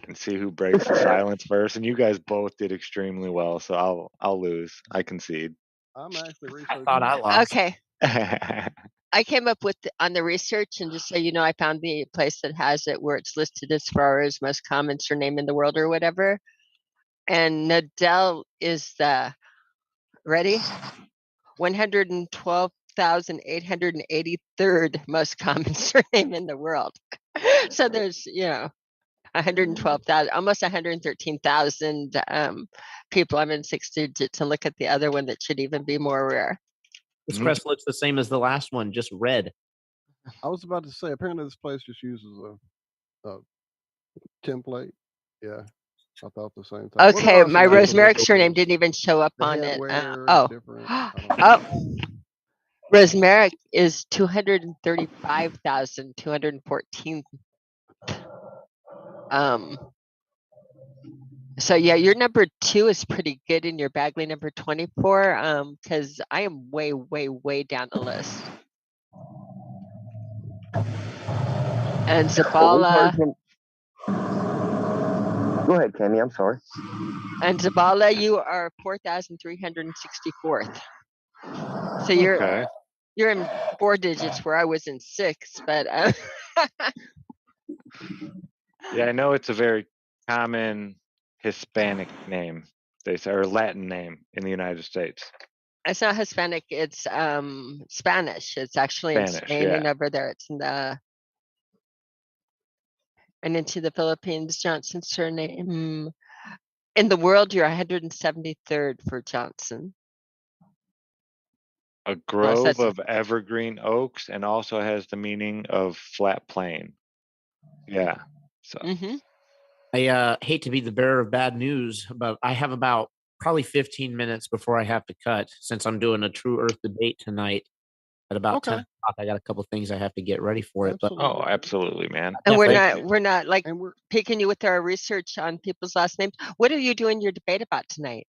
and see who breaks the silence first. And you guys both did extremely well, so I'll lose. I concede. I'm actually researching. I thought I lost. Okay. I came up with on the research, and just so you know, I found the place that has it where it's listed as far as most common surname in the world or whatever. And Nadell is the ready 112,883rd most common surname in the world. So there's 112,000, almost 113,000 people. I'm in 6 digit to look at the other one that should even be more rare. This crest looks the same as the last one, just red. I was about to say, apparently this place just uses a template. Yeah, I thought the same thing. Okay, my Rosemeric surname didn't even show up on it. Rosemeric is 235,214. So yeah, your number 2 is pretty good in your Bagley number 24. Because I am way, way, way down the list. And Zabala. Go ahead, Cammy. I'm sorry. And Zabala, you are 4,364th. So you're in 4 digits where I was in 6, but yeah, I know it's a very common Hispanic name, they say, or Latin name in the United States. It's not Hispanic, it's Spanish. It's actually in Spain and over there. It's in the and into the Philippines. Johnson's surname in the world, you're 173rd for Johnson. A grove of evergreen oaks, and also has the meaning of flat plain. Yeah. So I hate to be the bearer of bad news, but I have about probably 15 minutes before I have to cut, since I'm doing a True Earth debate tonight at about 10 o'clock. I got a couple things I have to get ready for it. But absolutely, man. And we're not like picking you with our research on people's last names. What are you doing your debate about tonight?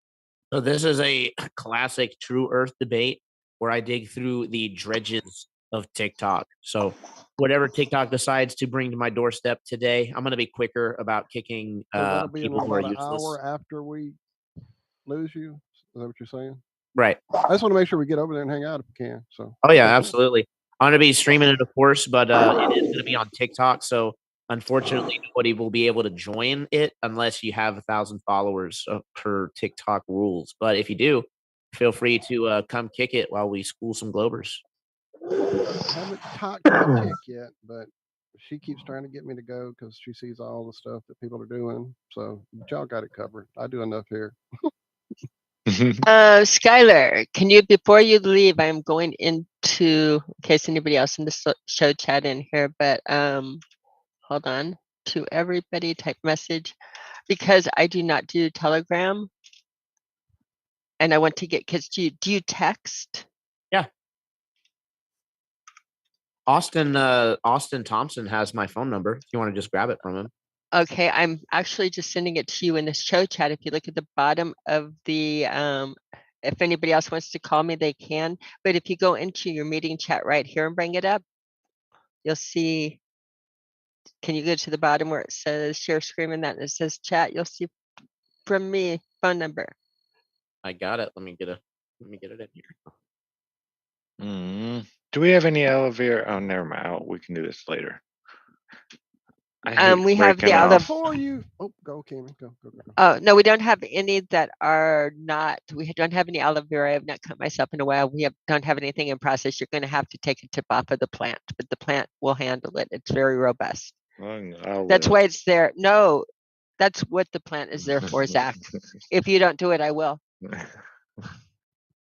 So this is a classic True Earth debate where I dig through the dredges of TikTok. So whatever TikTok decides to bring to my doorstep today, I'm going to be quicker about kicking people who are useless. An hour after we lose you? Is that what you're saying? Right. I just want to make sure we get over there and hang out if we can. So. Oh yeah, absolutely. I'm going to be streaming it, of course, but it is going to be on TikTok. So unfortunately, nobody will be able to join it unless you have 1,000 followers per TikTok rules. But if you do, feel free to come kick it while we school some Globers. I haven't talked to my chick yet, but she keeps trying to get me to go because she sees all the stuff that people are doing. So y'all got it covered. I do enough here. Skylar, can you, before you leave, I'm going into, in case anybody else in the show chat in here, but hold on, to everybody type message, because I do not do Telegram, and I want to get kids. Do you text? Yeah. Austin Thompson has my phone number if you want to just grab it from him. Okay, I'm actually just sending it to you in the show chat. If you look at the bottom of the, if anybody else wants to call me, they can. But if you go into your meeting chat right here and bring it up, you'll see, can you go to the bottom where it says share screen and that and it says chat? You'll see from me phone number. I got it. Let me get it in here. Do we have any elevator? Oh, never mind. Oh, we can do this later. We have the aloe. Before you, go, Cammy, go. Oh no, we don't have any that are not. We don't have any aloe vera. I have not cut myself in a while. We don't have anything in process. You're going to have to take a tip off of the plant, but the plant will handle it. It's very robust. That's why it's there. No, that's what the plant is there for, Zach. If you don't do it, I will.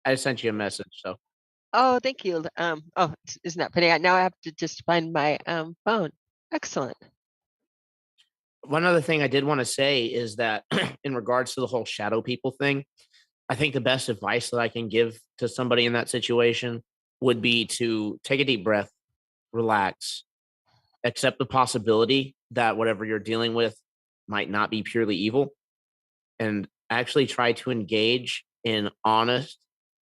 I sent you a message, so. Oh, thank you. Oh, isn't that funny? Now I have to just find my phone. Excellent. One other thing I did want to say is that in regards to the whole shadow people thing, I think the best advice that I can give to somebody in that situation would be to take a deep breath, relax, accept the possibility that whatever you're dealing with might not be purely evil, and actually try to engage in honest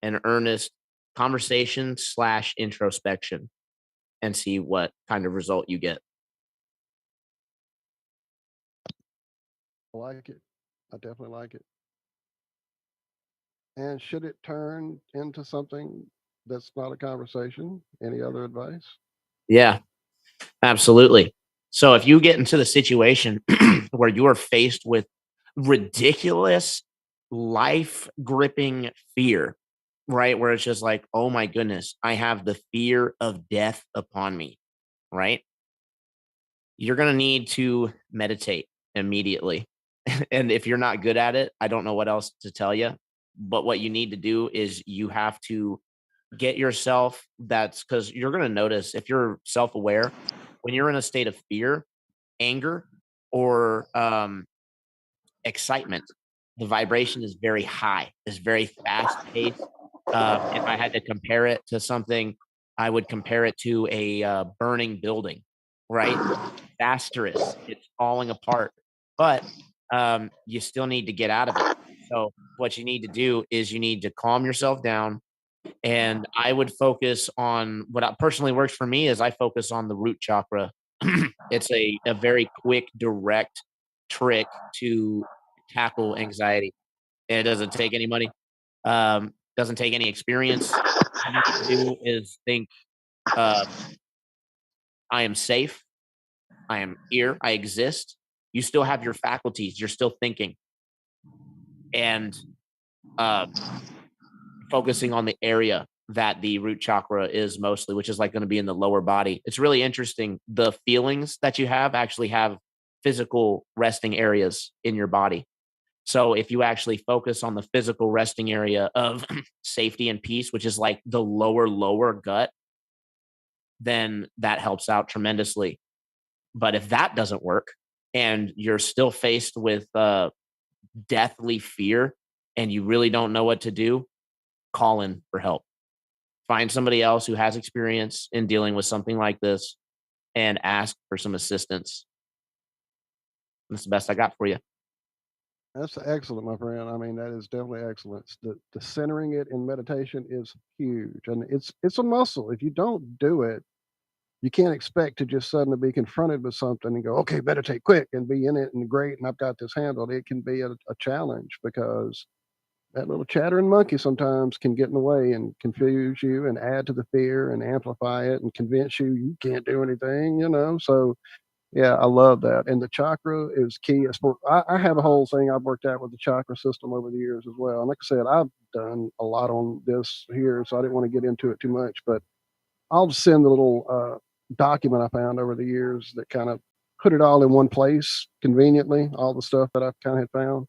and earnest conversation slash introspection and see what kind of result you get. I like it. I definitely like it. And should it turn into something that's not a conversation? Any other advice? Yeah, absolutely. So if you get into the situation where you are faced with ridiculous, life gripping fear, right? Where it's just like, oh my goodness, I have the fear of death upon me, right? You're going to need to meditate immediately. And if you're not good at it, I don't know what else to tell you. But what you need to do is you have to get yourself that's because you're going to notice if you're self aware, when you're in a state of fear, anger, or excitement, the vibration is very high, is very fast paced. If I had to compare it to something, I would compare it to a burning building, right? Disastrous. It's falling apart, but you still need to get out of it. So, what you need to do is you need to calm yourself down. And I would focus on personally works for me is I focus on the root chakra. It's a very quick, direct trick to tackle anxiety. And it doesn't take any money, doesn't take any experience. All you need to do is think, uh, I am safe. I am here. I exist. You still have your faculties. You're still thinking. And uh, focusing on the area that the root chakra is mostly, which is like going to be in the lower body. It's really interesting. The feelings that you have actually have physical resting areas in your body. So if you actually focus on the physical resting area of safety and peace, which is like the lower gut, then that helps out tremendously. But if that doesn't work and you're still faced with deathly fear and you really don't know what to do, call in for help. Find somebody else who has experience in dealing with something like this and ask for some assistance. That's the best I got for you. That's excellent, my friend. I mean, that is definitely excellent. The centering it in meditation is huge, and it's a muscle. If you don't do it, you can't expect to just suddenly be confronted with something and go, okay, meditate quick and be in it and great, and I've got this handled. It can be a challenge because that little chattering monkey sometimes can get in the way and confuse you and add to the fear and amplify it and convince you can't do anything, So yeah, I love that. And the chakra is key. I have a whole thing I've worked out with the chakra system over the years as well. And like I said, I've done a lot on this here, so I didn't want to get into it too much. But I'll just send the little document I found over the years that kind of put it all in one place conveniently, all the stuff that I've kind of had found.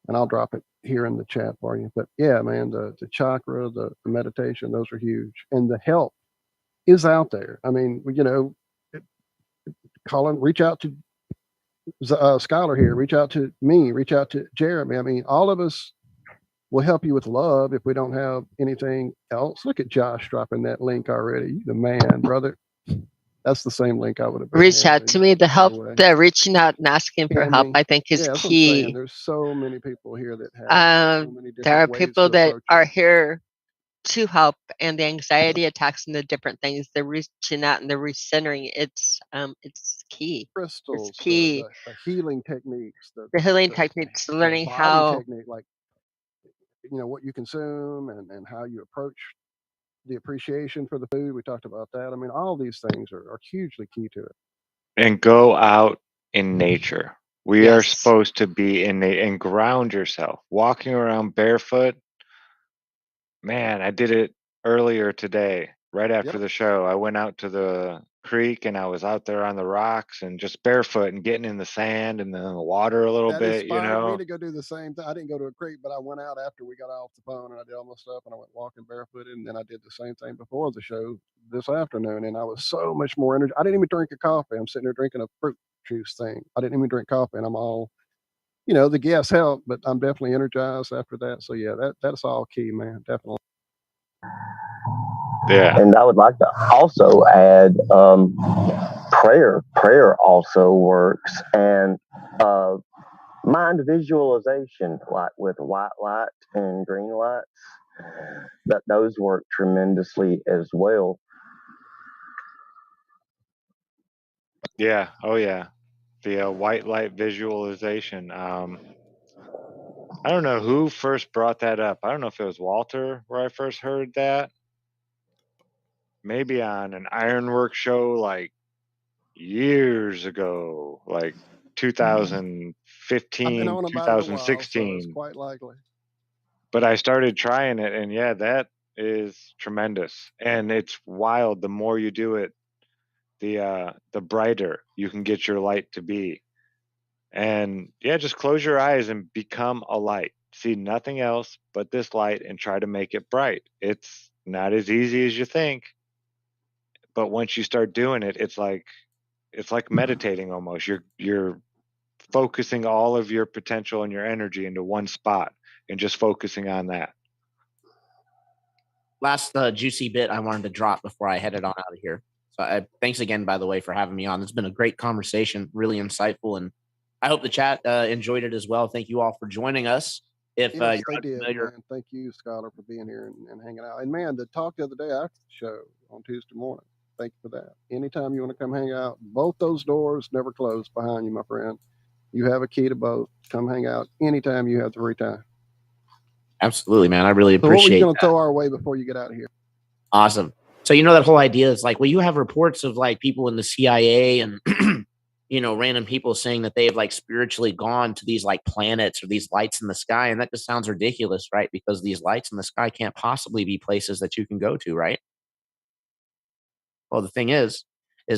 And I'll drop it here in the chat for you. But yeah, man, the chakra, the meditation, those are huge. And the help is out there. I mean, Colin, reach out to Skylar here, reach out to me, reach out to Jeremy. I mean, all of us will help you with love if we don't have anything else. Look at Josh dropping that link already. You the man, brother. That's the same link I would have. Reach out to me. The reaching out and asking for help, I think, is yeah, that's what I'm saying. key. There's so many people here that have so many different There are ways people to that approach it. are here to help, and the anxiety attacks and the different things, the reaching out and the recentering, it's key. Crystals, It's key. the healing techniques, The healing techniques, learning body how technique, like what you consume and how you approach the appreciation for the food. We talked about that. I mean, all these things are hugely key to it. And go out in nature. We are Yes. supposed to be in and ground yourself. Walking around barefoot. Man, I did it earlier today, right after Yep. the show. I went out to the creek and I was out there on the rocks and just barefoot and getting in the sand and then the water a little That bit, you inspired me know? to go do the same thing. I didn't go to a creek, but I went out after we got off the phone and I did all my stuff and I went walking barefooted. And then I did the same thing before the show this afternoon. And I was so much more energy. I didn't even drink a coffee. I'm sitting there drinking a fruit juice thing. I didn't even drink coffee and I'm all, the gas helped, but I'm definitely energized after that. So yeah, that's all key, man. Definitely. Yeah. And I would like to also add prayer. Prayer also works, and mind visualization, like with white light and green lights, that those work tremendously as well. Yeah. Oh, yeah. The white light visualization. I don't know who first brought that up. I don't know if it was Walter where I first heard that. Maybe on an ironwork show like years ago, like I've been 2015, on about it a while, so it's 2016. quite likely. But I started trying it, and yeah, that is tremendous. And it's wild. The more you do it, the brighter you can get your light to be. And yeah, just close your eyes and become a light. See nothing else but this light and try to make it bright. It's not as easy as you think, but once you start doing it, it's like meditating almost. You're focusing all of your potential and your energy into one spot and just focusing on that. Last juicy bit I wanted to drop before I headed on out of here. So thanks again, by the way, for having me on. It's been a great conversation, really insightful, and I hope the chat enjoyed it as well. Thank you all for joining us. If Yes, you're they did, unfamiliar, man. Thank you, Scholar, for being here and hanging out. And man, the talk the other day after the show on Tuesday morning. Thank you for that. Anytime you want to come hang out, both those doors never close behind you, my friend. You have a key to both. Come hang out anytime you have the free time. absolutely, man, I really So what were you appreciate going to that. throw our way before you get out of here? Awesome. So that whole idea is like, well, you have reports of like people in the CIA and random people saying that they have like spiritually gone to these like planets or these lights in the sky, and that just sounds ridiculous, right? Because these lights in the sky can't possibly be places that you can go to, right? Well, the thing is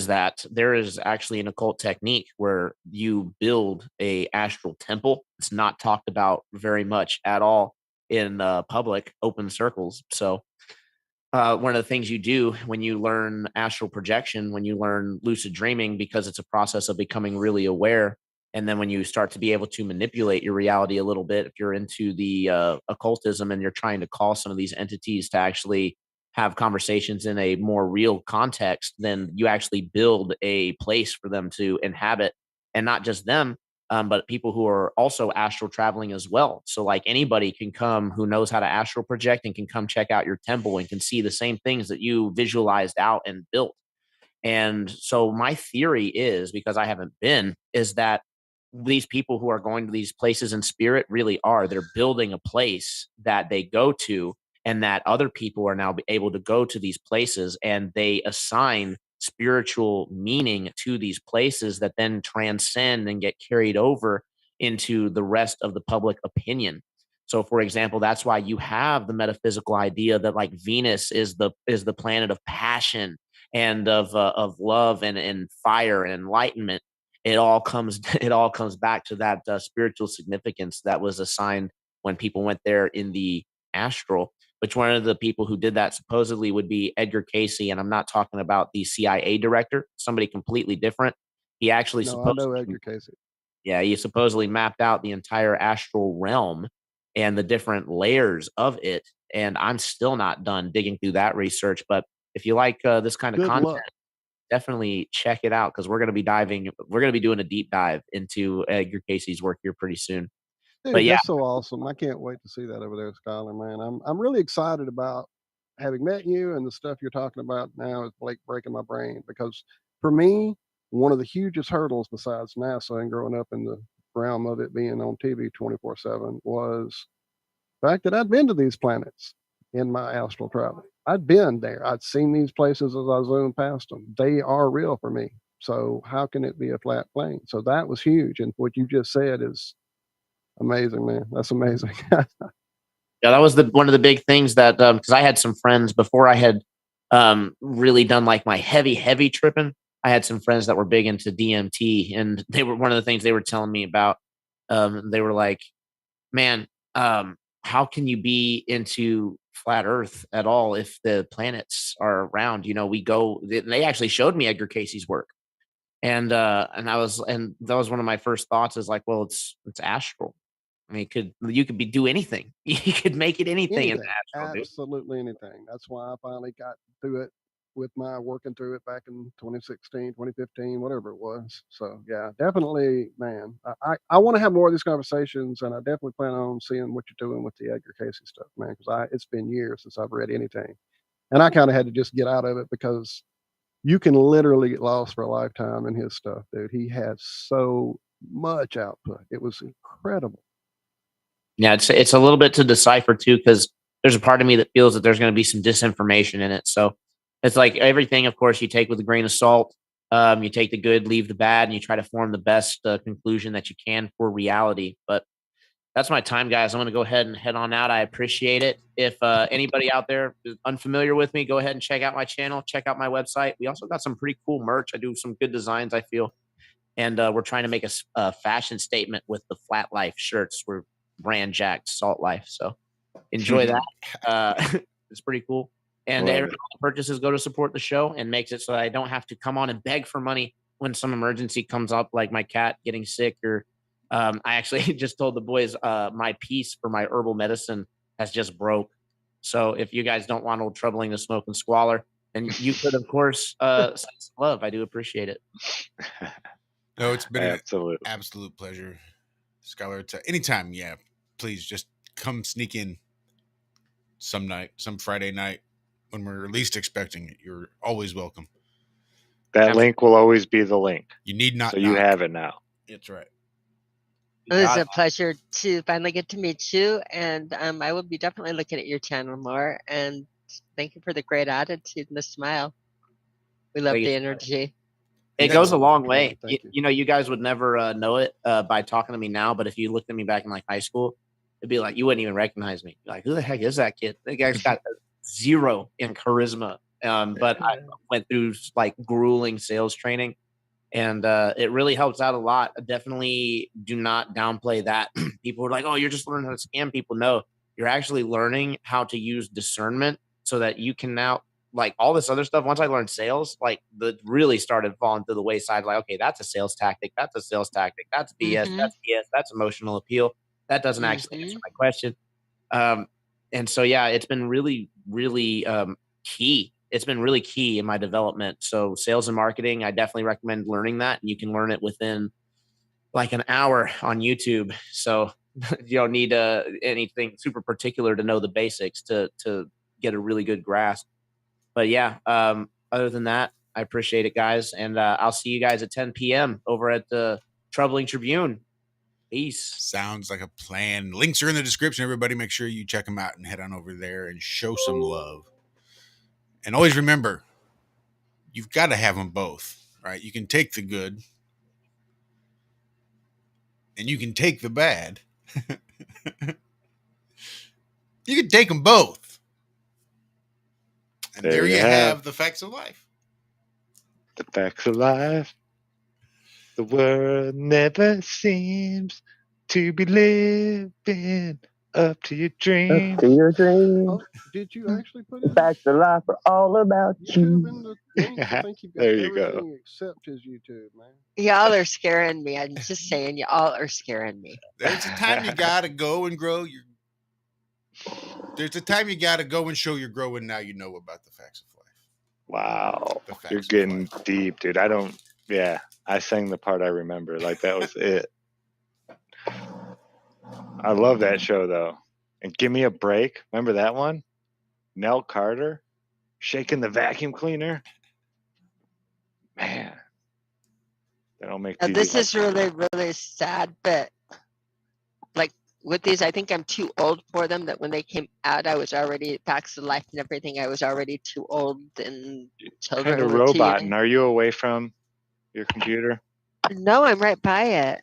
that there is actually an occult technique where you build a astral temple. It's not talked about very much at all in public open circles. So one of the things you do when you learn astral projection, when you learn lucid dreaming, because it's a process of becoming really aware, and then when you start to be able to manipulate your reality a little bit, if you're into the occultism and you're trying to call some of these entities to actually have conversations in a more real context, then you actually build a place for them to inhabit, and not just them, but people who are also astral traveling as well. So like anybody can come who knows how to astral project and can come check out your temple and can see the same things that you visualized out and built. And so my theory is, because I haven't been, is that these people who are going to these places in spirit really are. They're building a place that they go to, and that other people are now able to go to these places, and they assign spiritual meaning to these places that then transcend and get carried over into the rest of the public opinion. So, for example, that's why you have the metaphysical idea that like Venus is the planet of passion and of love and fire and enlightenment. It all comes it all comes back to that spiritual significance that was assigned when people went there in the astral. Which one of the people who did that supposedly would be Edgar Casey, and I'm not talking about the CIA director, somebody completely different. He actually No, I know supposedly, Edgar Casey. yeah, he supposedly mapped out the entire astral realm and the different layers of it. And I'm still not done digging through that research. But if you like this kind of Good content, luck. definitely check it out, because we're going to be doing a deep dive into Edgar Casey's work here pretty soon. But Dude, yeah, that's so awesome. I can't wait to see that over there, Skylar, man. I'm really excited about having met you, and the stuff you're talking about now is like breaking my brain, because for me, one of the hugest hurdles besides NASA and growing up in the realm of it being on TV 24/7 was the fact that I'd been to these planets in my astral travel. I'd been there. I'd seen these places as I zoomed past them. They are real for me. So how can it be a flat plane? So that was huge. And what you just said is amazing, man. That's amazing. yeah, that was one of the big things that because I had some friends before I had really done like my heavy tripping. I had some friends that were big into DMT, and they were one of the things they were telling me about. They were like, man, how can you be into flat Earth at all if the planets are round? They actually showed me Edgar Casey's work. And that was one of my first thoughts is like, well, it's astral. I mean, you could do anything. You could make it anything in Anything, astral, dude. absolutely anything. That's why I finally got through it with my working through it back in 2016, 2015, whatever it was. So yeah, definitely, man. I want to have more of these conversations, and I definitely plan on seeing what you're doing with the Edgar Casey stuff, man. Because it's been years since I've read anything, and I kind of had to just get out of it because you can literally get lost for a lifetime in his stuff, dude. He had so much output; it was incredible. Yeah, it's a little bit to decipher too, because there's a part of me that feels that there's going to be some disinformation in it. So it's like everything, of course, you take with a grain of salt. You take the good, leave the bad, and you try to form the best conclusion that you can for reality. But that's my time, guys. I'm going to go ahead and head on out. I appreciate it. If anybody out there is unfamiliar with me, go ahead and check out my channel, check out my website. We also got some pretty cool merch. I do some good designs, I feel. And we're trying to make a fashion statement with the Flat Life shirts. We're brand jacked Salt Life. So enjoy that. It's pretty cool. And every purchases go to support the show and makes it so that I don't have to come on and beg for money when some emergency comes up, like my cat getting sick. Or I actually just told the boys my piece for my herbal medicine has just broke. So if you guys don't want old troubling the smoke and squalor, then you could, of course, send some love. I do appreciate it. No, it's been an absolute pleasure, Skylar. Anytime, yeah. Please just come sneak in some Friday night when we're least expecting it. You're always welcome. That link will always be the link. You need not. So you have it now. That's right. It was a pleasure to finally get to meet you, and I will be definitely looking at your channel more. And thank you for the great attitude and the smile. We love the energy. It goes a long way. You guys would never know it by talking to me now, but if you looked at me back in like high school, it'd be like you wouldn't even recognize me. Like, who the heck is that kid? That guy's got 0 in charisma. But I went through like grueling sales training, and it really helps out a lot. Definitely do not downplay that. People are like, "Oh, you're just learning how to scam people." No, you're actually learning how to use discernment so that you can now. Like all this other stuff, once I learned sales, like that really started falling to the wayside. Like, okay, that's a sales tactic. That's a sales tactic. That's BS. Mm-hmm. That's BS. That's emotional appeal. That doesn't actually answer my question. And so, yeah, it's been really, really key. It's been really key in my development. So sales and marketing, I definitely recommend learning that. And you can learn it within like an hour on YouTube. So you don't need anything super particular to know the basics to get a really good grasp. But yeah, other than that, I appreciate it, guys. And I'll see you guys at 10 p.m. over at the Troubling Tribune. Peace. Sounds like a plan. Links are in the description. Everybody make sure you check them out and head on over there and show some love. And always remember, you've got to have them both, right? You can take the good and you can take the bad. You can take them both. And there you have the facts of life. The facts of life. The world never seems to be living up to your dreams. Up to your dreams. Oh, did you actually put it? Facts of life are all about you. I think you've got There you everything go. except his YouTube, man. Y'all are scaring me. I'm just saying, y'all are scaring me. There's a time you gotta go and grow your. There's a time you gotta go and show you're growing. Now you know about the facts of life. Wow, you're getting deep, dude. I sang the part I remember. Like that was it. I love that show though. And Give Me a Break. Remember that one? Nell Carter shaking the vacuum cleaner. Man, they don't make TV. This is really, really sad, but like with these, I think I'm too old for them. That when they came out, I was already Facts of Life and everything. I was already too old, and children Kind of were too robot. young. And are you away from your computer? No, I'm right by it.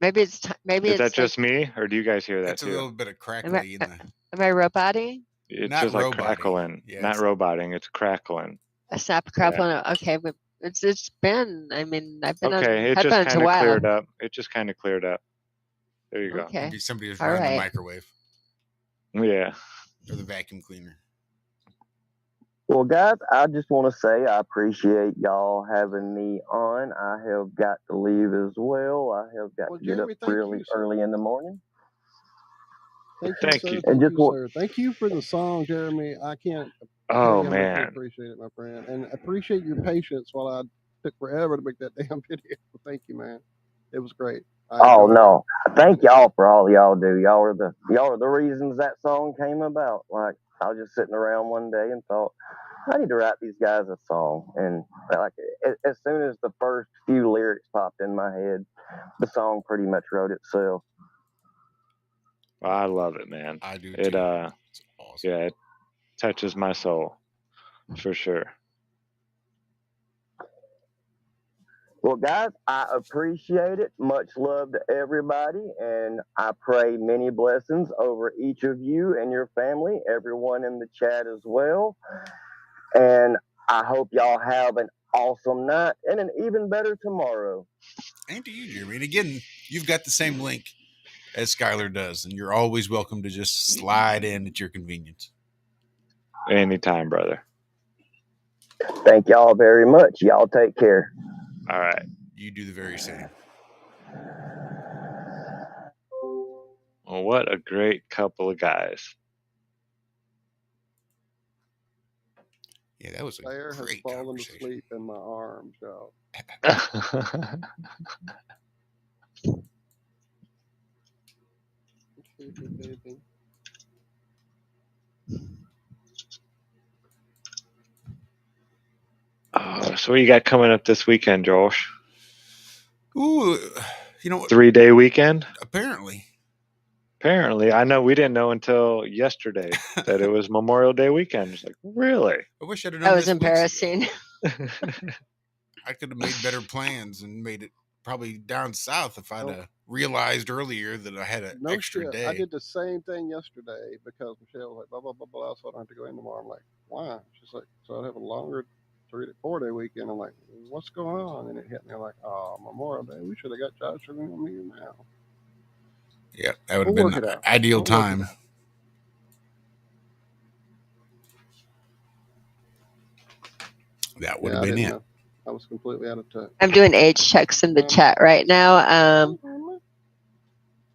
Maybe it's maybe Is it's that just me, or do you guys hear that It's too? a little bit of crackly in the. Am I roboting? It's Not just like roboting. crackling, Yeah, not roboting. It's crackling. A snap crap on it. Okay, but it's been. I mean, I've been on Okay, it just headphones a kind of while. cleared up. It just kind of cleared up. There you go. Okay. Maybe somebody was All running the right. microwave Yeah. or the vacuum cleaner. Well, guys, I just want to say I appreciate y'all having me on. I have got to leave as well. I have got to Jeremy, get up really early in the morning. Thank Thank you, you. sir. Thank you, sir. Thank you for the song, Jeremy. I can't tell Oh you how much we man. appreciate it, my friend. And appreciate your patience while I took forever to make that damn video. Thank you, man. It was great. Oh no! Thank y'all for all y'all do. Y'all are the reasons that song came about. Like I was just sitting around one day and thought, I need to write these guys a song. And like as soon as the first few lyrics popped in my head, the song pretty much wrote itself. I love it, man. I do it. too. It's awesome. Yeah, it touches my soul for sure. Well, guys, I appreciate it. Much love to everybody, and I pray many blessings over each of you and your family, everyone in the chat as well. And I hope y'all have an awesome night and an even better tomorrow. And to you, Jeremy. And again, you've got the same link as Skylar does, and you're always welcome to just slide in at your convenience. Anytime, brother. Thank y'all very much. Y'all take care. All right. You do the very same. Well, what a great couple of guys. Yeah, that was a Claire has great fallen conversation. asleep in my arms, y'all. So what you got coming up this weekend, Josh? Ooh, 3-day weekend? Apparently. I know we didn't know until yesterday that it was Memorial Day weekend. It's like, really? I wish I'd have known. That was embarrassing. I could have made better plans and made it probably down south if I'd realized earlier that I had an extra day. I did the same thing yesterday because Michelle was like, blah, blah, blah, blah, so I don't have to go in tomorrow. I'm like, why? She's like, so I'd have a longer 3 to 4 day weekend. I'm like, what's going on? And it hit me like, oh, Memorial Day. We should have got Josh and me now. Yeah, that would have been the ideal time. That would have been it. I was completely out of touch. I'm doing age checks in the chat right now.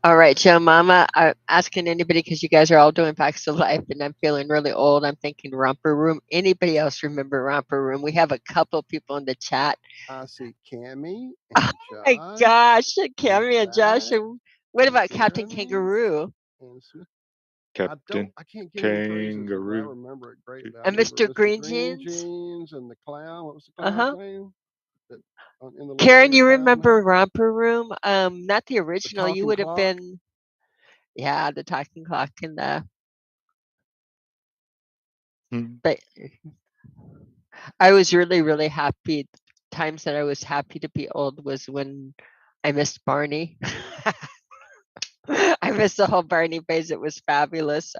All right, Joe Mama, I'm asking anybody because you guys are all doing Facts of Life and I'm feeling really old. I'm thinking Romper Room. Anybody else remember Romper Room? We have a couple people in the chat. I see Cammy and Josh. My gosh, Cammy and Josh. And what about Captain Kangaroo? Captain I can't get any phrases, but I Kangaroo. remember it greatly. And Mr. Green Jeans and the clown. What was the clown's name? Karen, you remember Romper Room? Not the original. You would have been, yeah, the talking clock and the. But I was really, really happy. Times that I was happy to be old was when I missed Barney. I missed the whole Barney phase. It was fabulous.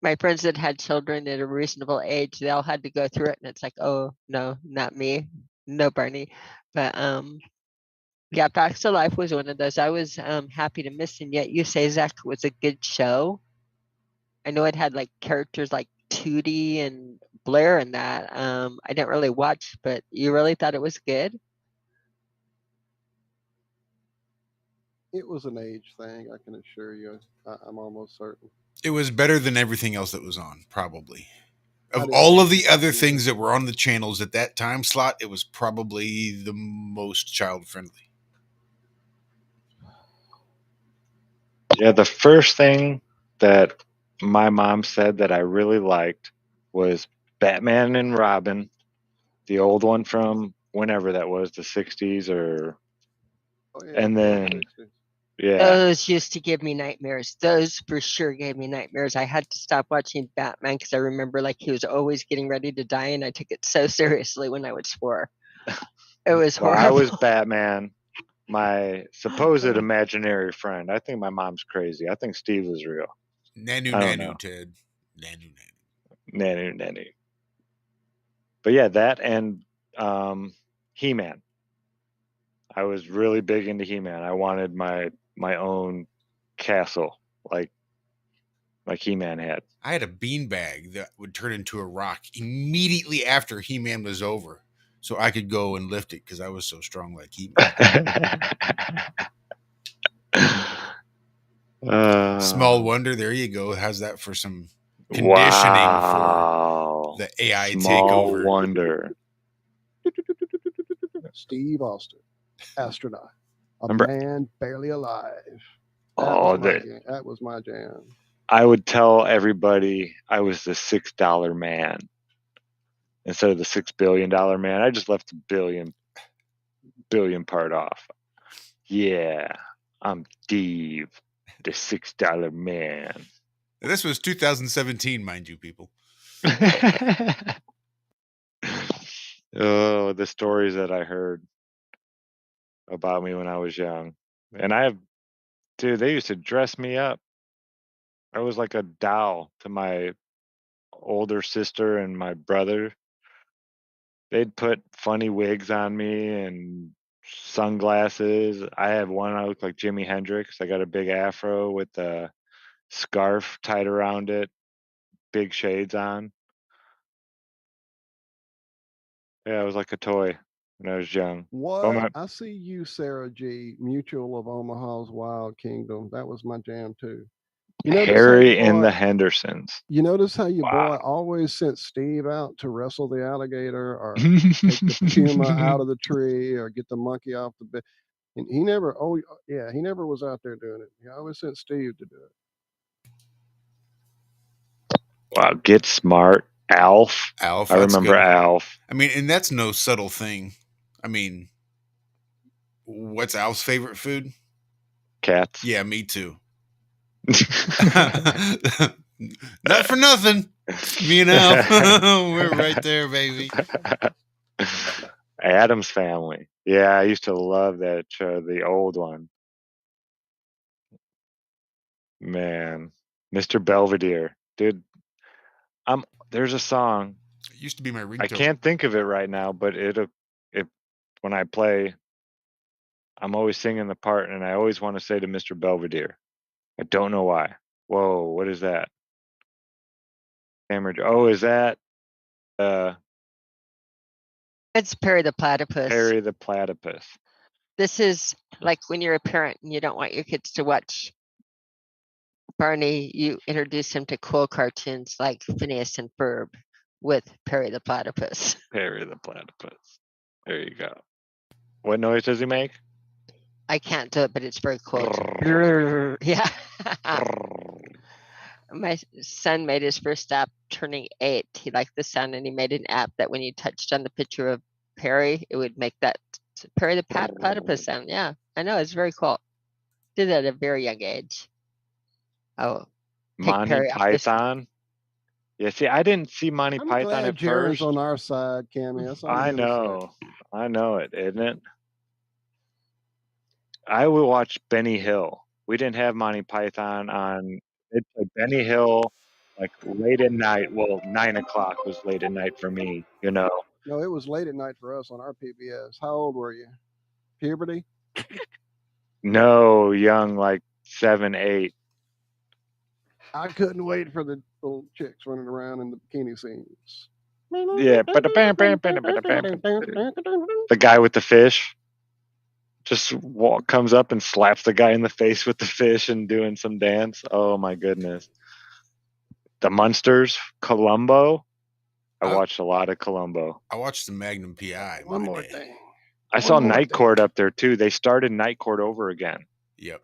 My friends that had children at a reasonable age, they all had to go through it, and it's like, oh no, not me, no Barney. But yeah, Facts of Life was one of those I was happy to miss, and yet you say Zach was a good show. I know it had like characters like Tootie and Blair and that. I didn't really watch, but you really thought it was good? It was an age thing, I can assure you. I'm almost certain. It was better than everything else that was on, probably. Of all of the other things that were on the channels at that time slot, it was probably the most child-friendly. Yeah, the first thing that my mom said that I really liked was Batman and Robin, the old one from whenever that was, the 60s or... Oh, yeah, and then... Yeah. Those used to give me nightmares. Those for sure gave me nightmares. I had to stop watching Batman because I remember like he was always getting ready to die, and I took it so seriously when I was 4. It was horrible. I was Batman, my supposed imaginary friend. I think my mom's crazy. I think Steve was real. Nanu, Ted. Nanu. Nanu. But yeah, that and He-Man. I was really big into He-Man. I wanted my own castle, like He-Man had. I had a beanbag that would turn into a rock immediately after He-Man was over, so I could go and lift it because I was so strong like He-Man. Small wonder. There you go. How's that for some conditioning for the AI Small takeover? wonder. Steve Austin, astronaut, man barely alive. That was my jam. I would tell everybody I was the $6 man instead of the $6 billion man. I just left the billion part off. Yeah, I'm Steve, the $6 man. This was 2017, mind you, people. Oh, the stories that I heard about me when I was young. And they used to dress me up. I was like a doll to my older sister and my brother. They'd put funny wigs on me and sunglasses. I have one, I look like Jimi Hendrix. I got a big afro with a scarf tied around it, big shades on. Yeah, I was like a toy when I was young. What? I see you, Sarah G. Mutual of Omaha's Wild Kingdom. That was my jam too. Harry and the Hendersons. You notice how your boy always sent Steve out to wrestle the alligator or take the puma out of the tree or get the monkey off the bed. And he never was out there doing it. He always sent Steve to do it. Wow, get smart. Alf. I remember good. Alf. I mean, and that's no subtle thing. I mean, what's Alf's favorite food? Cats. Yeah, me too. Not for nothing. Me and Alf. We're right there, baby. Addams Family. Yeah, I used to love that show, the old one. Man. Mr. Belvedere. Dude, there's a song. It used to be my ringtone. I can't think of it right now, but when I play, I'm always singing the part, and I always want to say to Mr. Belvedere. I don't know why. Whoa, what is that? Oh, is that It's Perry the Platypus. Perry the Platypus. This is like when you're a parent and you don't want your kids to watch Barney, you introduce him to cool cartoons like Phineas and Ferb with Perry the Platypus. Perry the Platypus. There you go. What noise does he make? I can't do it, but it's very cool. Yeah. My son made his first app turning 8. He liked the sound, and he made an app that when you touched on the picture of Perry, it would make that Perry the Platypus sound. Yeah, I know. It's very cool. Did that at a very young age. Oh, Monty Python. Yeah, see, I didn't see Monty Python at Jared's first. on our side, Cammy. I know it, isn't it? I would watch Benny Hill. We didn't have Monty Python on. It's like Benny Hill, like late at night. Well, 9 o'clock was late at night for me, you know. No, it was late at night for us on our PBS. How old were you? Puberty? No, young, like 7, 8. I couldn't wait for the little chicks running around in the bikini scenes. Yeah. The guy with the fish just comes up and slaps the guy in the face with the fish and doing some dance. Oh, my goodness. The Munsters, Columbo. I watched a lot of Columbo. I watched the Magnum PI. One more thing. I saw Night Court up there, too. They started Night Court over again. Yep.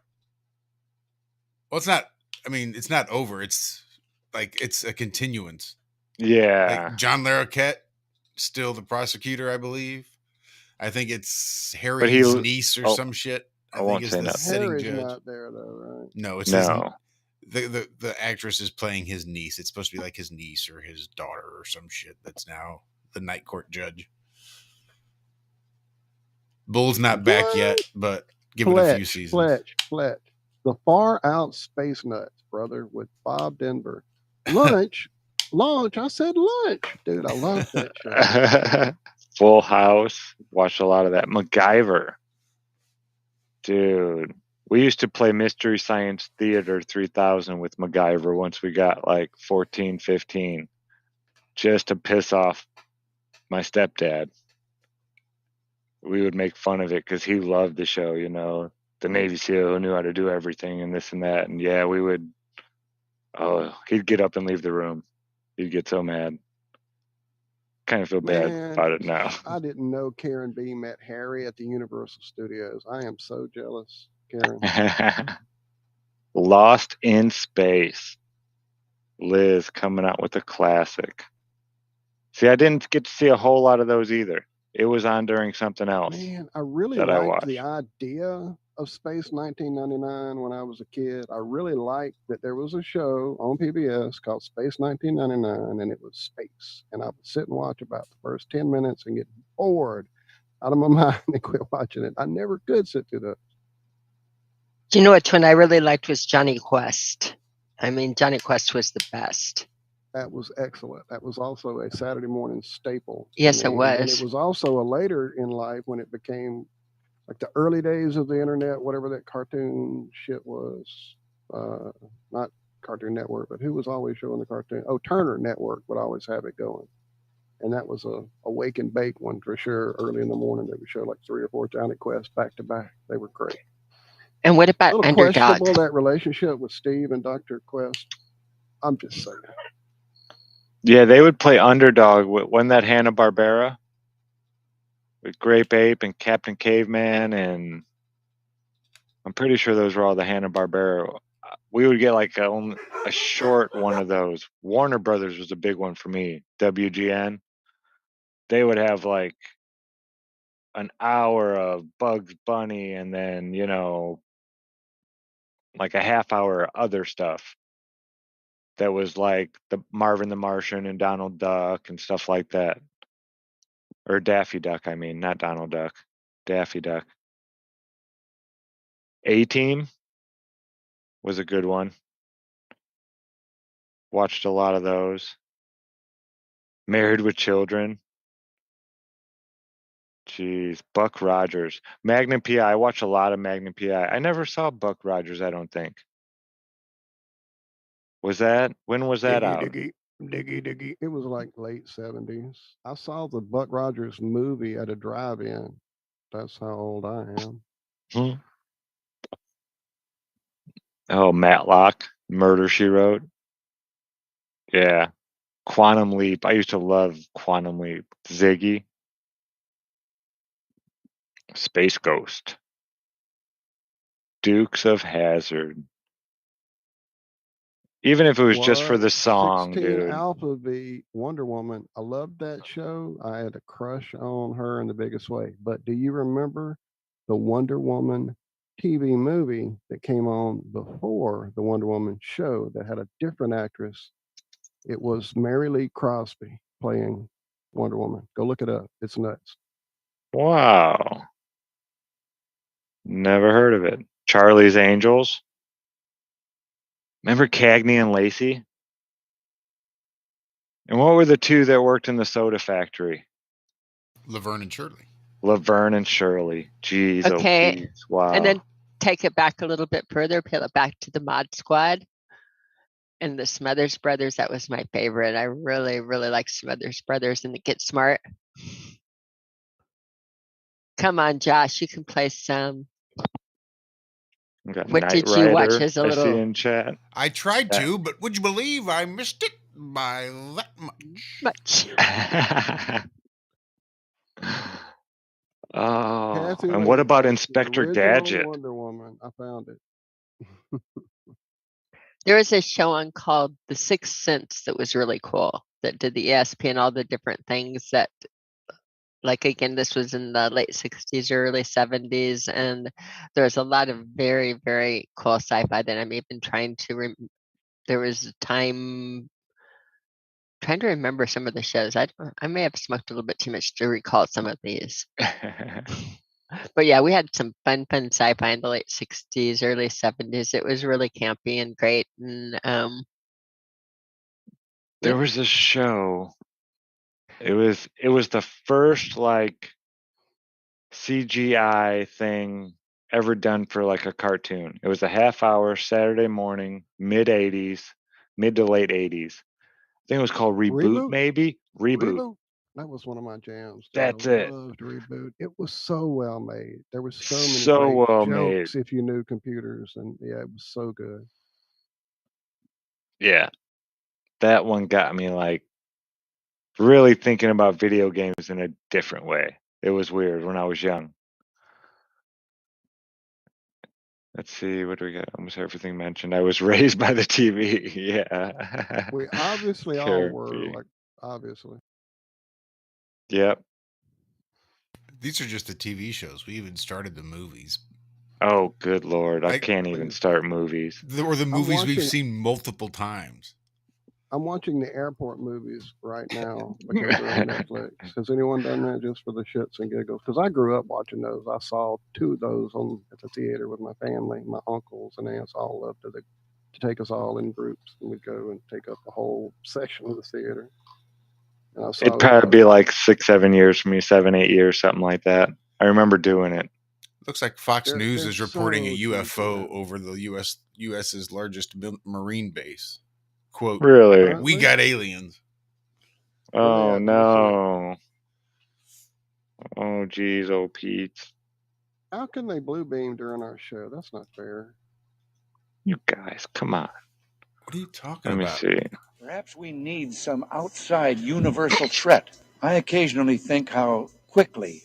Well, it's not. I mean, it's not over. It's like it's a continuance. Yeah. Like John Larroquette, still the prosecutor, I believe. I think it's Harry's niece or some shit. I think it's the sitting Harry's judge. not there though, right? No, it's the actress is playing his niece. It's supposed to be like his niece or his daughter or some shit. That's now the Night Court judge. Bull's not back yet, but give it a few seasons. Fletch. The Far Out Space Nuts, brother, with Bob Denver. Lunch Launch. I said lunch. Dude, I love that show. Full House. Watched a lot of that. MacGyver. Dude. We used to play Mystery Science Theater 3000 with MacGyver once we got like 14, 15. Just to piss off my stepdad. We would make fun of it because he loved the show, you know. The Navy SEAL who knew how to do everything and this and that. And yeah, we would... Oh, he'd get up and leave the room. He'd get so mad. Kind of feel bad about it now. I didn't know Karen B met Harry at the Universal Studios. I am so jealous, Karen. Lost in Space. Liz coming out with a classic. See, I didn't get to see a whole lot of those either. It was on during something else. Man, I really that I liked watched. the idea of Space 1999 when I was a kid. I really liked that there was a show on PBS called Space 1999, and it was space. And I would sit and watch about the first 10 minutes and get bored out of my mind and quit watching it. I never could sit through that. Do you know which one I really liked was Johnny Quest? I mean, Johnny Quest was the best. That was excellent. That was also a Saturday morning staple. Yes, it was. And it was also a later in life when it became like the early days of the internet, whatever that cartoon shit was. Not Cartoon Network, but who was always showing the cartoon? Oh, Turner Network would always have it going. And that was a wake and bake one for sure. Early in the morning, they would show like 3 or 4 Johnny Quest back to back. They were great. And what about a little Underdog? questionable, that relationship with Steve and Dr. Quest. I'm just saying. Yeah, they would play Underdog. Wasn't that Hanna-Barbera? With Grape Ape and Captain Caveman, and I'm pretty sure those were all the Hanna-Barbera. We would get like a short one of those. Warner Brothers was a big one for me. WGN. They would have like an hour of Bugs Bunny and then, you know, like a half hour of other stuff. That was like the Marvin the Martian and Donald Duck and stuff like that. Or Daffy Duck, I mean, not Donald Duck. Daffy Duck. A-Team was a good one. Watched a lot of those. Married with Children. Jeez, Buck Rogers. Magnum P.I. I watched a lot of Magnum P.I. I never saw Buck Rogers, I don't think. When was that out? Diggy. It was like late 70s. I saw the Buck Rogers movie at a drive-in. That's how old I am. Oh, Matlock. Murder, She Wrote. Yeah. Quantum Leap. I used to love Quantum Leap. Ziggy. Space Ghost. Dukes of Hazzard. Even if it was just for the song, 16 dude. Alpha V, Wonder Woman. I loved that show. I had a crush on her in the biggest way. But do you remember the Wonder Woman TV movie that came on before the Wonder Woman show that had a different actress? It was Mary Lee Crosby playing Wonder Woman. Go look it up. It's nuts. Wow. Never heard of it. Charlie's Angels. Remember Cagney and Lacey? And what were the two that worked in the soda factory? Laverne and Shirley. Laverne and Shirley. Jeez, Okay. oh geez. Wow. And then take it back a little bit further, peel it back to the Mod Squad and the Smothers Brothers. That was my favorite. I really, really like Smothers Brothers and the Get Smart. Come on, Josh, you can play some. What did you watch as a little? I see in chat. I tried to, but would you believe I missed it by that much? Oh, and what about Inspector Gadget? Wonder Woman. I found it. There was a show on called The Sixth Sense that was really cool, that did the ESP and all the different things that, like, again, this was in the late 60s, early 70s, and there's a lot of very, very cool sci-fi that I'm even trying to there was a time trying to remember some of the shows. I may have smoked a little bit too much to recall some of these. But yeah, we had some fun sci-fi in the late 60s, early 70s. It was really campy and great. And There was a show. It was the first like CGI thing ever done for like a cartoon. It was a half-hour Saturday morning, mid to late 80s. I think it was called Reboot, maybe? Reboot. That was one of my jams, dude. That's I it. loved Reboot. It was so well made. There was so many So great well jokes made. if you knew computers, and yeah, it was so good. Yeah. That one got me like really thinking about video games in a different way. It was weird when I was young. Let's see, what do we got? Almost everything mentioned. I was raised by the TV. Yeah. We obviously all were, like, obviously. Yep. These are just the TV shows. We even started the movies. Oh, good Lord. I can't even start movies. Or the movies we've watching- seen multiple times. I'm watching the airport movies right now because they're on Netflix. Has anyone done that just for the shits and giggles? Because I grew up watching those. I saw 2 of those at the theater with my family. My uncles and aunts all loved to take us all in groups, and we'd go and take up the whole section of the theater. And I saw It'd probably be like 6, 7 years for me, 7, 8 years, something like that. I remember doing it. Looks like Fox News they're is reporting a so UFO over the U.S.'s largest marine base. Quote, Really? "We got aliens." Oh, no. Oh, geez, oh, Pete. How can they blue beam during our show? That's not fair. You guys, come on. What are you talking Let me about? see. Perhaps we need some outside universal threat. I occasionally think how quickly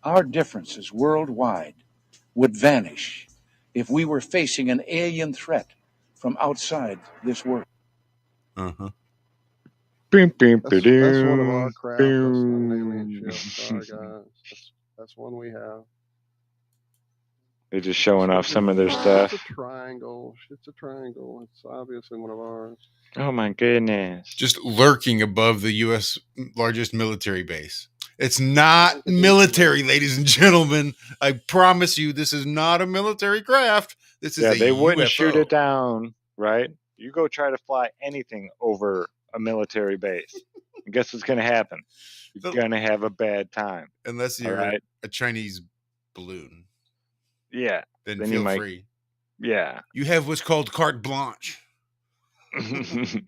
our differences worldwide would vanish if we were facing an alien threat from outside this world. Uh-huh. That's one of our craft. That's not an alien ship. Sorry, guys. That's one we have. They're just showing off some of their stuff. It's a triangle. It's a triangle. It's obviously one of ours. Oh, my goodness. Just lurking above the U.S. largest military base. It's not military, ladies and gentlemen. I promise you, this is not a military craft. This is a they wouldn't UFO. shoot it down, right? You go try to fly anything over a military base. And guess what's going to happen? You're going to have a bad time. Unless you're a Chinese balloon. Yeah. Then you feel might, free. Yeah. You have what's called carte blanche. Do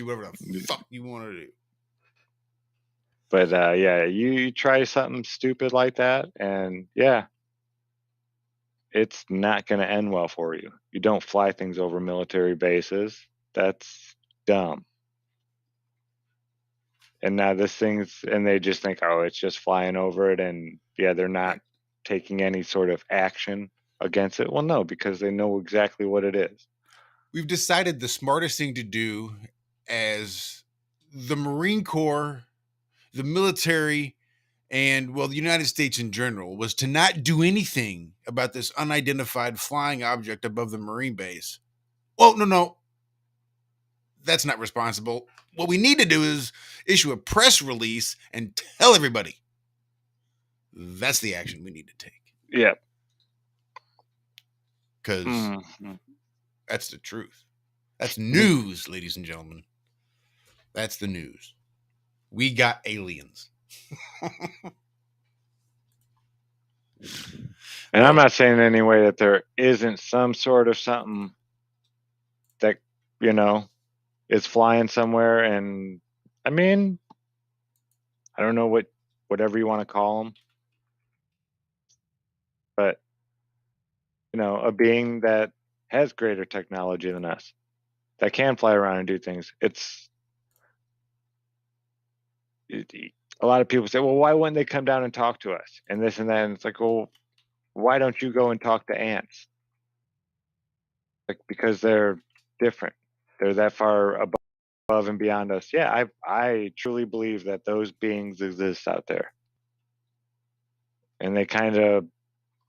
whatever the fuck you want to do. But yeah, you try something stupid like that, and yeah, it's not going to end well for you. You don't fly things over military bases. That's dumb. And now and they just think, oh, it's just flying over it, and yeah, they're not taking any sort of action against it. Well, no, because they know exactly what it is. We've decided the smartest thing to do as the Marine Corps, the military, and, well, the United States in general, was to not do anything about this unidentified flying object above the Marine base. Well, no. That's not responsible. What we need to do is issue a press release and tell everybody. That's the action we need to take. Yeah. Because that's the truth. That's news, ladies and gentlemen. That's the news. We got aliens. And I'm not saying in any way that there isn't some sort of something that, is flying somewhere. And I mean, I don't know whatever you want to call them, but a being that has greater technology than us, that can fly around and do things. A lot of people say, well, why wouldn't they come down and talk to us? And this and that. And it's like, well, why don't you go and talk to ants? Like, because they're different. They're that far above and beyond us. Yeah, I truly believe that those beings exist out there. And they kind of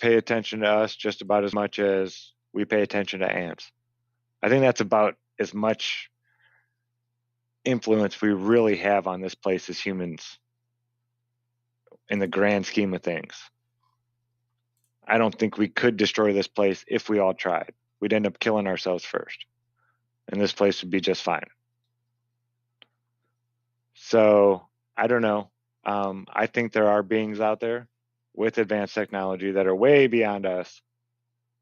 pay attention to us just about as much as we pay attention to ants. I think that's about as much influence we really have on this place as humans in the grand scheme of things. I don't think we could destroy this place if we all tried. We'd end up killing ourselves first. And this place would be just fine. So I don't know. I think there are beings out there with advanced technology that are way beyond us.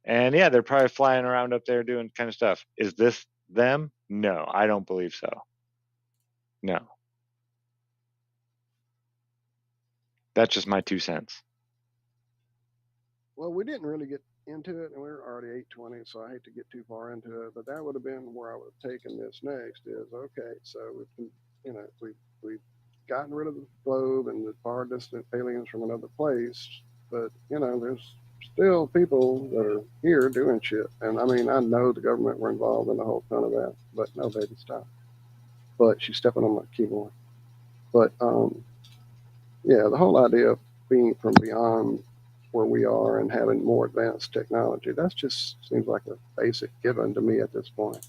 And yeah, they're probably flying around up there doing kind of stuff. Is this them? No, I don't believe so. No. That's just my 2 cents. Well, we didn't really get into it, and we were already 8:20, so I hate to get too far into it. But that would have been where I would have taken this next. Is okay. So we've gotten rid of the globe and the far distant aliens from another place, but there's still people that are here doing shit. And I mean, I know the government were involved in the whole ton of that, but no, baby, stop. But she's stepping on my keyboard. But yeah, the whole idea of being from beyond where we are and having more advanced technology, that just seems like a basic given to me at this point.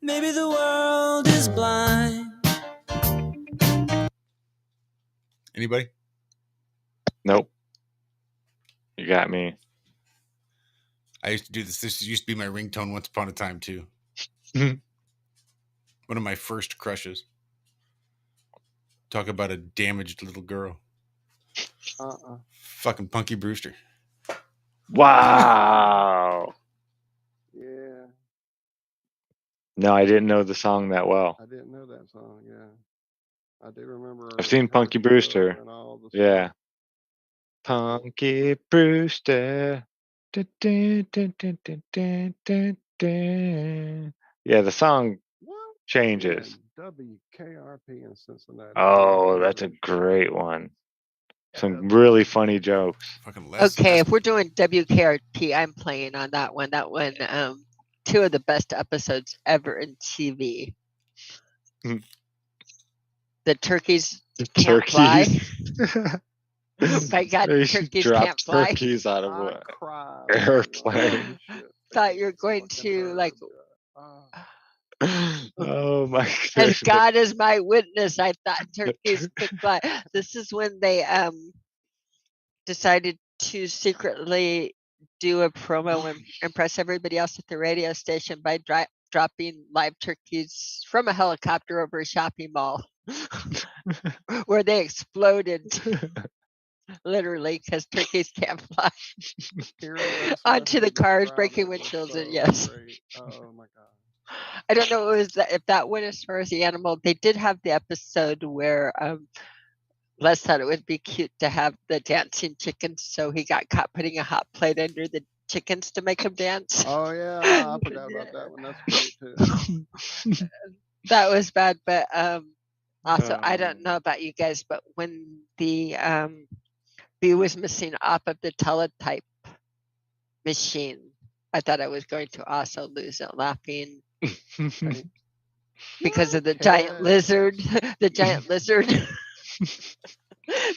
Maybe the world is blind. Anybody? Nope. You got me. I used to do this. This used to be my ringtone once upon a time too. One of my first crushes. Talk about a damaged little girl. Fucking Punky Brewster. Wow. Yeah. No, I didn't know the song that well. I didn't know that song. Yeah, I do remember. I've seen Punky Brewster. And all the yeah. Punky Brewster. Yeah, the song changes. Yeah, WKRP in Cincinnati. Oh, that's a great one. Some really funny jokes. Okay, if we're doing WKRP, I'm playing on that one. That one, 2 of the best episodes ever in TV. The turkeys can't fly. My God, turkeys can't fly. Turkeys out of an airplane. Thought you're going to like. Oh my As goodness. God is my witness, I thought turkeys could fly. This is when they decided to secretly do a promo and impress everybody else at the radio station by dropping live turkeys from a helicopter over a shopping mall where they exploded literally because turkeys can't fly onto the cars, breaking windshields. And yes. Oh my God. I don't know if that went as far as the animal. They did have the episode where Les thought it would be cute to have the dancing chickens, so he got caught putting a hot plate under the chickens to make them dance. Oh yeah, I forgot about that one. That's great too. That was bad, but also I don't know about you guys, but when the bee was missing off of the teletype machine, I thought I was going to also lose it laughing. Because of the giant lizard,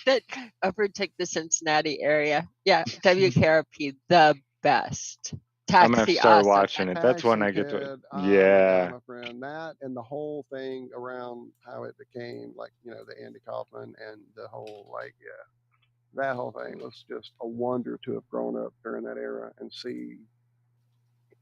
that overtook the Cincinnati area. Yeah, WKRP, the best. Taxi, I'm gonna start awesome. watching it. That's when I get to. Yeah. My friend, that and the whole thing around how it became like the Andy Kaufman and the whole that whole thing was just a wonder to have grown up during that era and see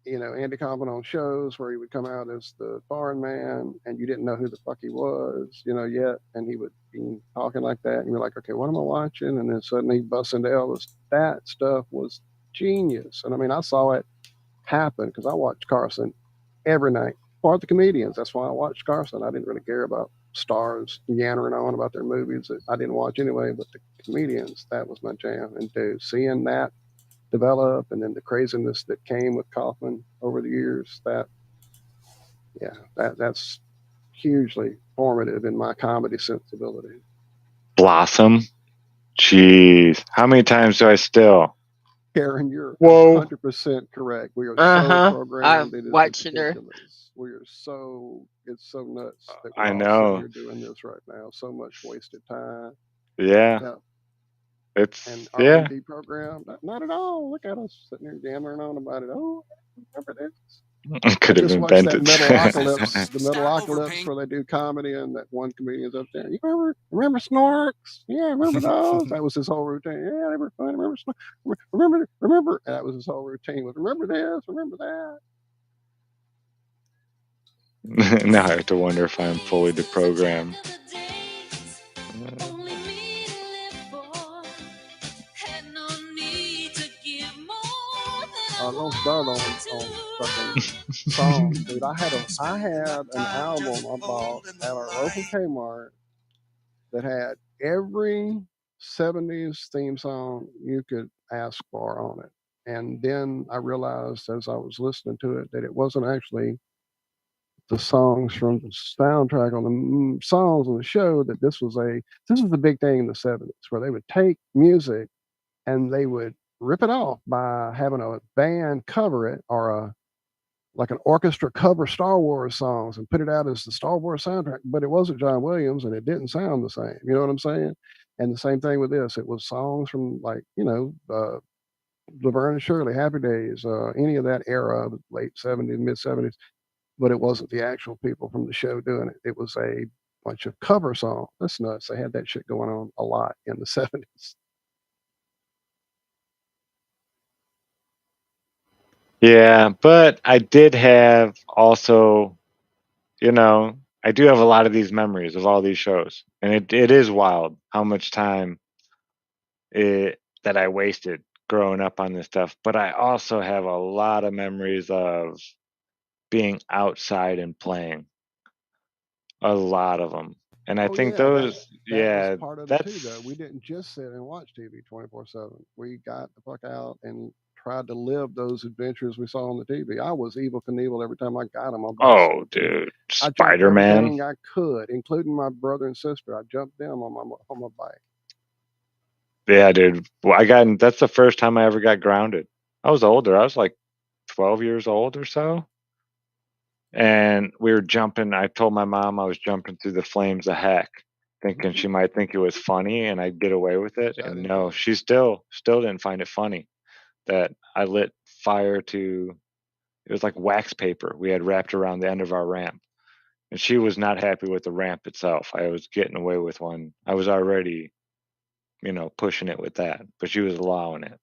Andy Kaufman on shows where he would come out as the foreign man and you didn't know who the fuck he was, yet. And he would be talking like that. And you're like, okay, what am I watching? And then suddenly he busts into Elvis. That stuff was genius. And I mean, I saw it happen because I watched Carson every night. For the comedians, that's why I watched Carson. I didn't really care about stars yammering on about their movies that I didn't watch anyway. But the comedians, that was my jam. And seeing that develop and then the craziness that came with Kaufman over the years, that's hugely formative in my comedy sensibility. Blossom? Jeez. How many times do I still? Karen, you're 100% correct. We are so programmed. I'm watching her. We are it's so nuts that I we're know. all sitting here doing this right now. So much wasted time. Yeah. It's and R&D program. Not at all. Look at us sitting here yammering on about it. Oh, remember this? Could have just watched that invented. Metalocalypse, the Metalocalypse where they do comedy, and that one comedian's up there. You remember Snorks? Yeah, remember those? That was his whole routine. Yeah, they were fun. Remember Snorks? Remember? And that was his whole routine. Was remember this? Remember that? Now I have to wonder if I'm fully deprogrammed. Don't start on fucking songs, dude. I had an album I bought at our local Kmart that had every 70s theme song you could ask for on it. And then I realized as I was listening to it that it wasn't actually the songs from the soundtrack on the songs on the show, that this was the big thing in the 70s, where they would take music and they would rip it off by having a band cover it, or like an orchestra cover Star Wars songs and put it out as the Star Wars soundtrack. But it wasn't John Williams, and it didn't sound the same. You know what I'm saying? And the same thing with this. It was songs from, like, Laverne and Shirley, Happy Days, any of that era, the late 70s, mid 70s. But it wasn't the actual people from the show doing it. It was a bunch of cover songs. That's nuts. They had that shit going on a lot in the 70s. Yeah, but I did have also, I do have a lot of these memories of all these shows, and it is wild how much time that I wasted growing up on this stuff. But I also have a lot of memories of being outside and playing, a lot of them. And I think That those, was part of it too, that's though. We didn't just sit and watch TV 24/7. We got the fuck out and tried to live those adventures we saw on the TV. I was Evil Knievel every time I got them on bicycle. dude, I jumped Spider-Man. everything I could, including my brother and sister. I jumped them on my bike. Yeah, dude. Well, that's the first time I ever got grounded. I was older. I was like 12 years old or so. And we were jumping. I told my mom I was jumping through the flames of heck, thinking she might think it was funny and I'd get away with it. And no, she still didn't find it funny that I lit fire to, it was like wax paper we had wrapped around the end of our ramp. And she was not happy with the ramp itself. I was getting away with one. I was already, pushing it with that, but she was allowing it.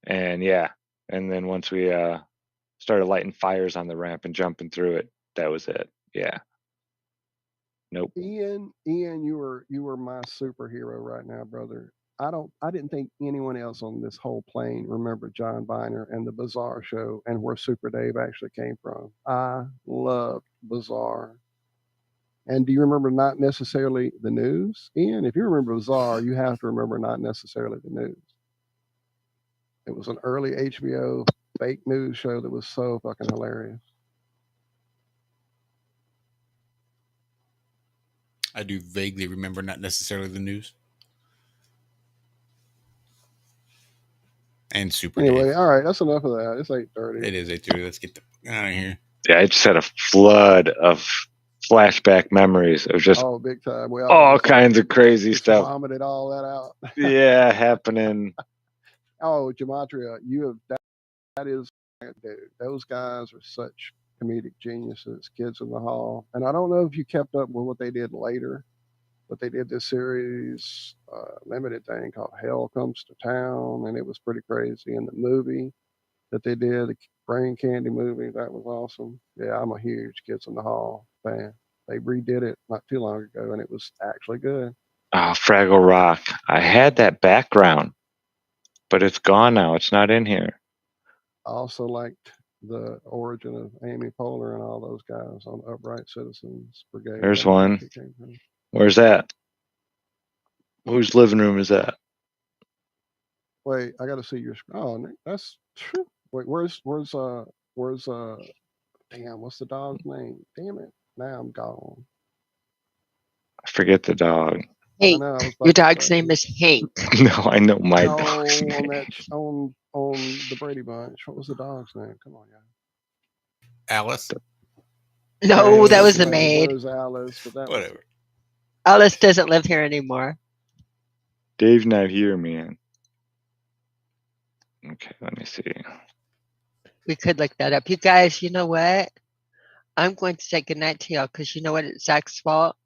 And yeah, and then once we started lighting fires on the ramp and jumping through it, that was it. Yeah. Nope. Ian, you were my superhero right now, brother. I didn't think anyone else on this whole plane remembered John Viner and the Bizarre Show and where Super Dave actually came from. I loved Bizarre. And do you remember not necessarily the news? Ian, if you remember Bizarre, you have to remember not necessarily the news. It was an early HBO fake news show that was so fucking hilarious. I do vaguely remember not necessarily the news. And Super Anyway, Dave. all right, that's enough of that. It's 8:30. It is 8:30. Let's get the fuck out of here. Yeah, I just had a flood of flashback memories of just big time. all kinds of crazy stuff. Vomited all that out. Yeah, happening. Oh, Gematria, that is, dude. Those guys are such comedic geniuses, Kids in the Hall. And I don't know if you kept up with what they did later, but they did this series, limited thing called Hell Comes to Town, and it was pretty crazy. And the movie that they did, the Brain Candy movie, that was awesome. Yeah, I'm a huge Kids in the Hall fan. They redid it not too long ago, and it was actually good. Oh, Fraggle Rock. I had that background, but it's gone now. It's not in here. I also liked the origin of Amy Poehler and all those guys on Upright Citizens Brigade. There's one. Where's that? Whose living room is that? Wait, I got to see your. Oh, that's true. Wait, where's damn? What's the dog's name? Damn it! Now I'm gone. I forget the dog. Hank. Your dog's name is Hank. No, I know my dog's on name. that on the Brady Bunch. What was the dog's name? Come on, guys. Alice. No, that was the maid. Where's Alice? But whatever. Alice doesn't live here anymore. Dave's not here, man. Okay, let me see. We could look that up. You guys, you know what? I'm going to say goodnight to y'all because you know what? It's Zach's fault.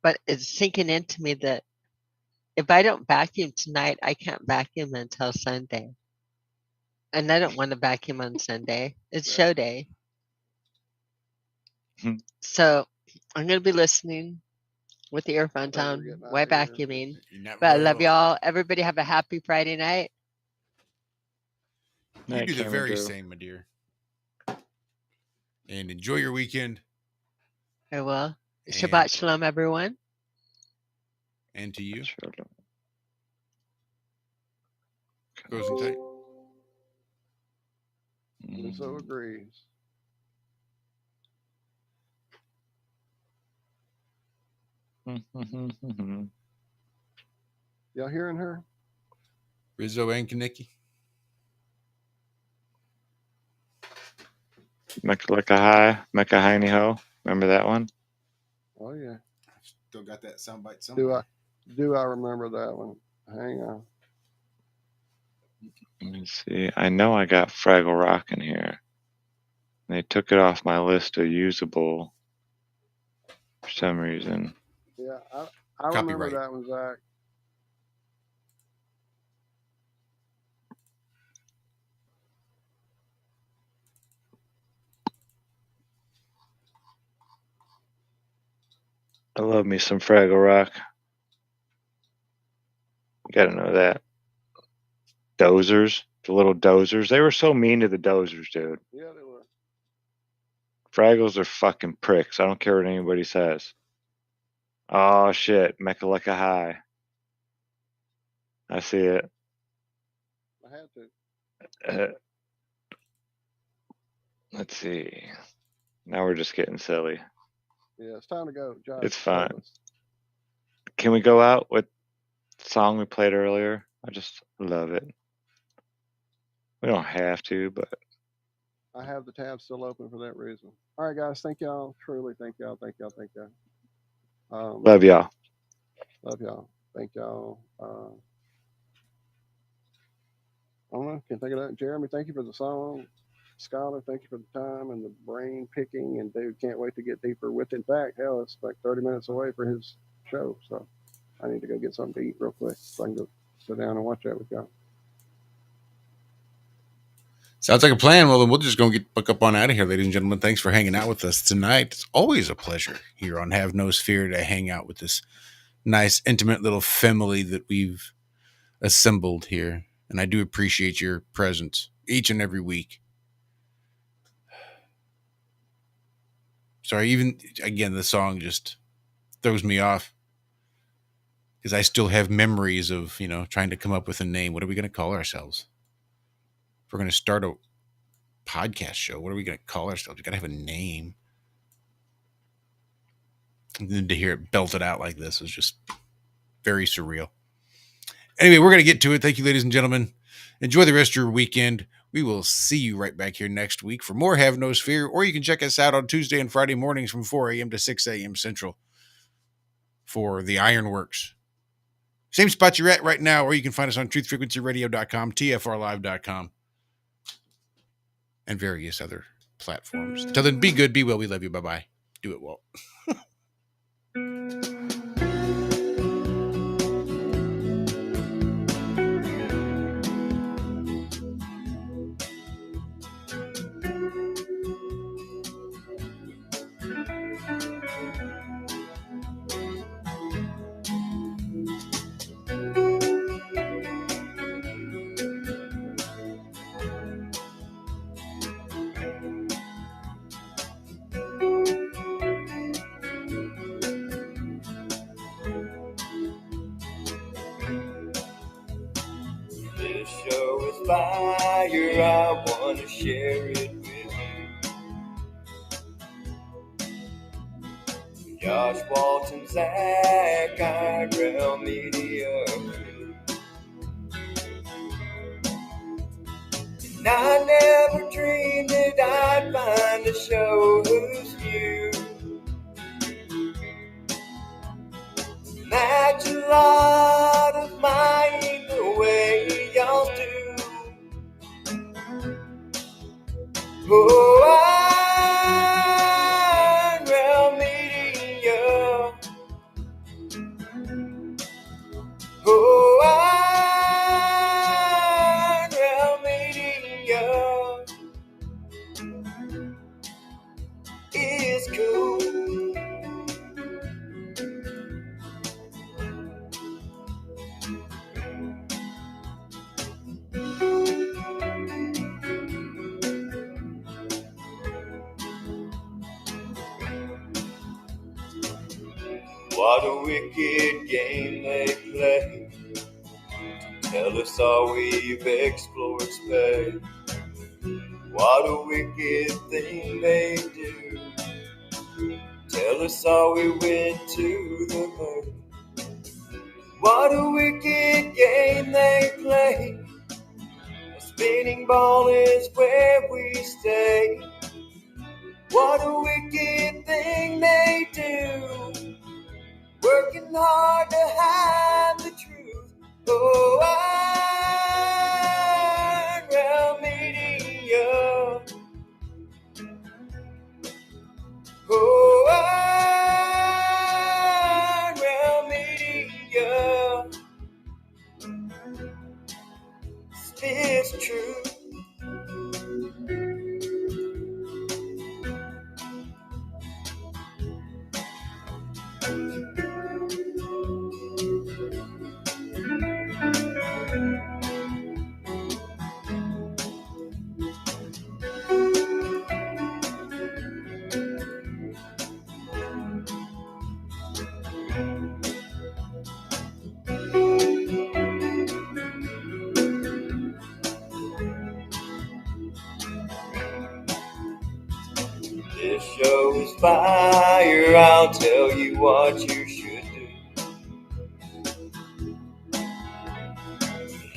But it's sinking into me that if I don't vacuum tonight, I can't vacuum until Sunday. And I don't want to vacuum on Sunday. It's show day. So I'm going to be listening with the earphones on while vacuuming. But I love y'all. Everybody have a happy Friday night. You do the very same, my dear. And enjoy your weekend. I will. Shabbat Shalom, everyone. And to you. Goes and tight. And so agrees. Y'all hearing her? Rizzo and Kaniki. Mecca High, Mecca Hiney Ho. Remember that one? Oh yeah. Still got that soundbite somewhere. Do I remember that one? Hang on. Let me see. I know I got Fraggle Rock in here. They took it off my list of usable for some reason. Yeah, I remember that one, Zach. I love me some Fraggle Rock. You gotta know that. Dozers, the little dozers. They were so mean to the dozers, dude. Yeah, they were. Fraggles are fucking pricks. I don't care what anybody says. Oh shit, Mechaleka High. I see it. I had to. Let's see. Now we're just getting silly. Yeah, it's time to go, Josh. It's fine. Can we go out with the song we played earlier? I just love it. We don't have to, but I have the tab still open for that reason. All right, guys. Thank y'all. Truly, thank y'all. Thank y'all. Thank y'all. Love y'all. Love y'all. Thank y'all. I don't know. Can't think of that. Jeremy, thank you for the song. Scholar, thank you for the time and the brain picking. And dude, can't wait to get deeper with. In fact, hell, it's like 30 minutes away for his show. So I need to go get something to eat real quick so I can go sit down and watch that with y'all. Sounds like a plan. Well, then we'll just go get book up on out of here, ladies and gentlemen. Thanks for hanging out with us tonight. It's always a pleasure here on Have No Sphere to hang out with this nice, intimate little family that we've assembled here. And I do appreciate your presence each and every week. Sorry, even, again, the song just throws me off because I still have memories of, trying to come up with a name. What are we going to call ourselves? If we're going to start a podcast show, what are we going to call ourselves? We got to have a name. And then to hear it belted out like this is just very surreal. Anyway, we're going to get to it. Thank you, ladies and gentlemen. Enjoy the rest of your weekend. We will see you right back here next week for more Have No Sphere, or you can check us out on Tuesday and Friday mornings from 4 a.m. to 6 a.m. Central for the Ironworks. Same spot you're at right now, or you can find us on truthfrequencyradio.com, tfrlive.com, and various other platforms. Until then, be good, be well, we love you, bye-bye. Do it, Walt. This show is fire, I want to share it with you. Josh Walton, Zach, Irell Media Crew. And I never dreamed that I'd find a show whose view match a lot of mine the way y'all do. Oh, I'm real meeting you. Oh, I'm real meeting you. Is cool. What a wicked game they play. Tell us all we've explored space. What a wicked thing they do. Tell us all we went to the moon. What a wicked game they play. A spinning ball is where we stay. What a wicked thing they do. Working hard to hide the truth. Oh, I'm real meeting you. Oh, I'm real meeting you. It's true. This show is fire, I'll tell you what you should do.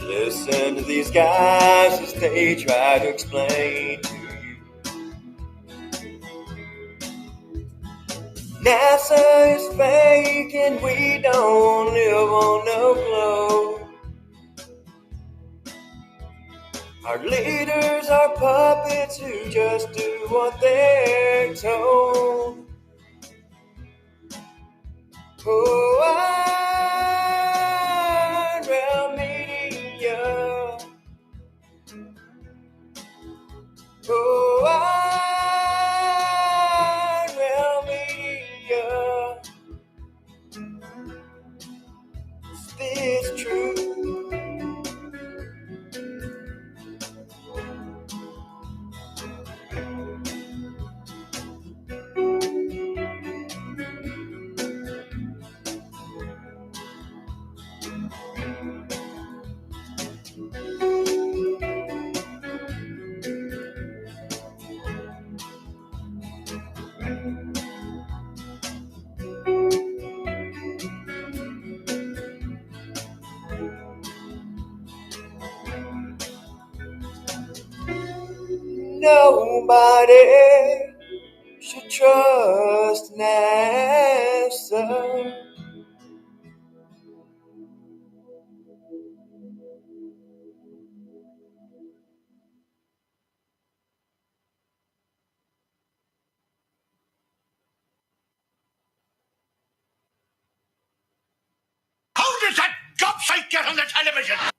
Listen to these guys as they try to explain to you. NASA is fake and we don't live on no globe. Our leaders are puppets who just do what they're told. Oh, I'm real meeting you. Oh, I'm real meeting you. Is this true? Nobody should trust NASA. How did that gobshite get on the television?